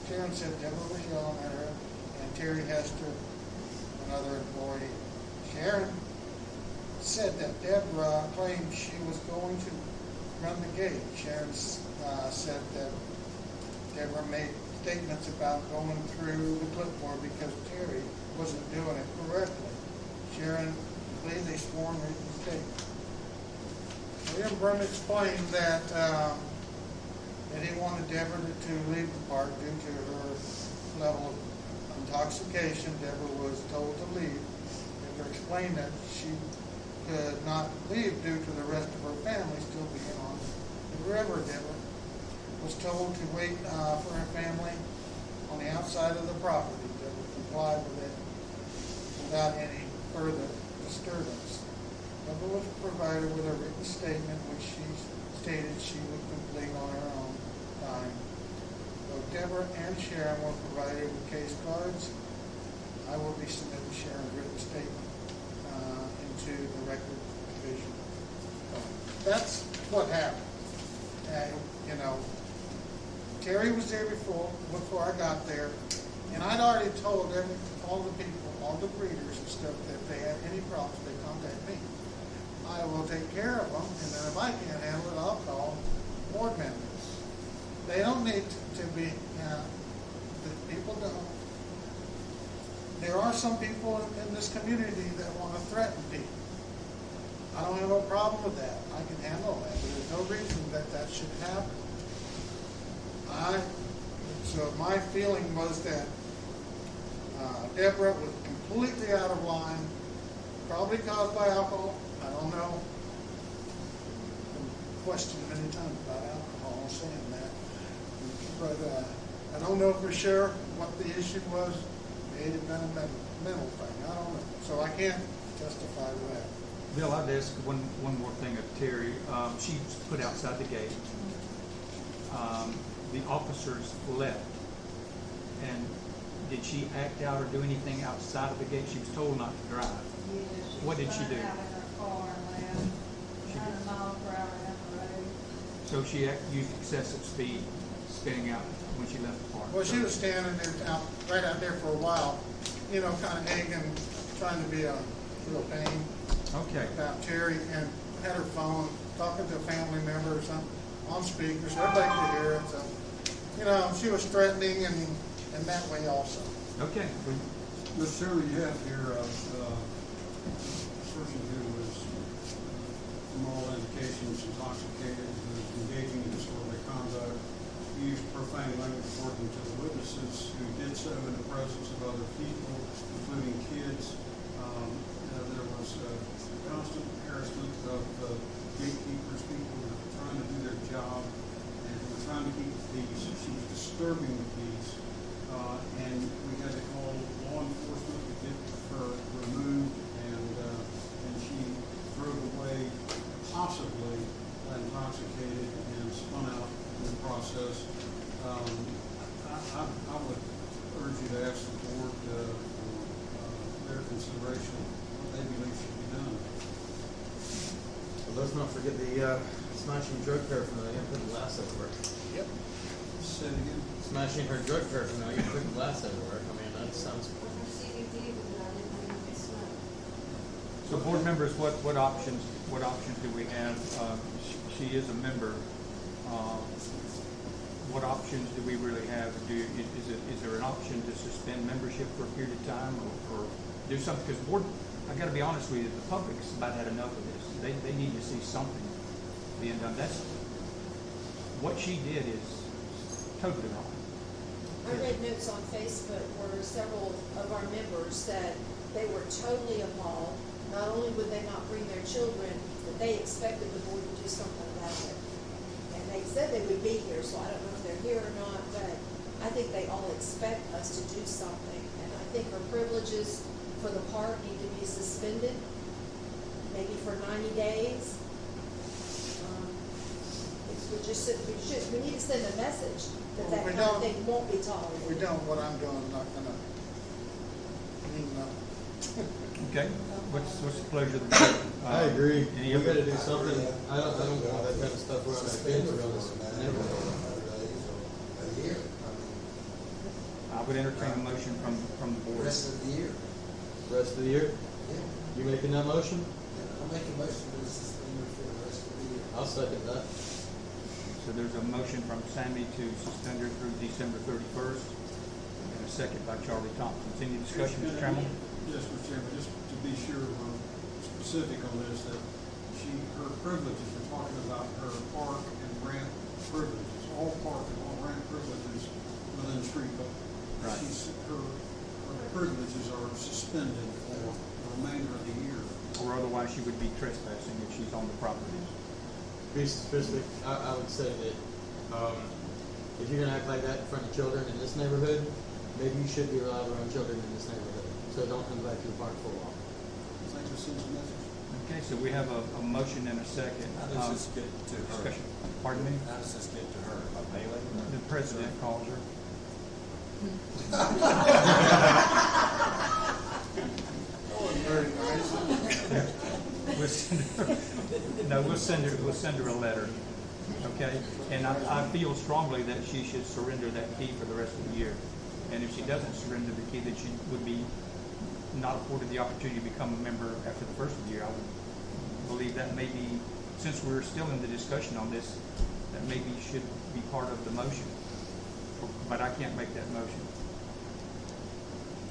Sharon said Deborah was yelling at her, and Terry Hester, another employee. Sharon said that Deborah claimed she was going to run the gate. Sharon said that Deborah made statements about going through the clipboard because Terry wasn't doing it correctly. Sharon completed a sworn written statement. William Brum explained that he wanted Deborah to leave the park due to her level of intoxication. Deborah was told to leave. Deborah explained that she could not leave due to the rest of her family still being on the river. Deborah was told to wait for her family on the outside of the property. Deborah complied with it without any further disturbance. Deborah was provided with a written statement which she stated she would complete on her own time. Both Deborah and Sharon were provided with case cards. I will be submitting Sharon's written statement into the record division. That's what happened. You know, Terry was there before I got there, and I'd already told all the people, all the breeders and stuff, that if they had any problems, they contact me. I will take care of them, and then if I can't handle it, I'll call board members. They don't need to be, the people don't. There are some people in this community that want to threaten people. I don't have a problem with that. I can handle that, but there's no reason that that should happen. So my feeling was that Deborah was completely out of line, probably caused by alcohol. I don't know. Been questioned many times about alcohol, saying that. But I don't know for sure what the issue was. It had been a mental thing. I don't know. So I can't testify to that. Bill, I'd ask one more thing of Terry. She's put outside the gate. The officers left. And did she act out or do anything outside of the gate? She was told not to drive. Yeah, What did she do? Out in her car and left, 100 miles per hour down the road. So she used excessive speed, spinning out when she left the park. Well, she was standing there right out there for a while, you know, kind of egging, trying to be a real pain. Okay. About Terry, and had her phone, talking to a family member or something on speaker, so everybody could hear it. So, you know, she was threatening and that way also. Okay. Mr. Chairman, you have here a person who was, from all indications, intoxicated, who was engaging in disorderly conduct, used profane language according to the witnesses, who did so in the presence of other people, including kids. There was constant harassment of gatekeepers, people who were trying to do their job and who were trying to keep the peace. She was disturbing the peace, and we had to call law enforcement to get her removed, and she drove away possibly intoxicated and spun out in the process. I would urge you to ask the board for their consideration of what they believe should be done. Well, let's not forget the smashing drug paraphernalia and putting glass everywhere. Yep. Say it again. Smashing her drug paraphernalia and putting glass everywhere. I mean, that sounds. So board members, what options do we have? She is a member. What options do we really have? Is there an option to suspend membership for a period of time or do something? Because board, I got to be honest with you, the public's about had enough of this. They need to see something being done. That's what she did is totally wrong. I read notes on Facebook where several of our members said they were totally appalled. Not only would they not bring their children, the that they expected the board to do something about it. And they said they would be here, so I don't know if they're here or not, but I think they all expect us to do something. And I think our privileges for the park need to be suspended, maybe for 90 days. We need to send a message that Well, that we kind of don't- thing won't be tolerated. If we don't, what I'm doing is not gonna mean nothing. Okay, what's the pleasure of the board? I agree. Any We other- gotta do something. I don't want that kind of stuff around our kids around this neighborhood. A year, I mean, I would entertain a motion from the board. rest of the year. Rest of the year? Yeah. You making that motion? I'll make a motion to suspend it for the rest of the year. I'll second that. So there's a motion from Sammy to suspend her through December 31st, and a second by Charlie Thompson. Any discussion, Mr. Trammell? Yes, Mr. Chairman, just to be sure we're specific on this, that her privileges, we're talking about her park and rent privileges, all park and all rent privileges within the street, but Right. her privileges are suspended for the remainder of the year. Or otherwise she would be trespassing if she's on the property. Be specific, I would say that, if you're gonna act like that in front of children in this neighborhood, maybe you should be allowed around children in this neighborhood, so don't come back to the park for a while. Thanks for sending the message. Okay, so we have a motion and a second. How does this get to her? Discussion. Pardon me? How does this get to her? By mailing? The president calls her. That wasn't very nice. We'll send her, no, we'll send her a letter, okay? And I feel strongly that she should surrender that key for the rest of the year. And if she doesn't surrender the key, then she would be not afforded the opportunity to become a member after the first of the year. I would believe that maybe, since we're still in the discussion on this, that maybe should be part of the motion. But I can't make that motion.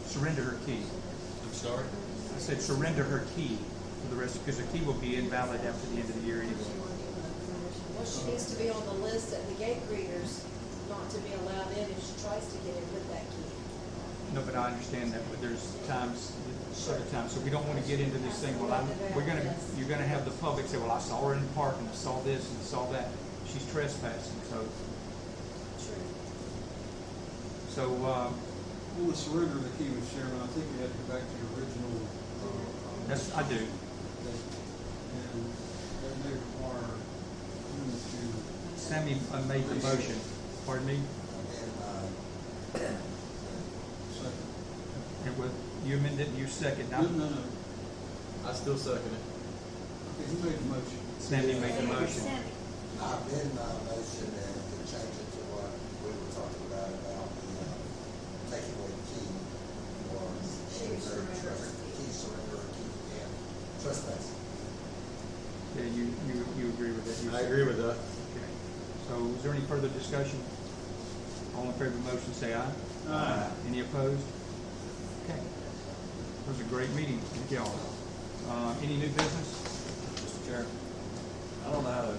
Surrender her key. I'm sorry? I said surrender her key for the rest, because the key will be invalid after the end of the year anyway. Well, she needs to be on the list at the gate greeters, not to be allowed in if she tries to get in with that key. No, but I understand that, but there's times, certain times, so we don't want to get into this thing, well, you're gonna have the public say, well, I saw her in the park and I saw this and I saw that. She's trespassing, so, True. so, On the surrender of the key, Mr. Chairman, I think we had to go back to the original. that's, I do. And that may require you to. Sammy made the motion, pardon me? And, Second. It was, you amended, you second, No, no, no. I still second it. Okay, who made the motion? Sammy made the motion. I amend my motion and to change it to what we were talking about the, taking away the key or key surrender or key, yeah, trespass. Yeah, you agree with that? You I second. agree with that. Okay. So is there any further discussion? All in favor of the motion, say aye. Aye. Any opposed? Okay. It was a great meeting. Thank y'all. Any new business? Mr. Chair, I don't know how to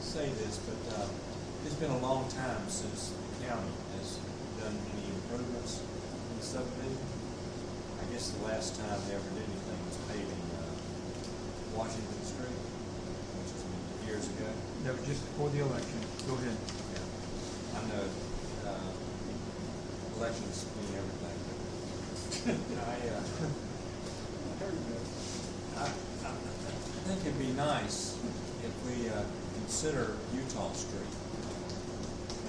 say this, but it's been a long time since the county has done any improvements in the subdivision. I guess the last time they ever did anything was paving Washington Street, which was years ago. That was just before the election. Go ahead. I know elections mean everything, but I think it'd be nice if we consider Utah Street.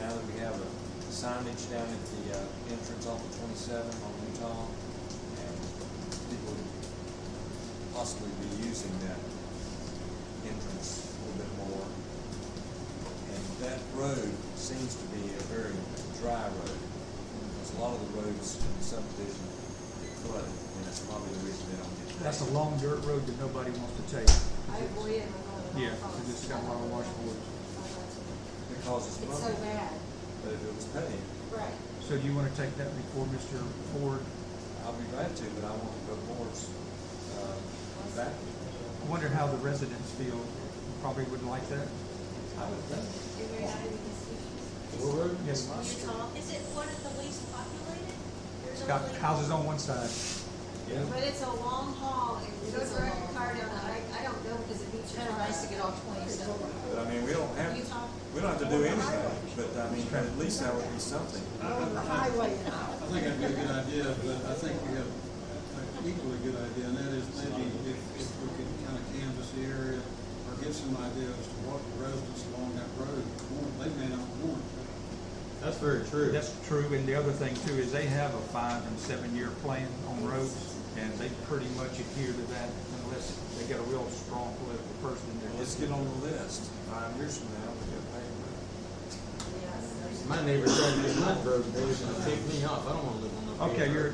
Now that we have a signage down at the entrance off of 27 on Utah, and people would possibly be using that entrance a little bit more. And that road seems to be a very dry road. Because a lot of the roads in the subdivision get flooded, and that's probably the reason they don't get paved. That's a long dirt road that nobody wants to take. I agree, and I'm not. Yeah, it's just got a lot of washboards. Because it's It's so bumpy, bad. but if it was paved, Right. So do you want to take that before Mr. Ford? I'll be glad to, but I want the boards back. I wonder how the residents feel. Probably wouldn't like that. I would think. Did we have any discussions? What road? Yes. Utah, is it one of the least populated? It's got houses on one side. But it's a long haul, and you go drive your car down, I don't go because it beats your tires to get all 27. But I mean, we don't have to do anything, but I mean, at least that would be something. On the highway now. I think that'd be a good idea, but I think we have an equally good idea, and that is maybe if we could kind of canvass the area or get some idea as to what the residents along that road want. They may not want. That's very true. That's true, and the other thing too is they have a 5 and 7 year plan on roads, and they pretty much adhere to that unless they get a real strong political person in there. Let's get on the list. 5 years from now, we get paid. My neighbor told me my road, they was gonna take me off. I don't wanna live on the. Okay, your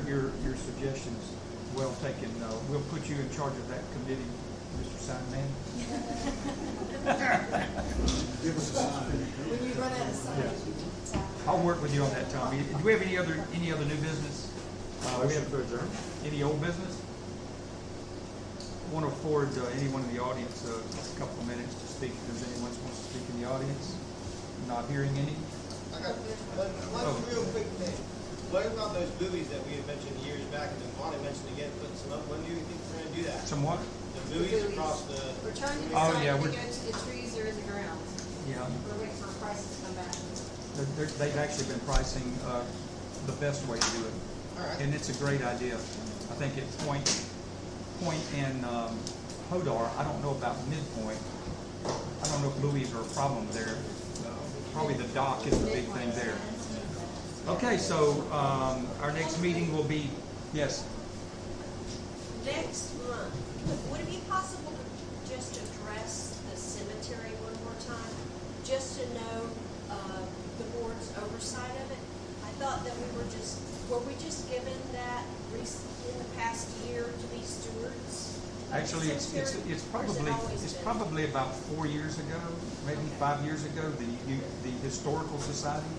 suggestion's well taken. We'll put you in charge of that committee, Mr. Signman. Give us a sign. When you run out of signs. I'll work with you on that, Tommy. Do we have any other new business? We have any old business? I want to afford anyone in the audience a couple of minutes to speak. If there's anyone who wants to speak in the audience, not hearing any. I got one real quick thing. What about those buoys that we had mentioned years back, and then Bonnie mentioned again, putting some up? When do you think we're gonna do that? Somewhat? The buoys across the. We're trying to Oh, decide yeah, if to we're- go to the trees or the ground. Yeah. We're waiting for prices to come back. They've actually been pricing the best way to do it. All right. And it's a great idea. I think at Point and Hodar, I don't know about Midpoint. I don't know if buoys are a problem there. Probably the dock is the big thing there. Okay, so our next meeting will be, yes. Next month, would it be possible to just address the cemetery one more time? Just to know the board's oversight of it? I thought that were we just given that in the past year to be stewards? Actually, it's probably about 4 years ago, maybe 5 years ago. The historical society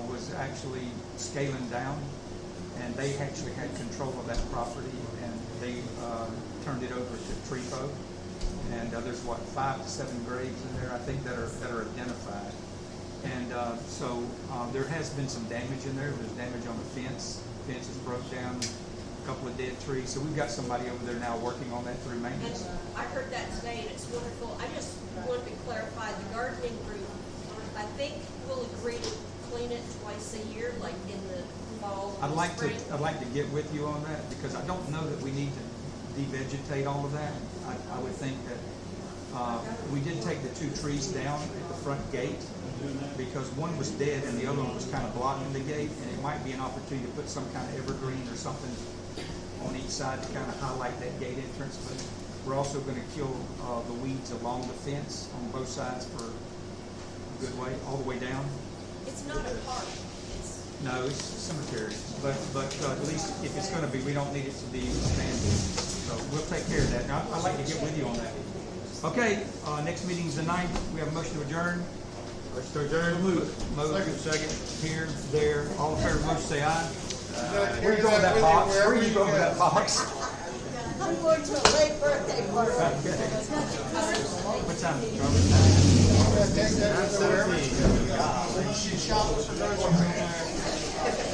was actually scaling down, and they actually had control of that property, and they turned it over to TREPO. And there's 5 to 7 graves in there, I think, that are identified. And so there has been some damage in there. There's damage on the fence. Fence is broke down. Couple of dead trees. So we've got somebody over there now working on that through maintenance. And I heard that today, and it's wonderful. I just wanted to clarify, the gardening group, I think we'll agree to clean it twice a year, like in the fall and I'd like spring. to get with you on that, because I don't know that we need to devegetate all of that. I would think that we did take the 2 trees down at the front gate because one was dead and the other one was kind of blocking the gate, and it might be an opportunity to put some kind of evergreen or something on each side to kind of highlight that gate entrance. But we're also going to kill the weeds along the fence on both sides for a good way, all the way down. It's not a park. No, it's a cemetery, but at least if it's going to be, we don't need it to be expanded. So we'll take care of that. Now, I'd like to get with you on that. Okay, next meeting's the 9th. We have a motion to adjourn. Motion to adjourn. Move. Second. Here, there. All in favor of the motion, say aye. Where you going with that box? Where are you going with that box? I'm going to a late birthday party. Okay. What time? 9:17.